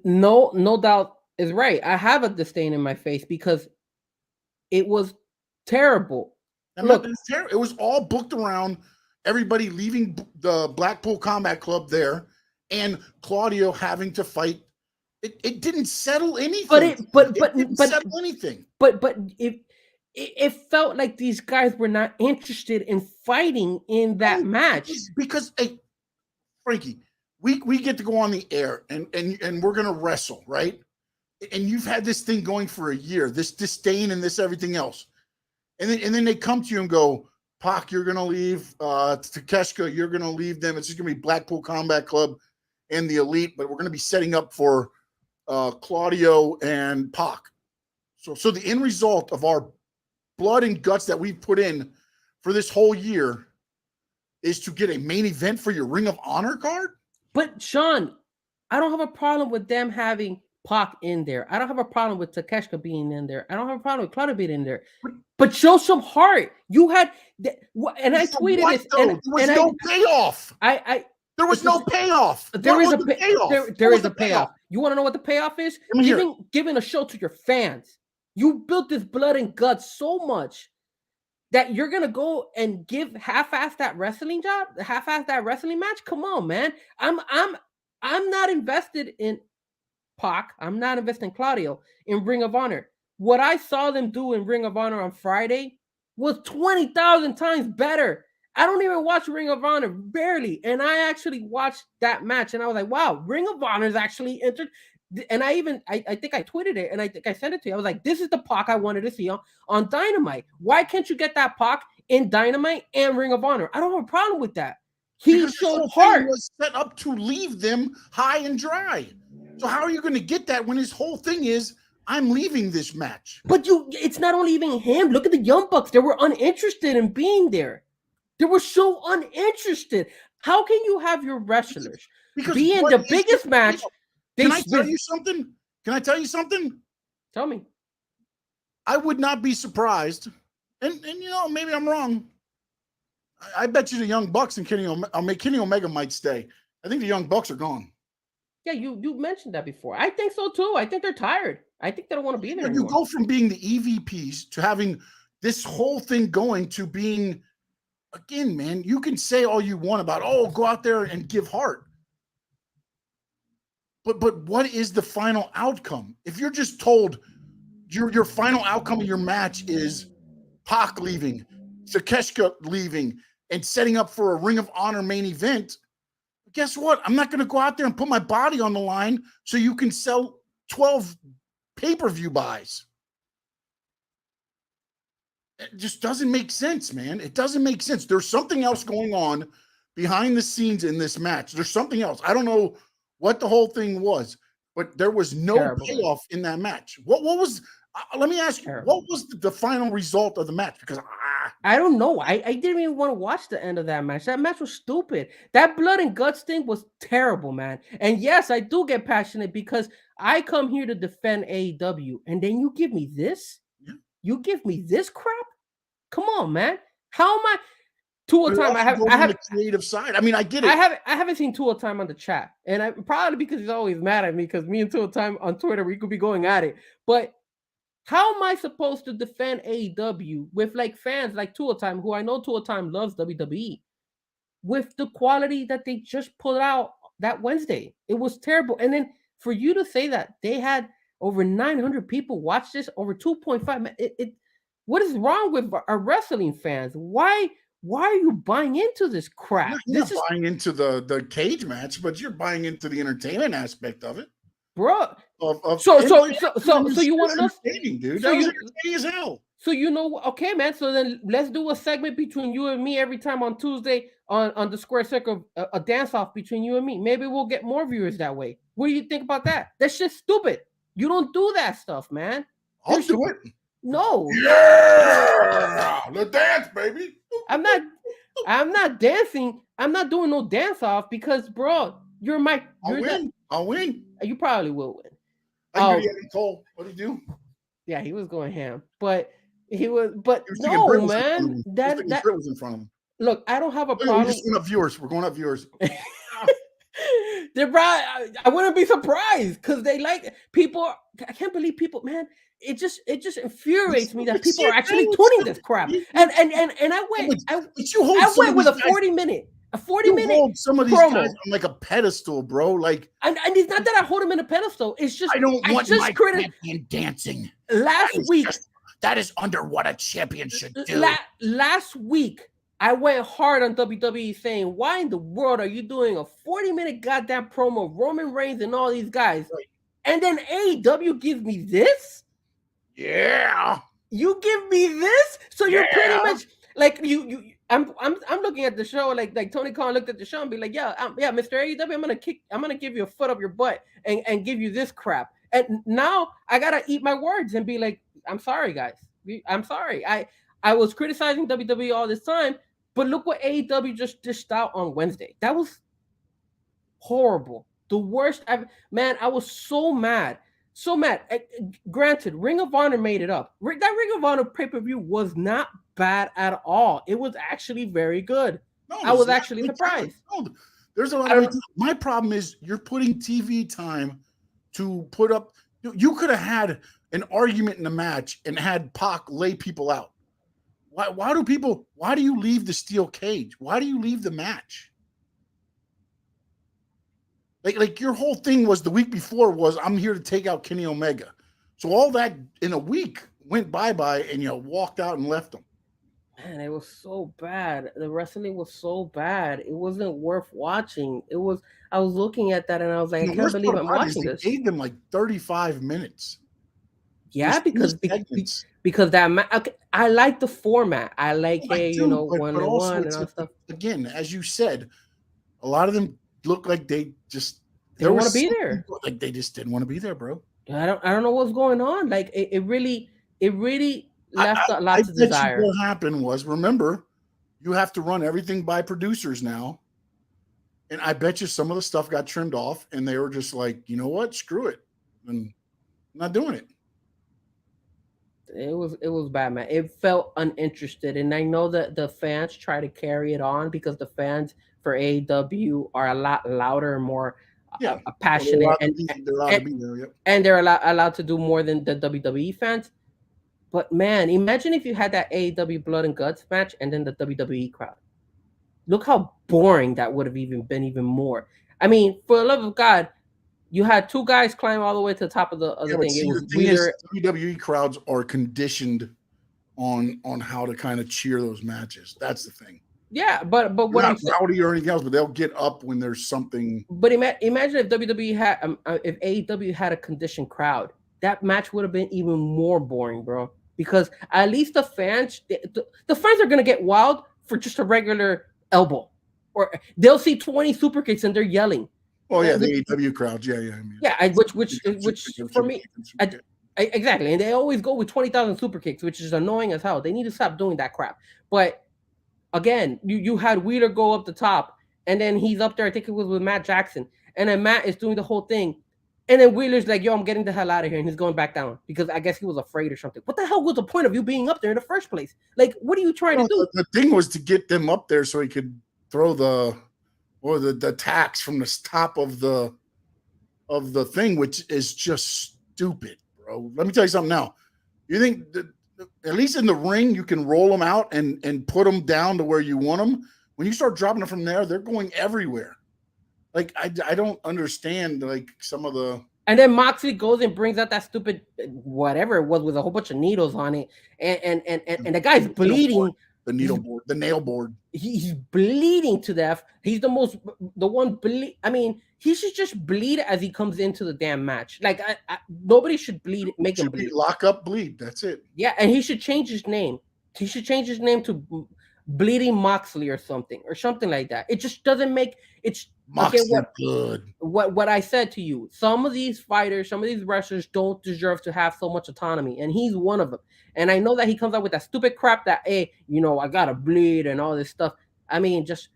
No doubt is right. I have a disdain in my face because it was terrible. Look, it was all booked around everybody leaving the Blackpool Combat Club there, and Claudio having to fight. It didn't settle anything. But it didn't settle anything. But it felt like these guys were not interested in fighting in that match. Because hey, Frankie, we get to go on the air and we're gonna wrestle, right? And you've had this thing going for a year, this disdain and this everything else. And then they come to you and go, Pac, you're gonna leave, Takeshita, you're gonna leave them. It's just gonna be Blackpool Combat Club and the Elite, but we're gonna be setting up for Claudio and Pac. So the end result of our blood and guts that we've put in for this whole year is to get a main event for your Ring of Honor card? But Sean, I don't have a problem with them having Pac in there. I don't have a problem with Takeshita being in there. I don't have a problem with Claudio being in there. But show some heart. You had, and I tweeted this. There was no payoff. There was no payoff. There is a payoff. You want to know what the payoff is? Giving a show to your fans. You built this blood and guts so much that you're gonna go and give half-ass that wrestling job, half-ass that wrestling match. Come on, man. I'm not invested in Pac. I'm not invested in Claudio in Ring of Honor. What I saw them do in Ring of Honor on Friday was 20,000 times better. I don't even watch Ring of Honor, barely. And I actually watched that match and I was like, wow, Ring of Honor is actually entered. And I think I tweeted it and I think I sent it to you. I was like, this is the Pac I wanted to see on Dynamite. Why can't you get that Pac in Dynamite and Ring of Honor? I don't have a problem with that. He showed heart. Was set up to leave them high and dry. So how are you going to get that when his whole thing is, I'm leaving this match? But it's not only even him. Look at the Young Bucks. They were uninterested in being there. They were so uninterested. How can you have your wrestlers be in the biggest match? Can I tell you something? Tell me. I would not be surprised, and maybe I'm wrong. I bet you the Young Bucks and Kenny Omega might stay. I think the Young Bucks are gone. Yeah, you mentioned that before. I think so too. I think they're tired. I think they don't want to be there anymore. You go from being the EVPs to having this whole thing going to being, again, man, you can say all you want about, go out there and give heart. But what is the final outcome? If you're just told your final outcome of your match is Pac leaving, Takeshita leaving, and setting up for a Ring of Honor main event, guess what? I'm not going to go out there and put my body on the line so you can sell 12 pay-per-view buys. It just doesn't make sense, man. It doesn't make sense. There's something else going on behind the scenes in this match. There's something else. I don't know what the whole thing was, but there was no payoff in that match. What was? Let me ask you, what was the final result of the match? Because I don't know. I didn't even want to watch the end of that match. That match was stupid. That blood and guts thing was terrible, man. And yes, I do get passionate because I come here to defend AEW, and then you give me this. Yeah. You give me this crap. Come on, man. How am I? Tua Time. I have the creative side. I mean, I get it. I haven't seen Tua Time on the chat, and probably because he's always mad at me because me and Tua Time on Twitter we could be going at it. But how am I supposed to defend AEW with like fans like Tua Time, who I know Tua Time loves WWE, with the quality that they just put out that Wednesday? It was terrible. And then for you to say that they had over 900 people watch this, over 2.5, what is wrong with our wrestling fans? Why are you buying into this crap? You're not buying into the cage match, but you're buying into the entertainment aspect of it, bro. So you want to know, dude? That was entertaining as hell. So okay, man. So then let's do a segment between you and me every time on Tuesday on the Square Circle, a dance off between you and me. Maybe we'll get more viewers that way. What do you think about that? That's just stupid. You don't do that stuff, man. I'll do it. No. Yeah, the dance, baby. I'm not dancing. I'm not doing no dance off because, bro, you're my. I'll win. You probably will win. I do Eddie Cole. What did he do? Yeah, he was going ham, but he was. But He was no, man. That was in front of him. Look, I don't have a problem. We're just going up viewers. We're going up viewers. They're right. I wouldn't be surprised because they like people. I can't believe people, man. It just infuriates me that people are actually tuning this crap. And I went. I went with a 40-minute. A 40-minute hold some of these promo. guys on like a pedestal, bro. Like, and it's not that I hold him in a pedestal. It's just I don't want my champion dancing. Last week, that is under what a champion should do. Last week, I went hard on WWE saying, "Why in the world are you doing a 40-minute goddamn promo of Roman Reigns and all these guys?" Right. And then AEW gives me this. Yeah, you give me this, so you're pretty much like you. I'm looking at the show like Tony Khan looked at the show and be like, yeah, Mr. AEW, I'm gonna give you a foot up your butt and give you this crap. And now I gotta eat my words and be like, I'm sorry, guys. I'm sorry. I was criticizing WWE all this time, but look what AEW just dished out on Wednesday. That was horrible. The worst I was so mad. So mad. Granted, Ring of Honor made it up. That Ring of Honor pay-per-view was not bad at all. It was actually very good. No, I was actually surprised. No, there's a lot of my problem is you're putting TV time to put up. You could have had an argument in the match and had Pac lay people out. Why do you leave the steel cage? Why do you leave the match? Like your whole thing was the week before was I'm here to take out Kenny Omega. So all that in a week went bye-bye and you walked out and left them. Man, it was so bad. The wrestling was so bad. It wasn't worth watching. I was looking at that and I was like, I can't believe I'm watching this. They gave them like 35 minutes. Yeah, because that okay, I like the format. I like one-on-one and all stuff. Again, as you said, a lot of them look like they don't want to be there. Like they just didn't want to be there, bro. I don't know what's going on. Like it really left a lot to desire. What happened was, remember, you have to run everything by producers now. And I bet you some of the stuff got trimmed off and they were just like, you know what? Screw it. And I'm not doing it. It was bad, man. It felt uninterested. And I know that the fans try to carry it on because the fans for AEW are a lot louder and more passionate. And they're allowed to do more than the WWE fans. But man, imagine if you had that AEW Blood and Guts match and then the WWE crowd. Look how boring that would have been even more. I mean, for the love of God, you had two guys climb all the way to the top of the thing. WWE crowds are conditioned on how to kind of cheer those matches. That's the thing. Yeah, but what I'm rowdy or anything else, but they'll get up when there's something. But imagine if WWE had if AEW had a conditioned crowd, that match would have been even more boring, bro. Because at least the fans are gonna get wild for just a regular elbow, or they'll see 20 super kicks and they're yelling. Oh yeah, the AEW crowds, which for me, exactly, and they always go with 20,000 super kicks, which is annoying as hell. They need to stop doing that crap. But again, you had Wheeler go up the top, and then he's up there. I think it was with Matt Jackson, and then Matt is doing the whole thing. And then Wheeler's like, yo, I'm getting the hell out of here. And he's going back down because I guess he was afraid or something. What the hell was the point of you being up there in the first place? Like, what are you trying to do? The thing was to get them up there so he could throw the tax from the top of the thing, which is just stupid, bro. Let me tell you something now. You think that at least in the ring, you can roll them out and put them down to where you want them. When you start dropping them from there, they're going everywhere. Like, I don't understand, like, some of the... And then Moxley goes and brings out that stupid whatever it was with a whole bunch of needles on it. And the guy's bleeding. The nail board. He's bleeding to death. He's the one bleed. I mean, he should just bleed as he comes into the damn match. Like, nobody should bleed, make him bleed. Lock up, bleed. That's it. Yeah, and he should change his name. He should change his name to Bleeding Moxley or something like that. It just doesn't make Moxley good. What I said to you, some of these fighters, some of these wrestlers don't deserve to have so much autonomy, and he's one of them. And I know that he comes out with that stupid crap that, hey, I gotta bleed and all this stuff. I mean, just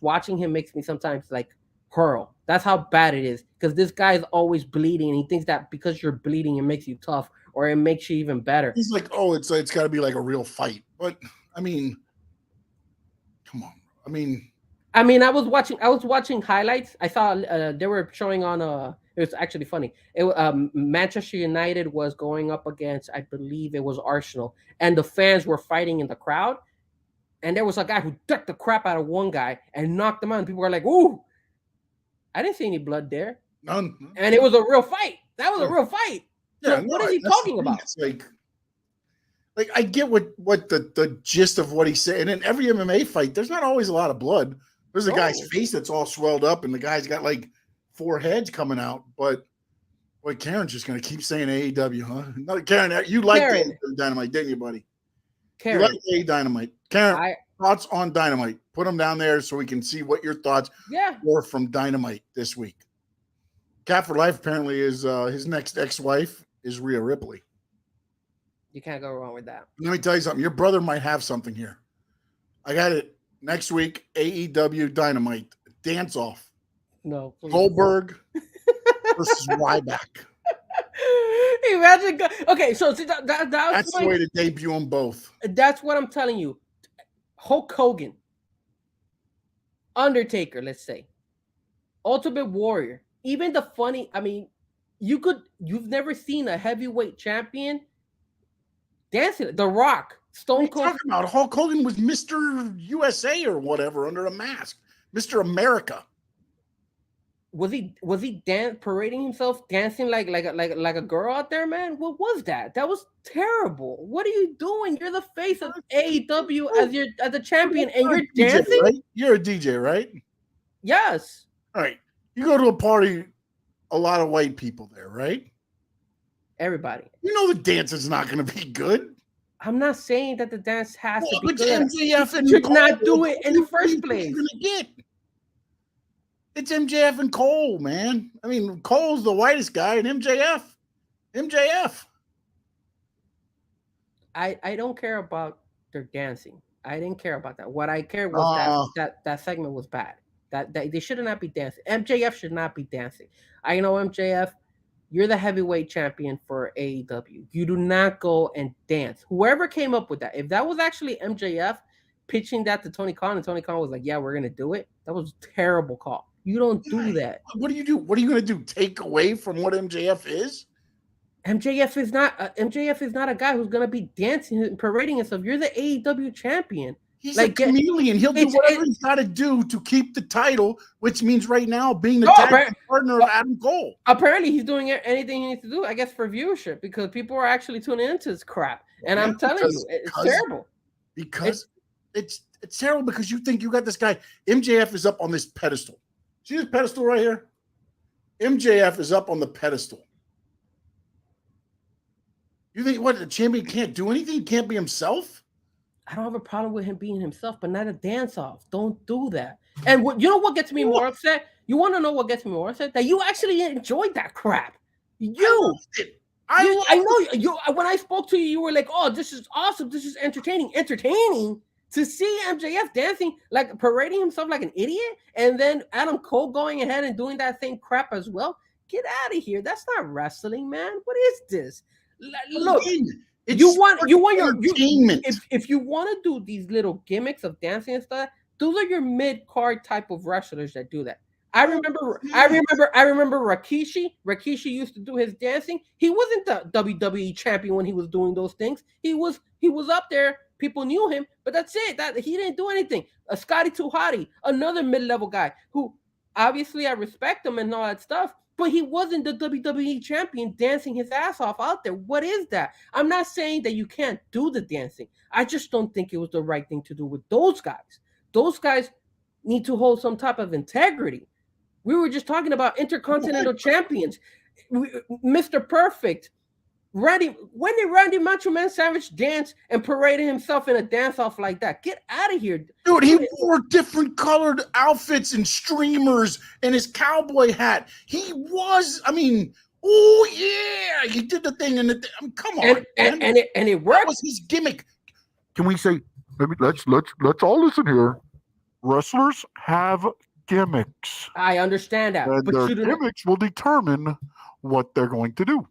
watching him makes me sometimes like hurl. That's how bad it is, because this guy is always bleeding, and he thinks that because you're bleeding, it makes you tough or it makes you even better. He's like, oh, it's got to be like a real fight, but I mean, come on, I mean, I was watching highlights. I saw they were showing on it was actually funny. Manchester United was going up against, I believe it was Arsenal, and the fans were fighting in the crowd. And there was a guy who ducked the crap out of one guy and knocked him out. And people were like, "Ooh!" I didn't see any blood there. None. And it was a real fight. That was a real fight. Yeah, so what is he talking about? It's like I get what the gist of what he's saying. And in every MMA fight, there's not always a lot of blood. There's a guy's face that's all swelled up, and the guy's got like 4 heads coming out. But boy, Karen's just gonna keep saying AEW, huh? No, Karen, you liked Dynamite, didn't you, buddy? Karen, you like Dynamite. Karen, thoughts on Dynamite? Put them down there so we can see what your thoughts were from Dynamite this week. Cat for Life apparently is his next ex-wife is Rhea Ripley. You can't go wrong with that. Let me tell you something. Your brother might have something here. I got it next week. AEW Dynamite dance off. No, please. Goldberg versus Ryback. Imagine. Okay, so see, that's the way to debut them both. That's what I'm telling you. Hulk Hogan, Undertaker, let's say, Ultimate Warrior. Even the funny. I mean, you've never seen a heavyweight champion dancing. The Rock, Stone Cold. What are you talking about? Hulk Hogan was Mr. USA or whatever under a mask, Mr. America. Was he parading himself, dancing like a girl out there, man? What was that? That was terrible. What are you doing? You're the face of AEW as a champion, and you're dancing. Right? You're a DJ, right? Yes. All right. You go to a party, a lot of white people there, right? Everybody. You know the dance is not going to be good. I'm not saying that the dance has to be but good. MJF and should not do it in the first place. It's MJF and Cole, man. I mean, Cole's the whitest guy, and MJF. I don't care about their dancing. I didn't care about that. What I cared was that segment was bad. That they should not be dancing. MJF should not be dancing. I know MJF. You're the heavyweight champion for AEW. You do not go and dance. Whoever came up with that, if that was actually MJF pitching that to Tony Khan, and Tony Khan was like, "Yeah, we're gonna do it," that was a terrible call. You don't do that. What do you do? What are you going to do? Take away from what MJF is? MJF is not a guy who's going to be dancing and parading himself. You're the AEW champion. He's like a chameleon. He'll do whatever he's got to do to keep the title, which means right now being the tag partner of Adam Cole. Apparently, he's doing anything he needs to do, I guess, for viewership, because people are actually tuning into this crap. And I'm telling you, it's terrible. Because it's terrible because you think you got this guy. MJF is up on this pedestal. See this pedestal right here? MJF is up on the pedestal. You think what, the champion can't do anything? He can't be himself? I don't have a problem with him being himself, but not a dance-off. Don't do that. And you know what gets me more upset? You want to know what gets me more upset? That you actually enjoyed that crap. I know you. When I spoke to you, you were like, "Oh, this is awesome. This is entertaining." Entertaining. To see MJF dancing, like parading himself like an idiot, and then Adam Cole going ahead and doing that same crap as well. Get out of here. That's not wrestling, man. What is this? Look, if you want to do these little gimmicks of dancing and stuff, those are your mid-card type of wrestlers that do that. I remember Rikishi. Rikishi used to do his dancing. He wasn't the WWE champion when he was doing those things. He was up there. People knew him, but that's it. That he didn't do anything. Scotty 2 Hotty, another mid-level guy who obviously I respect him and all that stuff, but he wasn't the WWE champion dancing his ass off out there. What is that? I'm not saying that you can't do the dancing. I just don't think it was the right thing to do with those guys. Those guys need to hold some type of integrity. We were just talking about intercontinental champions. Mr. Perfect, when did Randy Macho Man Savage dance and paraded himself in a dance off like that? Get out of here, dude. He wore different colored outfits and streamers and his cowboy hat. He was, I mean, oh yeah, he did the thing and come on, and it worked. That was his gimmick. Can we say? Let's all listen here. Wrestlers have gimmicks. I understand that, and but their gimmicks will determine what they're going to do.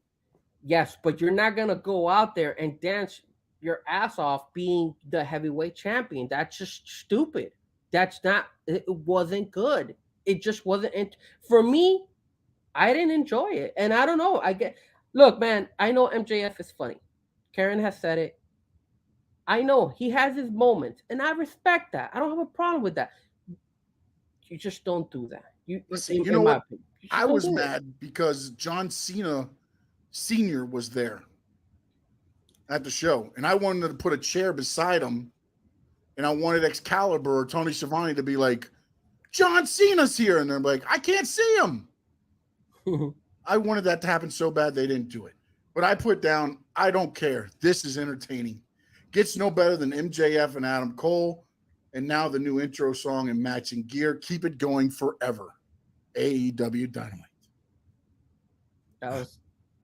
Yes, but you're not gonna go out there and dance your ass off being the heavyweight champion. That's just stupid. That's not. It wasn't good. It just wasn't. For me, I didn't enjoy it, and I don't know. Look, man. I know MJF is funny. Karen has said it. I know he has his moments, and I respect that. I don't have a problem with that. You just don't do that. Listen, you know what? I was mad because John Cena Sr. was there at the show, and I wanted to put a chair beside him, and I wanted Excalibur or Tony Schiavone to be like, John Cena's here, and they're like, I can't see him. I wanted that to happen so bad they didn't do it. But I put down, I don't care. This is entertaining. Gets no better than MJF and Adam Cole, and now the new intro song and matching gear. Keep it going forever. AEW Dynamite. That was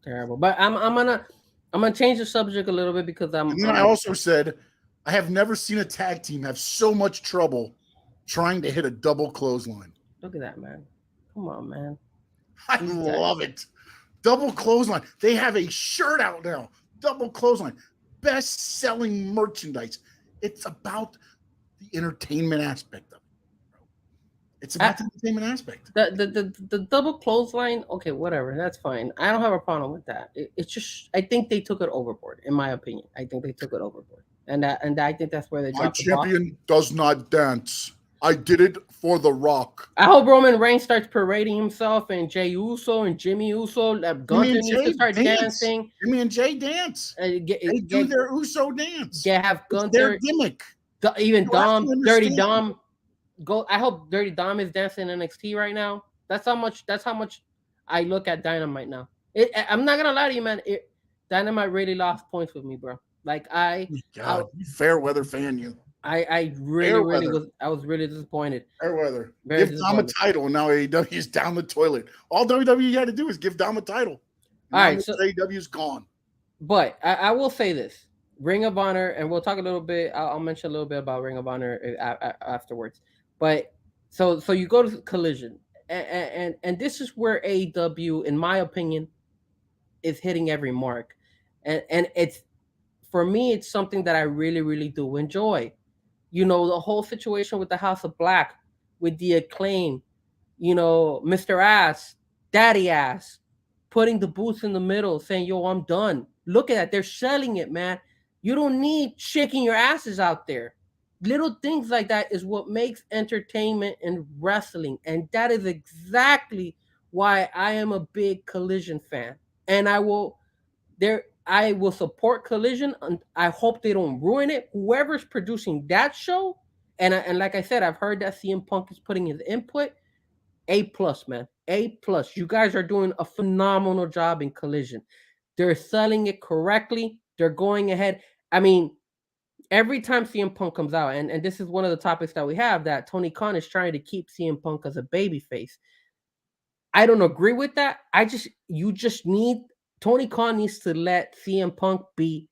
terrible. But I'm gonna change the subject a little bit because And then I also said I have never seen a tag team have so much trouble trying to hit a double clothesline. Look at that, man. Come on, man. I love it. Double clothesline. They have a shirt out now. Double clothesline. Best-selling merchandise. It's about the entertainment aspect of it. It's about the entertainment aspect. The double clothesline, okay, whatever. That's fine. I don't have a problem with that. It's just I think they took it overboard, in my opinion. I think they took it overboard. And I think that's where they dropped the ball. My champion does not dance. I did it for The Rock. I hope Roman Reigns starts parading himself and Jey Uso and Jimmy Uso. Gunther needs to start dancing. Jimmy and Jay dance. They do their Uso dance. Yeah, have Gunther. It's their gimmick. Even Dom, Dirty Dom. I hope Dirty Dom is dancing in NXT right now. That's how much I look at Dynamite now. I'm not gonna lie to you, man. Dynamite really lost points with me, bro. Like fair weather fan, you. I really was really disappointed. Fair weather. Give Dom a title, and now AEW is down the toilet. All WWE had to do is give Dom a title. All right, so AEW is gone. But I will say this: Ring of Honor, and we'll talk a little bit. I'll mention a little bit about Ring of Honor afterwards. But so you go to Collision, and this is where AEW, in my opinion, is hitting every mark, and it's for me, it's something that I really, really do enjoy. You know, the whole situation with the House of Black, with the Acclaim, you know, Mr. Ass, Daddy Ass, putting the boots in the middle, saying, yo, I'm done. Look at that. They're selling it, man. You don't need shaking your asses out there. Little things like that is what makes entertainment and wrestling. And that is exactly why I am a big Collision fan. And I will support Collision, and I hope they don't ruin it. Whoever's producing that show, and like I said, I've heard that CM Punk is putting his input. A+, man. A+. You guys are doing a phenomenal job in Collision. They're selling it correctly. They're going ahead. I mean, every time CM Punk comes out, and this is one of the topics that we have, that Tony Khan is trying to keep CM Punk as a babyface. I don't agree with that. Tony Khan needs to let CM Punk be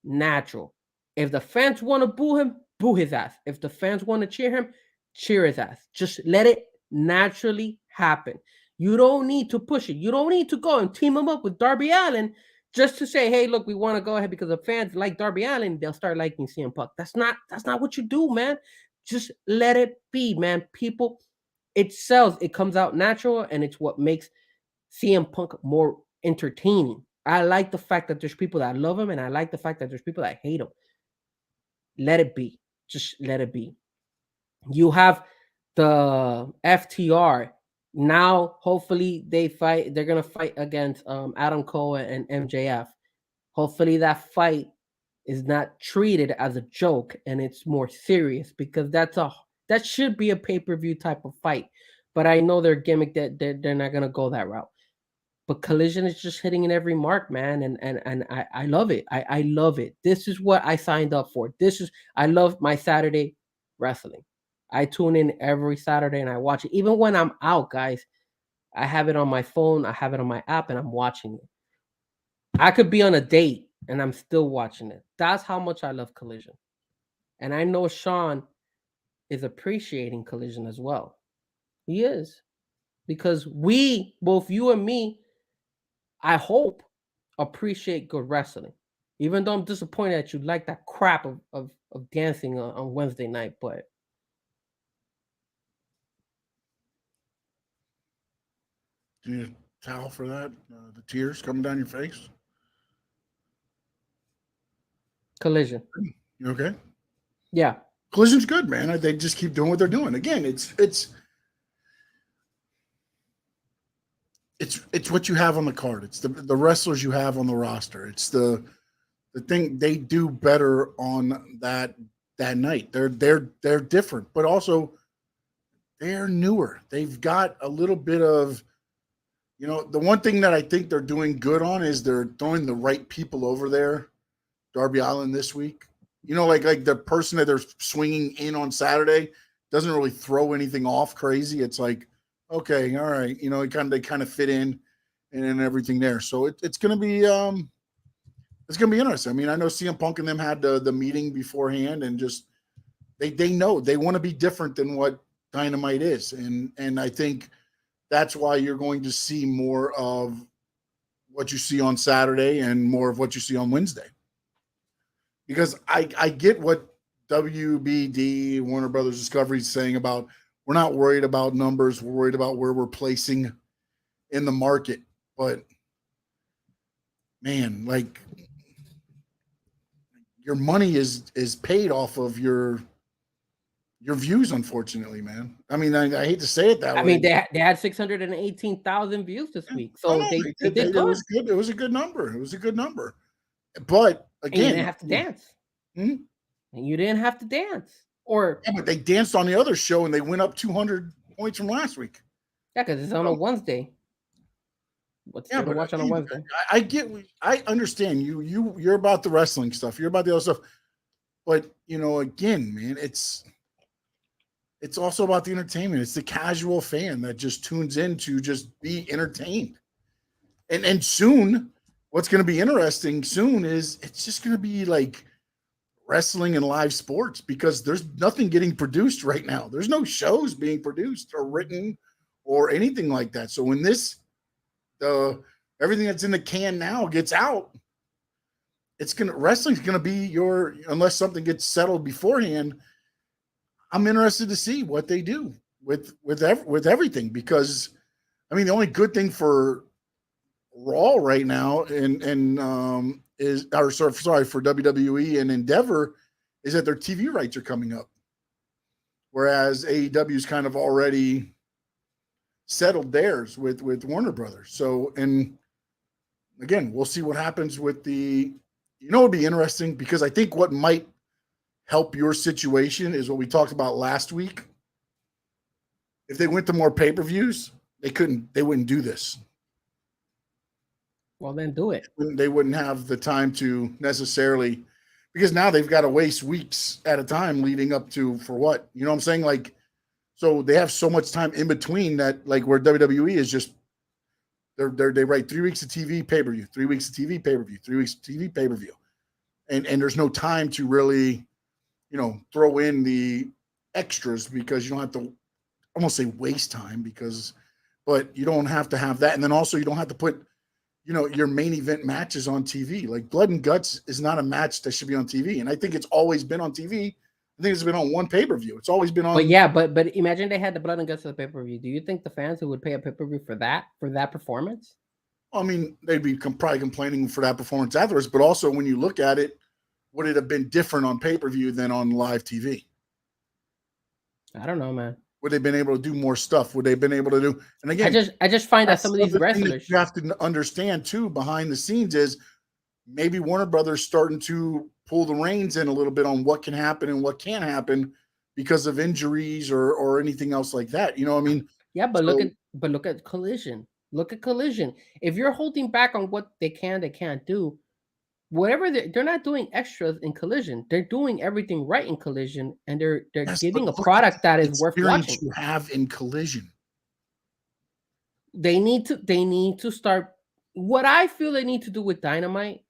natural. If the fans want to boo him, boo his ass. If the fans want to cheer him, cheer his ass. Just let it naturally happen. You don't need to push it. You don't need to go and team him up with Darby Allin just to say, hey, look, we want to go ahead because the fans like Darby Allin, they'll start liking CM Punk. That's not what you do, man. Just let it be, man. People, it sells. It comes out natural, and it's what makes CM Punk more entertaining. I like the fact that there's people that love him, and I like the fact that there's people that hate him. Let it be. Just let it be. You have the FTR. Now, hopefully, they're going to fight against Adam Cole and MJF. Hopefully, that fight is not treated as a joke, and it's more serious, because that should be a pay-per-view type of fight. But I know their gimmick that they're not going to go that route. but Collision is just hitting in every mark, man, and I love it. I love it. This is what I signed up for. I love my Saturday wrestling. I tune in every Saturday and I watch it. Even when I'm out, guys, I have it on my phone, I have it on my app, and I'm watching it. I could be on a date and I'm still watching it. That's how much I love Collision. And I know Sean is appreciating Collision as well. He is. Because we, both you and me, I hope, appreciate good wrestling. Even though I'm disappointed that you like that crap of dancing on Wednesday night, but Do you need a towel for that? The tears coming down your face? Collision. You okay? Yeah. Collision's good, man. They just keep doing what they're doing. Again, it's what you have on the card. It's the wrestlers you have on the roster. It's the thing they do better on that night. They're different, but also they're newer. They've got a little bit of, the one thing that I think they're doing good on is they're throwing the right people over there. Darby Allin this week, like the person that they're swinging in on Saturday doesn't really throw anything off crazy. It's like, okay, all right, they kind of fit in and everything there. So it's gonna be interesting. I mean, I know CM Punk and them had the meeting beforehand, and just they know they want to be different than what Dynamite is, and I think that's why you're going to see more of what you see on Saturday and more of what you see on Wednesday. Because I get what WBD, Warner Brothers Discovery, is saying about, we're not worried about numbers. We're worried about where we're placing in the market. But, man, like, your money is paid off of your views, unfortunately, man. I mean, I hate to say it that way. I mean, they had 618,000 views this week. So they did good. It was good. It was a good number. But, again, you didn't have to dance. And you didn't have to dance. But they danced on the other show and they went up 200 points from last week. Yeah, because it's on a Wednesday. What's there to watch on a Wednesday? I understand you're about the wrestling stuff. You're about the other stuff. But, again, man, it's also about the entertainment. It's the casual fan that just tunes in to just be entertained. And soon, what's going to be interesting soon is it's just going to be like wrestling and live sports, because there's nothing getting produced right now. There's no shows being produced or written or anything like that. So when everything that's in the can now gets out, wrestling's gonna be unless something gets settled beforehand. I'm interested to see what they do with everything, because I mean, the only good thing for Raw right now for WWE and Endeavor is that their TV rights are coming up, whereas AEW's kind of already settled theirs with Warner Brothers. So, and again, we'll see what happens with it'd be interesting, because I think what might help your situation is what we talked about last week. If they went to more pay-per-views, they wouldn't do this. Well, then do it. They wouldn't have the time to necessarily, because now they've got to waste weeks at a time leading up to, for what? You know what I'm saying? Like, so they have so much time in between that, like, where WWE is just, they write 3 weeks of TV, pay-per-view, 3 weeks of TV, pay-per-view, 3 weeks of TV, pay-per-view. And there's no time to really, throw in the extras, because you don't have to, I won't say waste time, but you don't have to have that. And then also you don't have to put, your main event matches on TV. Like, Blood and Guts is not a match that should be on TV. And I think it's always been on TV. I think it's been on one pay-per-view. It's always been on. But yeah, but imagine they had the Blood and Guts of the pay-per-view. Do you think the fans who would pay a pay-per-view for that performance? I mean, they'd be probably complaining for that performance afterwards. But also, when you look at it, would it have been different on pay-per-view than on live TV? I don't know, man. Would they have been able to do more stuff? Would they have been able to do? And again, I just find that some of these wrestlers, you have to understand too, behind the scenes, is maybe Warner Brothers starting to pull the reins in a little bit on what can happen and what can't happen because of injuries or anything else like that. You know what I mean? Yeah, but look at Collision. Look at Collision. If you're holding back on what they can't do, whatever they're not doing extras in Collision. They're doing everything right in Collision, and they're Yes, giving but a look product at that the is worth experience watching. you have in Collision. They need to start. What I feel they need to do with Dynamite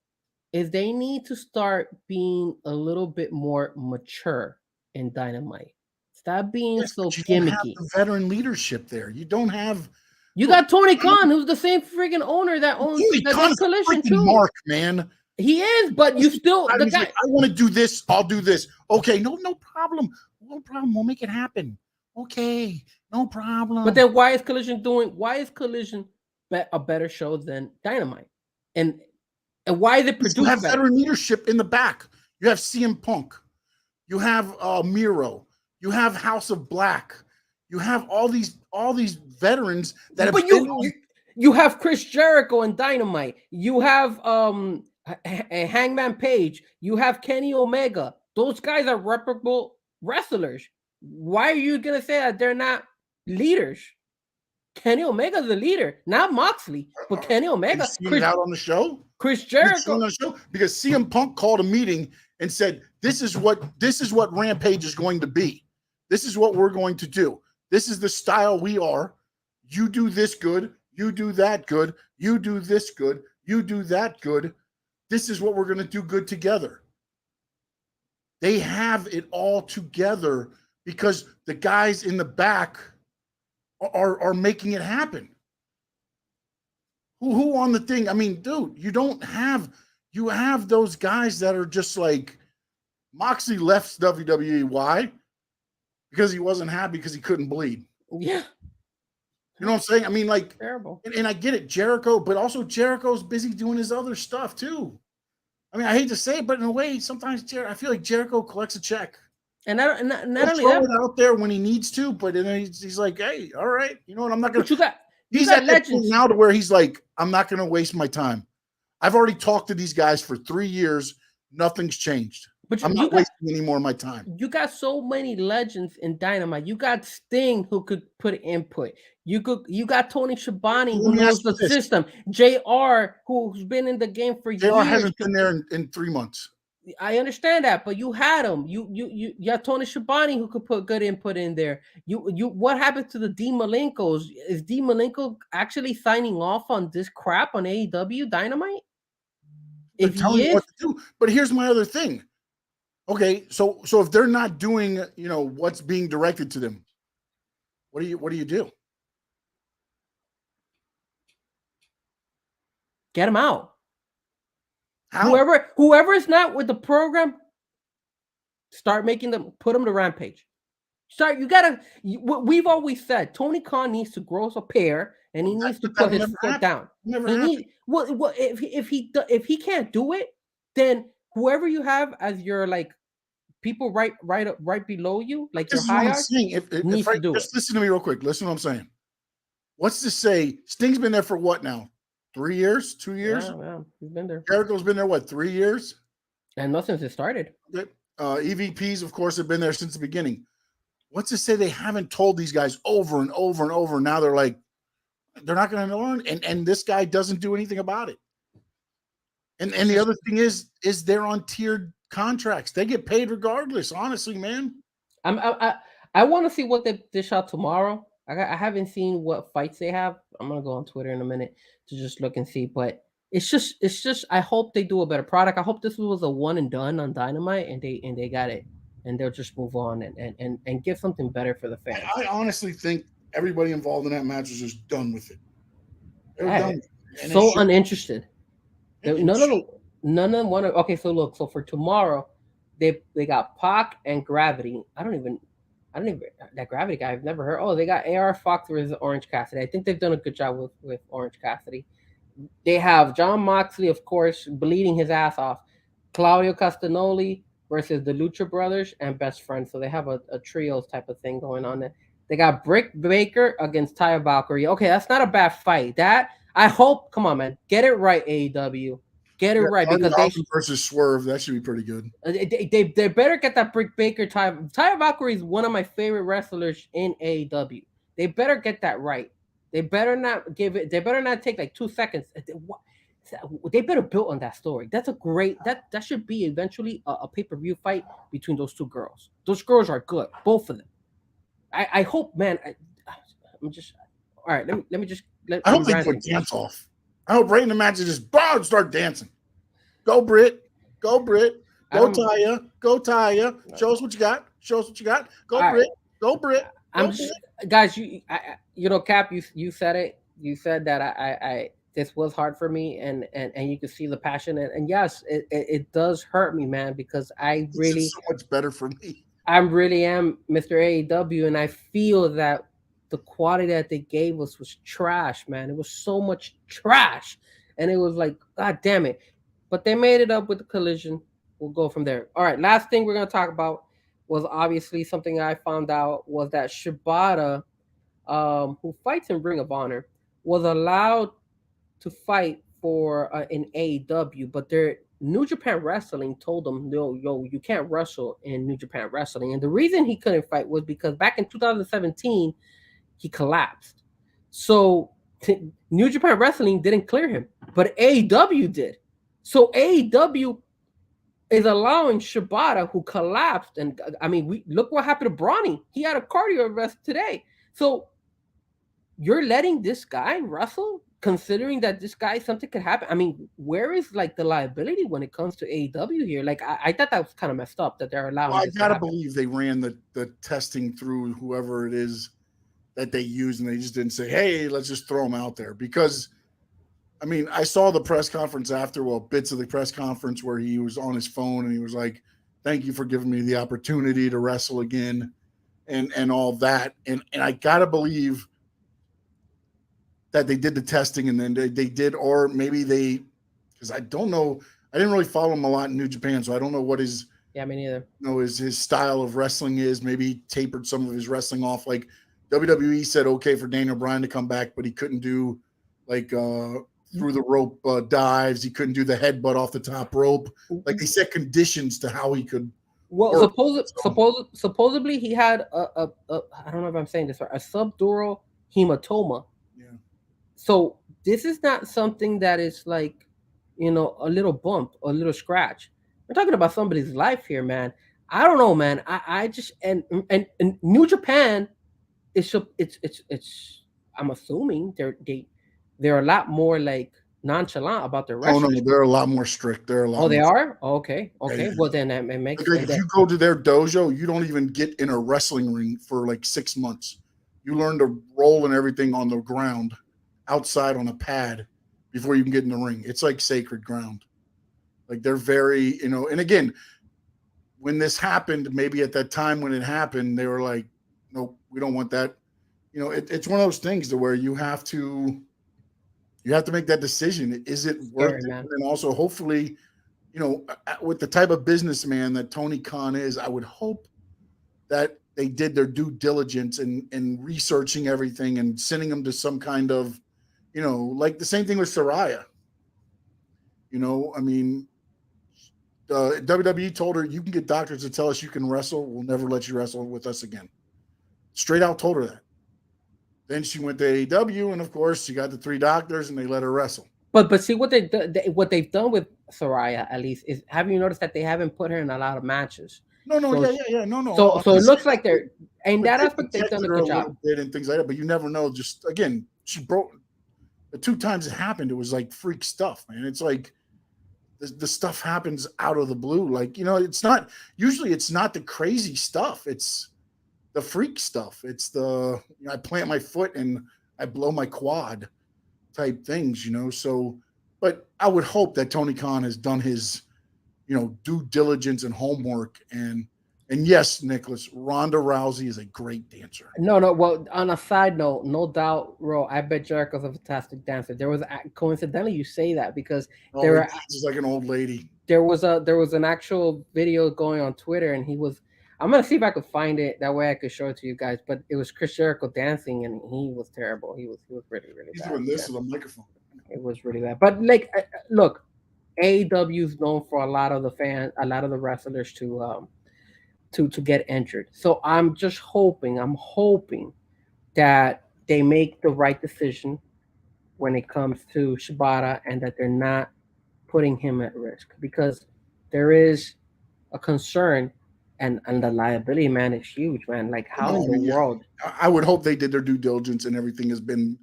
is they need to start being a little bit more mature in Dynamite. Stop being Yes, but so you don't have gimmicky. the veteran leadership there. You don't have. You Look, got Tony Khan, who's the same freaking owner that owns Tony that Khan does is a Collision freaking too. mark, man. He is, but you still the He's guy. like, I want to do this. I'll do this. Okay, no problem. No problem. We'll make it happen. Okay, no problem. But then why is Collision a better show than Dynamite? And why is it produced you have better? veteran leadership in the back. You have CM Punk. You have Miro. You have House of Black. You have all these veterans that have been. You have Chris Jericho and Dynamite. You have Hangman Page. You have Kenny Omega. Those guys are reputable wrestlers. Why are you gonna say that they're not leaders? Kenny Omega's the leader, not Moxley, but Kenny Omega. Chris out on the show. Chris Jericho on the show because CM Punk called a meeting and said, "This is what Rampage is going to be. This is what we're going to do. This is the style we are. You do this good. You do that good. You do this good. You do that good. This is what we're going to do good together." They have it all together because the guys in the back are making it happen. Who on the thing? I mean, dude, you have those guys that are just like Moxley left WWE. Why? Because he wasn't happy because he couldn't bleed. Yeah. You know what I'm saying? I mean, like, terrible. And I get it, Jericho, but also Jericho's busy doing his other stuff too. I mean, I hate to say it, but in a way, sometimes I feel like Jericho collects a check. And not only throw that, it out there when he needs to, but then he's like, "Hey, all right, you know what? I'm not gonna." He's at that point now to where he's like, "I'm not gonna waste my time. I've already talked to these guys for 3 years. Nothing's changed. But I'm not wasting any more of my time." You got so many legends in Dynamite. You got Sting who could put input. You got Tony Schiavone who knows the system. JR who's been in the game for years. JR hasn't been there in 3 months. I understand that, but you had him. You got Tony Schiavone who could put good input in there. What happened to the D Malenkos? Is D Malenko actually signing off on this crap on AEW Dynamite? They're telling you what to do. But here's my other thing. Okay, so if they're not doing, what's being directed to them, what do you do? Get them out. How? Whoever is not with the program, start making them, put them to Rampage. We've always said Tony Khan needs to grow a pair and he needs to put his foot down. If he can't do it, then whoever you have as your like people right below you, like your hierarchy, needs to do it. Listen to me real quick. Listen to what I'm saying. What's to say Sting's been there for what now? 3 years? 2 years? Yeah, he's been there. Jericho's been there, what, 3 years? And not since it started. EVPs, of course, have been there since the beginning. What's to say they haven't told these guys over and over and over? Now they're like, they're not going to learn. And this guy doesn't do anything about it. And the other thing is they're on tiered contracts. They get paid regardless, honestly, man. I want to see what they dish out tomorrow. I haven't seen what fights they have. I'm gonna go on Twitter in a minute to just look and see. But it's just I hope they do a better product. I hope this was a one and done on Dynamite and they got it and they'll just move on and give something better for the fans. I honestly think everybody involved in that match was just done with it. They're done. So uninterested. None of them want to. Okay, so look. So for tomorrow, they got Pac and Gravity. I don't even that Gravity guy I've never heard. Oh, they got AR Fox versus Orange Cassidy. I think they've done a good job with Orange Cassidy. They have John Moxley, of course, bleeding his ass off. Claudio Castagnoli versus the Lucha Brothers and Best Friends. So they have a trios type of thing going on there. They got Britt Baker against Taya Valkyrie. Okay, that's not a bad fight. That I hope. Come on, man, get it right, AEW. Get it right because they versus Swerve. That should be pretty good. They better get that Britt Baker. Taya Valkyrie is one of my favorite wrestlers in AEW. They better get that right They better not give it. They better not take like 2 seconds. They better build on that story. That's a great. That should be eventually a pay-per-view fight between those two girls. Those girls are good, both of them. I hope, man. I'm just all right. Let me just. I hope I'm they do a ranting. dance off. I hope right in the match they just start dancing. Go Britt. Go Britt. Go Taya. Go Taya. Show us what you got. Show us what you got. Go Britt. Right. Go Britt. I'm just, guys. You know, Cap. You said it. You said that I this was hard for me, and you can see the passion, and yes, it does hurt me, man, because I really so much better for me. I really am Mr. AEW, and I feel that the quality that they gave us was trash, man. It was so much trash, and it was like, God damn it! But they made it up with the Collision. We'll go from there. All right, last thing we're gonna talk about was obviously something I found out was that Shibata, who fights in Ring of Honor, was allowed to fight for in AEW, but their New Japan Wrestling told him, yo, you can't wrestle in New Japan Wrestling. And the reason he couldn't fight was because back in 2017, he collapsed. So New Japan Wrestling didn't clear him, but AEW did. So AEW is allowing Shibata, who collapsed, and I mean, look what happened to Bronny. He had a cardio arrest today. So you're letting this guy wrestle, considering that this guy, something could happen. I mean, where is like the liability when it comes to AEW here? Like, I thought that was kind of messed up that they're allowing. Well, I gotta believe they ran the testing through whoever it is that they use, and they just didn't say, "Hey, let's just throw him out there." Because, I mean, I saw the press conference after, bits of the press conference where he was on his phone and he was like, "Thank you for giving me the opportunity to wrestle again," and all that. And I gotta believe that they did the testing, and then they did, or maybe they, because I don't know, I didn't really follow him a lot in New Japan, so I don't know what his me neither. His style of wrestling is. Maybe he tapered some of his wrestling off. Like WWE said, okay for Daniel Bryan to come back, but he couldn't do like through the rope dives. He couldn't do the headbutt off the top rope. Like they set conditions to how he could. Well, supposedly he had a I don't know if I'm saying this right, a subdural hematoma. Yeah. So this is not something that is like, you know, a little bump, a little scratch. We're talking about somebody's life here, man. I don't know, man. I just and New Japan is it's I'm assuming they're a lot more like nonchalant about their wrestling. Oh no, they're a lot more strict. They're a lot. Oh, they are? Oh, okay. Yeah. Well, then it makes sense. Like if you go to their dojo, you don't even get in a wrestling ring for like 6 months. You learn to roll and everything on the ground, outside on a pad, before you can get in the ring. It's like sacred ground. Like they're very, and again, when this happened, maybe at that time when it happened, they were like, nope, we don't want that. It's one of those things to where you have to make that decision. Is it worth it? And also, hopefully, with the type of businessman that Tony Khan is, I would hope that they did their due diligence in researching everything and sending them to some kind of, like the same thing with Saraya. I mean, WWE told her, you can get doctors to tell us you can wrestle. We'll never let you wrestle with us again. Straight out told her that. Then she went to AEW, and of course, she got the 3 doctors, and they let her wrestle. But see what they've done with Saraya, at least, is, have you noticed that they haven't put her in a lot of matches? No, So it looks like they're in that aspect they've done a good job and things like that. But you never know. Just again, she broke the 2 times it happened. It was like freak stuff, man. It's like the stuff happens out of the blue. Like it's not usually the crazy stuff. It's the freak stuff. It's the I plant my foot and I blow my quad type things. So, but I would hope that Tony Khan has done his due diligence and homework. And yes, Nicholas, Ronda Rousey is a great dancer. No. Well, on a side note, no doubt, Ro, I bet Jericho's a fantastic dancer. There was coincidentally you say that because she's like an old lady. There was an actual video going on Twitter, and I'm gonna see if I could find it. That way I could show it to you guys. But it was Chris Jericho dancing, and he was terrible. He was really, really bad. He's doing this with a microphone. It was really bad. But like, look. AEW is known for a lot of the wrestlers to get injured. So I'm hoping that they make the right decision when it comes to Shibata, and that they're not putting him at risk, because there is a concern, and the liability, man, is huge, man. Like, how No, in I the mean, yeah, world? I would hope they did their due diligence and everything has been.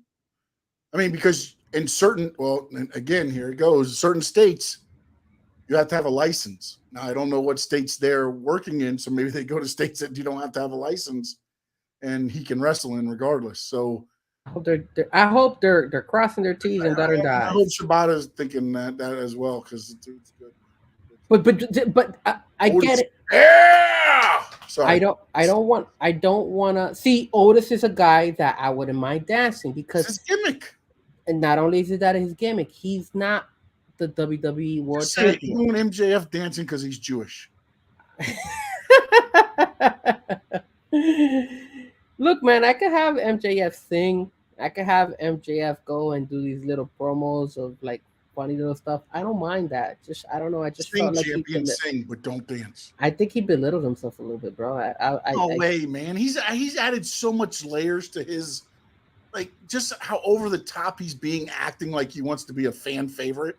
I mean, because in certain, well, and again, here it goes. Certain states, you have to have a license. Now, I don't know what states they're working in, so maybe they go to states that you don't have to have a license, and he can wrestle in regardless. So I hope they're crossing their T's and dotting their I hope I's. Shibata's thinking that as well, because the dude's good. But I get Otis, it. yeah. Sorry, I don't want to see. Otis is a guy that I wouldn't mind dancing, it's because, his gimmick. and not only is it that his gimmick, he's not the WWE World Just say it. Champion. You want MJF dancing because he's Jewish. Look, man, I could have MJF sing. I could have MJF go and do these little promos of like funny little stuff. I don't mind that. Just, I don't know. I just Sing, felt like champion, sing, but don't dance. I think he belittled himself a little bit, bro. No way, man. He's added so much layers to his, like, just how over the top he's being, acting like he wants to be a fan favorite.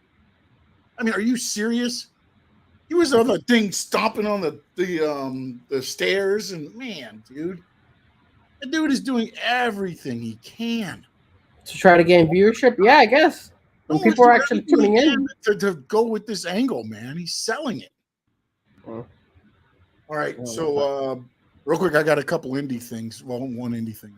I mean, are you serious? He was on the thing stomping on the stairs, and man, dude, the dude is doing everything he can to try to gain viewership. Yeah, I guess when people are actually tuning in to go with this angle, man. He's selling it. Oh. All right, so real quick, I got a couple indie things. Well, one indie thing.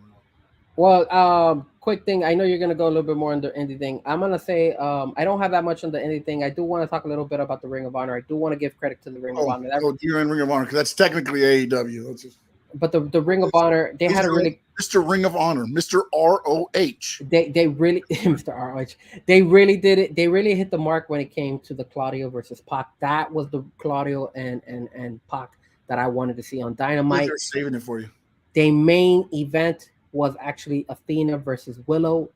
Well, quick thing. I know you're gonna go a little bit more on the indie thing. I'm gonna say I don't have that much on the indie thing. I do want to talk a little bit about the Ring of Honor. I do want to give credit to the Ring of Honor. You're in Ring of Honor because that's technically AEW. Let's just. But the Ring of Honor, they had a really Mr. Ring of Honor, Mr. ROH. They really Mr. ROH. They really did it. They really hit the mark when it came to the Claudio versus Pac. That was the Claudio and Pac that I wanted to see on Dynamite. They're saving it for you. The main event was actually Athena versus Willow.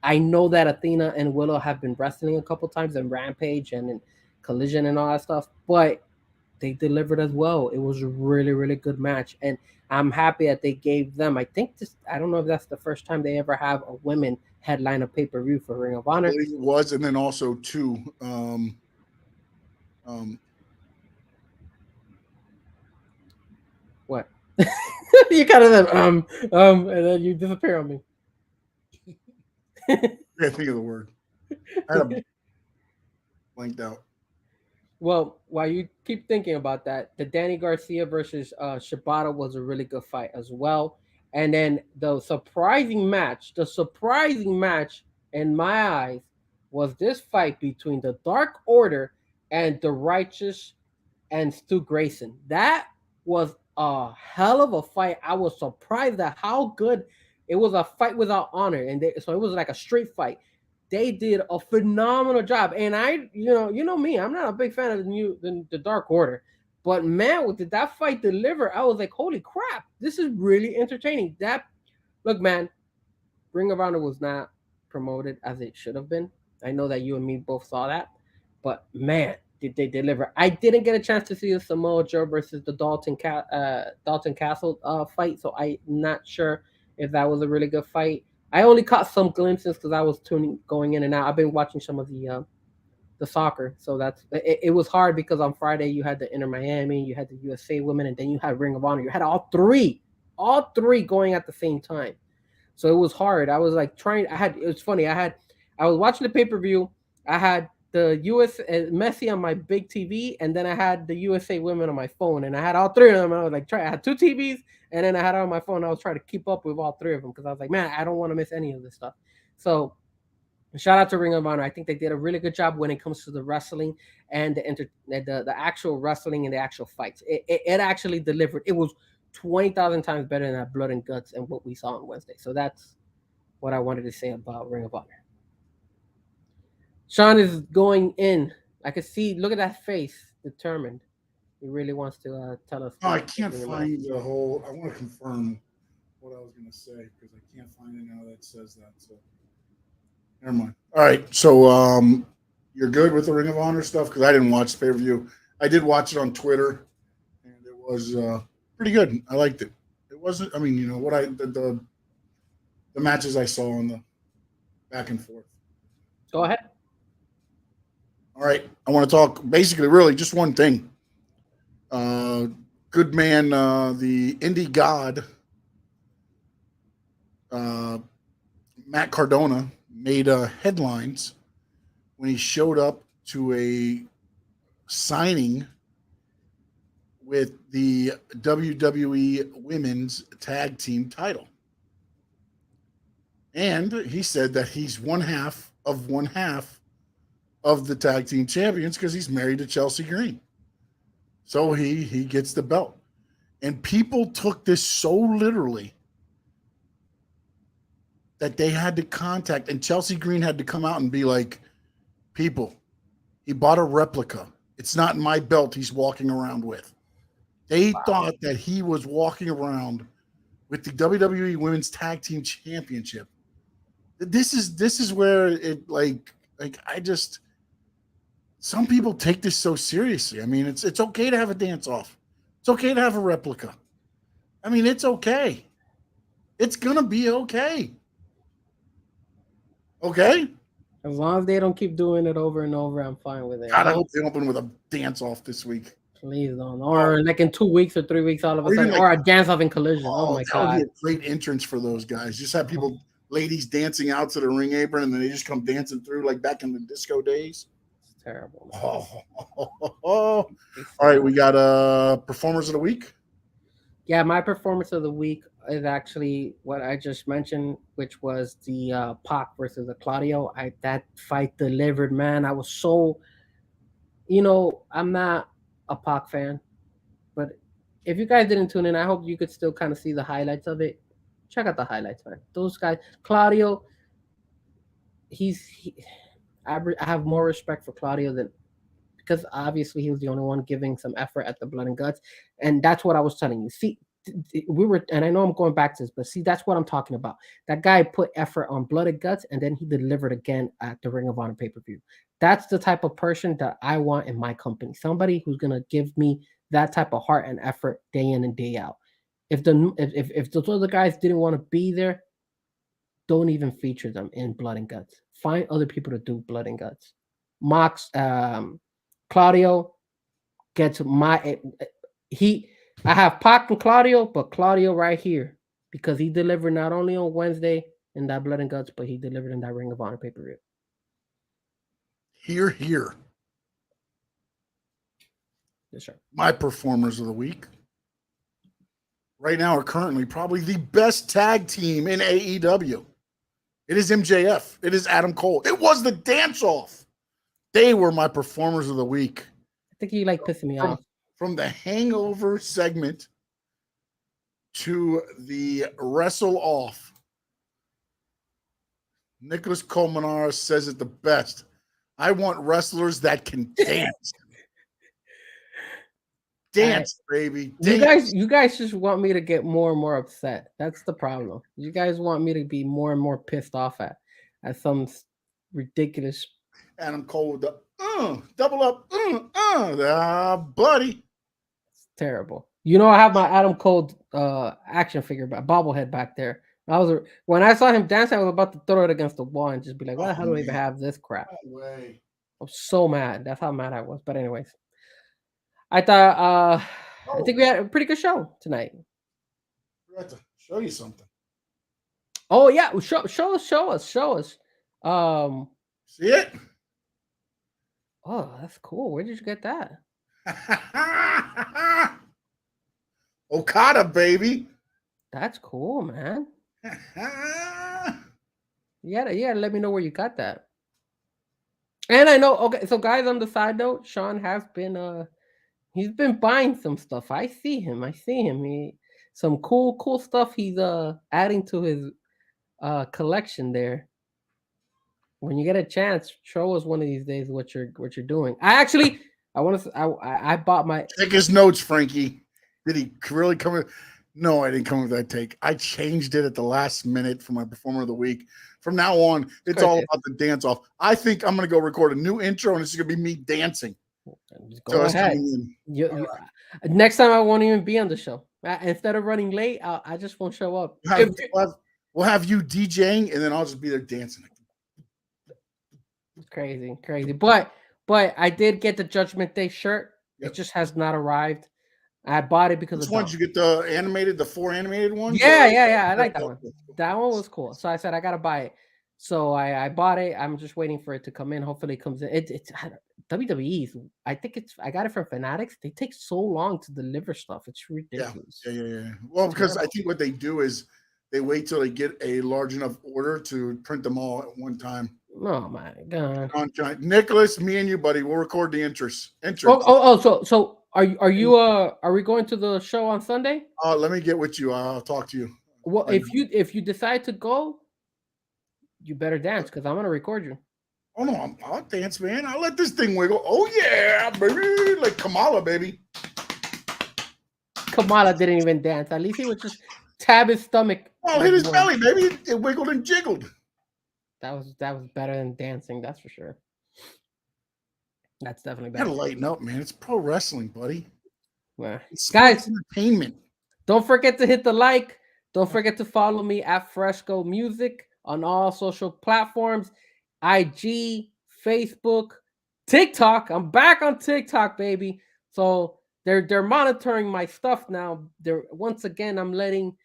I know that Athena and Willow have been wrestling a couple times in Rampage and in Collision and all that stuff, but they delivered as well. It was a really, really good match, and I'm happy that they gave them. I think I don't know if that's the first time they ever have a women headline a pay-per-view for Ring of Honor. It was, and then also too. What? You kind of and then you disappear on me. I can't think of the word. I had a blanked out. Well, while you keep thinking about that, the Danny Garcia versus Shibata was a really good fight as well. And then the surprising match in my eyes was this fight between the Dark Order and the Righteous and Stu Grayson. That was a hell of a fight. I was surprised at how good it was. A fight without honor, and so it was like a street fight. They did a phenomenal job, and you know me, I'm not a big fan of the Dark Order, but man, did that fight deliver? I was like, holy crap, this is really entertaining. Look, man, Ring of Honor was not promoted as it should have been. I know that you and me both saw that, but man, did they deliver? I didn't get a chance to see the Samoa Joe versus the Dalton Castle fight, so I'm not sure if that was a really good fight. I only caught some glimpses because I was going in and out. I've been watching some of the soccer, so it was hard because on Friday you had the Inter Miami, you had the USA Women, and then you had Ring of Honor. You had all three going at the same time, so it was hard. I was like it was funny. I was watching the pay-per-view. I had the US Messi on my big TV, and then I had the USA Women on my phone, and I had all three of them. I was like, I had two TVs, and then I had it on my phone. I was trying to keep up with all three of them because I was like, man, I don't want to miss any of this stuff. So shout out to Ring of Honor. I think they did a really good job when it comes to the wrestling and the actual wrestling and the actual fights. It actually delivered. It was 20,000 times better than that Blood and Guts and what we saw on Wednesday. So that's what I wanted to say about Ring of Honor. Sean is going in. I can see. Look at that face, determined. He really wants to tell us. Oh, I can't find the whole. I want to confirm what I was going to say because I can't find it now that says that. So, never mind. All right. So, you're good with the Ring of Honor stuff because I didn't watch the pay-per-view. I did watch it on Twitter, and it was pretty good. I liked it. It wasn't. I mean, you know what? The the matches I saw on the back and forth. Go ahead. All right. I want to talk basically really just one thing. Good man, the indie god, Matt Cardona, made headlines when he showed up to a signing with the WWE Women's Tag Team title. And he said that he's one half of the Tag Team Champions because he's married to Chelsea Green. So he gets the belt. And people took this so literally that they had to contact, and Chelsea Green had to come out and be like, people, he bought a replica. It's not my belt he's walking around with. They thought that he was walking around with the WWE Women's Tag Team Championship. This is where it like I just, some people take this so seriously. I mean, it's okay to have a dance off. It's okay to have a replica. I mean, it's okay. It's gonna be okay. Okay? As long as they don't keep doing it over and over, I'm fine with it. God, I hope they open with a dance off this week. Please don't. Or like in 2 weeks or 3 weeks, all of a sudden, or a dance off in Collision. Oh my that God. would be a great entrance for those guys. Just have people, ladies dancing out to the ring apron, and then they just come dancing through like back in the disco days. It's terrible. All right, we got performers of the week. Yeah, my performance of the week is actually what I just mentioned, which was the Pac versus the Claudio. That fight delivered, man. I was so, I'm not a Pac fan, but if you guys didn't tune in, I hope you could still kind of see the highlights of it. Check out the highlights, man. Those guys, Claudio, I have more respect for Claudio than, because obviously he was the only one giving some effort at the Blood and Guts. And that's what I was telling you. See, and I know I'm going back to this, but see, that's what I'm talking about. That guy put effort on Blood and Guts, and then he delivered again at the Ring of Honor pay-per-view. That's the type of person that I want in my company. Somebody who's going to give me that type of heart and effort day in and day out. If those other guys didn't want to be there, don't even feature them in Blood and Guts. Find other people to do Blood and Guts. Claudio gets I have Pac and Claudio, but Claudio right here because he delivered not only on Wednesday in that Blood and Guts, but he delivered in that Ring of Honor pay-per-view. Here. Yes, sir. My performers of the week right now are currently probably the best tag team in AEW. It is MJF. It is Adam Cole. It was the dance-off. They were my performers of the week. I think you like pissing me off. From the hangover segment to the wrestle off, Nicholas Colmenares says it the best. I want wrestlers that can dance. Dance, baby. Dance. You guys just want me to get more and more upset. That's the problem. You guys want me to be more and more pissed off at some ridiculous. Adam Cole with the double up, buddy. It's terrible. I have my Adam Cole action figure, bobblehead back there. When I saw him dance, I was about to throw it against the wall and just be like, "Why the hell do I even have this crap?" No way. I'm so mad. That's how mad I was. But anyways, I thought I think we had a pretty good show tonight. I have to show you something. Oh yeah, show us. See it? Oh, that's cool. Where did you get that? Okada, baby. That's cool, man. Yeah, let me know where you got that. And I know, okay, so guys, on the side note, Sean has been he's been buying some stuff. I see him. Some cool stuff he's adding to his collection there. When you get a chance, show us one of these days what you're doing. I bought my. Check his notes, Frankie. Did he really come with? No, I didn't come with that take. I changed it at the last minute for my performer of the week. From now on, it's all about the dance off. I think I'm going to go record a new intro, and it's going to be me dancing. Go ahead. Next time, I won't even be on the show. Instead of running late, I just won't show up. We'll have you DJing, and then I'll just be there dancing. Crazy. But I did get the Judgment Day shirt. Yep. It just has not arrived. I bought it because Which of ones you get the 4 animated ones? Yeah. I like that one. That one was cool. So I said I gotta buy it. So I bought it. I'm just waiting for it to come in. Hopefully it comes in. It's WWE's. I think I got it from Fanatics. They take so long to deliver stuff. It's ridiculous. Yeah. Well, because I think what they do is they wait till they get a large enough order to print them all at one time. Oh my god. Nicholas, me and you, buddy, we'll record the entrance. So are we going to the show on Sunday? Let me get with you. I'll talk to you. Well, if you decide to go, you better dance because I'm gonna record you. Oh no, I'll dance, man. I'll let this thing wiggle. Oh yeah, baby, like Kamala, baby. Kamala didn't even dance. At least he would just tab his stomach. Oh, hit his belly, baby. It wiggled and jiggled. That was better than dancing, that's for sure. That's definitely better. Gotta lighten up, man. It's pro wrestling, buddy. Well, it's guys, entertainment. Don't forget to hit the like. Don't forget to follow me at Frezko Music on all social platforms: IG, Facebook, TikTok. I'm back on TikTok, baby. So they're monitoring my stuff now. Once again, I'm letting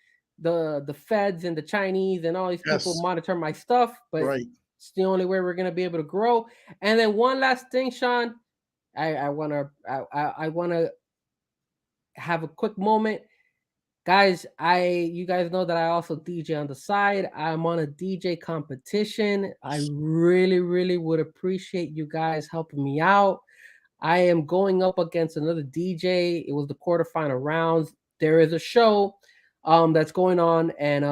the feds and the Chinese and all these people monitor my stuff, but it's the only way we're gonna be able to grow. And then one last thing, Sean, I wanna have a quick moment, guys. You guys know that I also DJ on the side. I'm on a DJ competition. I really would appreciate you guys helping me out. I am going up against another DJ. It was the quarterfinal rounds. There is a show that's going on, and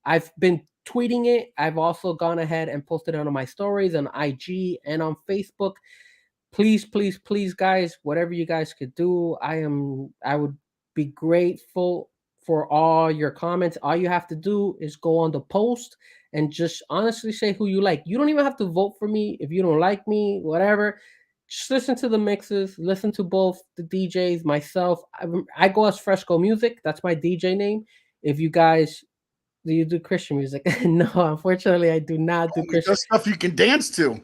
I've been tweeting it. I've also gone ahead and posted it on my stories on IG and on Facebook. Please, guys, whatever you guys could do, I would be grateful for all your comments. All you have to do is go on the post and just honestly say who you like. You don't even have to vote for me if you don't like me, whatever. Just listen to the mixes, listen to both the DJs, myself. I go as Frezko Music. That's my DJ name. If you guys, do you do Christian music? No, unfortunately, I do not do Christian. That's stuff you can dance to.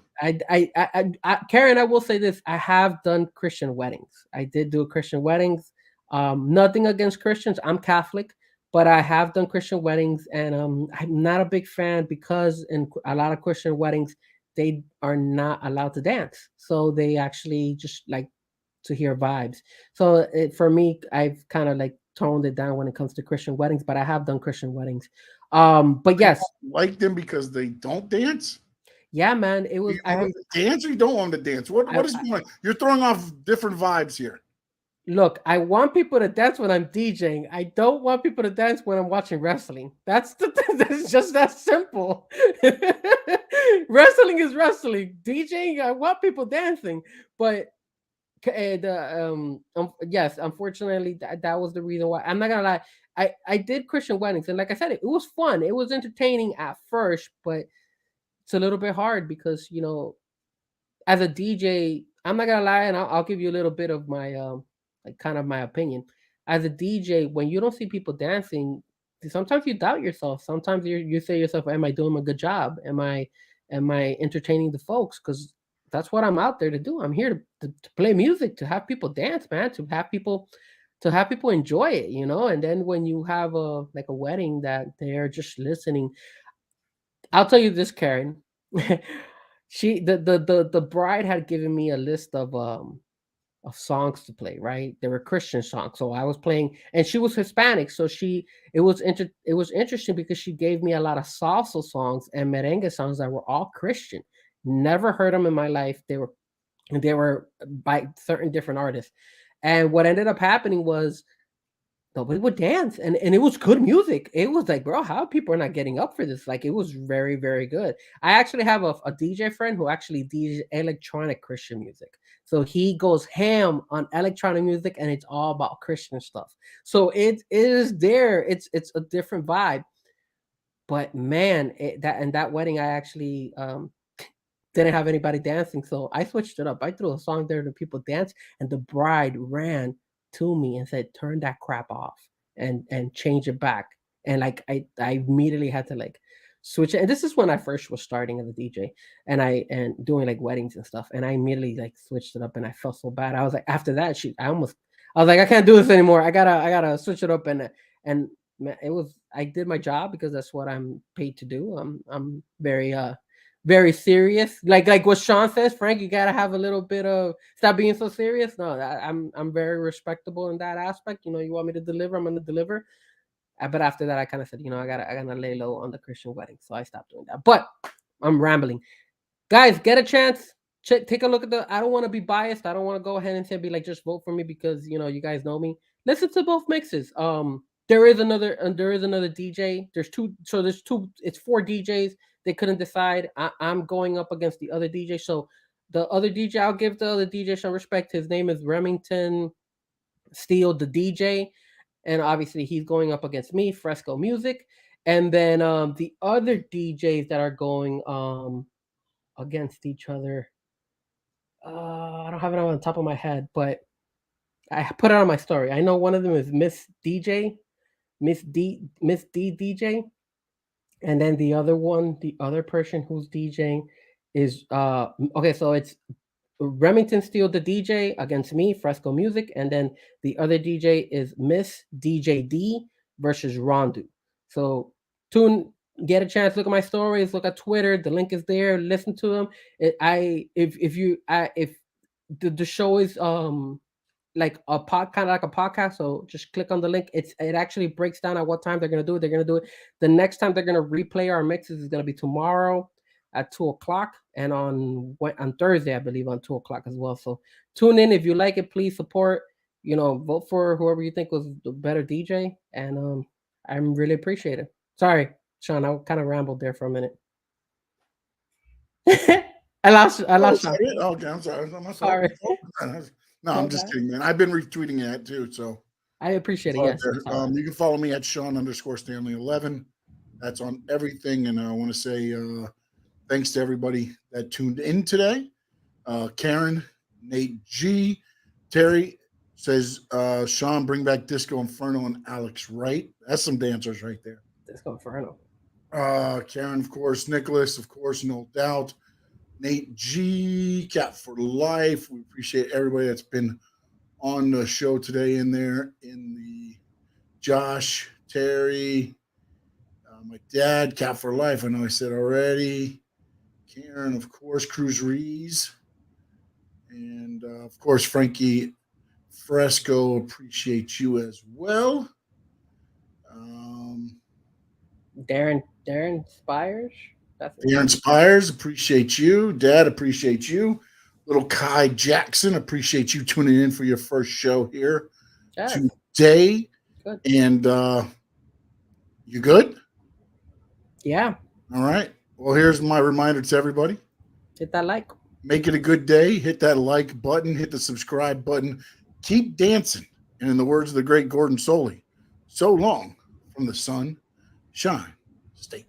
Karen, I will say this. I have done Christian weddings. I did do Christian weddings. Nothing against Christians. I'm Catholic, but I have done Christian weddings, and I'm not a big fan because in a lot of Christian weddings, they are not allowed to dance. So they actually just like to hear vibes. So for me, I've kind of like toned it down when it comes to Christian weddings, but I have done Christian weddings. But yes. Like them because they don't dance? Yeah, man. It was. I dance or you don't want them to dance? What is going on? You're throwing off different vibes here. Look, I want people to dance when I'm DJing. I don't want people to dance when I'm watching wrestling. That's just that simple. Wrestling is wrestling. DJing, I want people dancing. But yes, unfortunately, that was the reason why. I'm not gonna lie. I did Christian weddings, and like I said, it was fun. It was entertaining at first, but it's a little bit hard because as a DJ, I'm not gonna lie, and I'll give you a little bit of my like kind of my opinion. As a DJ, when you don't see people dancing, sometimes you doubt yourself. Sometimes you say to yourself, am I doing a good job? Am I entertaining the folks? Because that's what I'm out there to do. I'm here to play music, to have people dance, man, to have people enjoy it, And then when you have a wedding that they're just listening, I'll tell you this, Karen. The bride had given me a list of songs to play, right? They were Christian songs. So I was playing, and she was Hispanic. So it was interesting because she gave me a lot of salsa songs and merengue songs that were all Christian. Never heard them in my life. They were by certain different artists. And what ended up happening was nobody would dance, and it was good music. It was like, bro, how people are not getting up for this? Like, it was very, very good. I actually have a DJ friend who actually DJs electronic Christian music. So he goes ham on electronic music, and it's all about Christian stuff. So it is there. It's a different vibe. But man, that wedding, I actually didn't have anybody dancing, so I switched it up. I threw a song there to people dance, and the bride ran to me and said, turn that crap off and change it back. and like I immediately had to like switch it. And this is when I first was starting as a DJ and doing like weddings and stuff. And I immediately like switched it up, and I felt so bad. I was like, after that, I was like, I can't do this anymore. I gotta switch it up. And man, I did my job because that's what I'm paid to do. I'm very serious. Like what Sean says, Frank, you gotta have a little bit of stop being so serious. No, I'm very respectable in that aspect. You want me to deliver, I'm gonna deliver. But after that, I kind of said, I gotta lay low on the Christian wedding, so I stopped doing that. But I'm rambling, guys. Get a chance, take a look at I don't want to be biased. I don't want to go ahead and say be like just vote for me because you guys know me. Listen to both mixes. There is another DJ. There's two. So there's two. It's 4 DJs. They couldn't decide. I'm going up against the other DJ. So the other DJ, I'll give the other DJ some respect. His name is Remington Steele, the DJ. And obviously he's going up against me, Frezko Music. And then the other DJs that are going against each other, I don't have it on the top of my head, but I put it on my story. I know one of them is Miss D DJ. And then the other person who's DJing is okay, so it's Remington Steele, the DJ, against me, Frezko Music, and then the other DJ is Miss DJD versus Rondu. So get a chance, look at my stories, look at Twitter. The link is there. Listen to them. If the show is like kind of like a podcast, so just click on the link. It actually breaks down at what time they're gonna do it. They're gonna do it the next time they're gonna replay our mixes is gonna be tomorrow at 2:00, and on Thursday, I believe, on 2:00 as well. So tune in. If you like it, please support. Vote for whoever you think was the better DJ, and I'm really appreciate it. Sorry, Sean, I kind of rambled there for a minute. I lost Sean. Okay, I'm sorry. Sorry. No, I'm just kidding, man. I've been retweeting that too, so I appreciate it. Yes. You can follow me at Sean_Stanley11. That's on everything, and I want to say thanks to everybody that tuned in today. Karen, Nate G, Terry says, Sean, bring back Disco Inferno and Alex Wright. That's some dancers right there. Disco Inferno. Karen, of course. Nicholas, of course, no doubt. Nate G, Cat for Life. We appreciate everybody that's been on the show today in the Josh, Terry, my dad, Cat for Life. I know I said already. Karen, of course, Cruz Rees. And, of course, Frankie Frezko, appreciate you as well. Darren Spires. Darren Spires, appreciate you. Dad, appreciate you. Little Kai Jackson, appreciate you tuning in for your first show here today. Good. And you good? Yeah. All right. Well, here's my reminder to everybody. Hit that like. Make it a good day. Hit that like button. Hit the subscribe button. Keep dancing. And in the words of the great Gordon Soley, so long from the sun, shine, stay.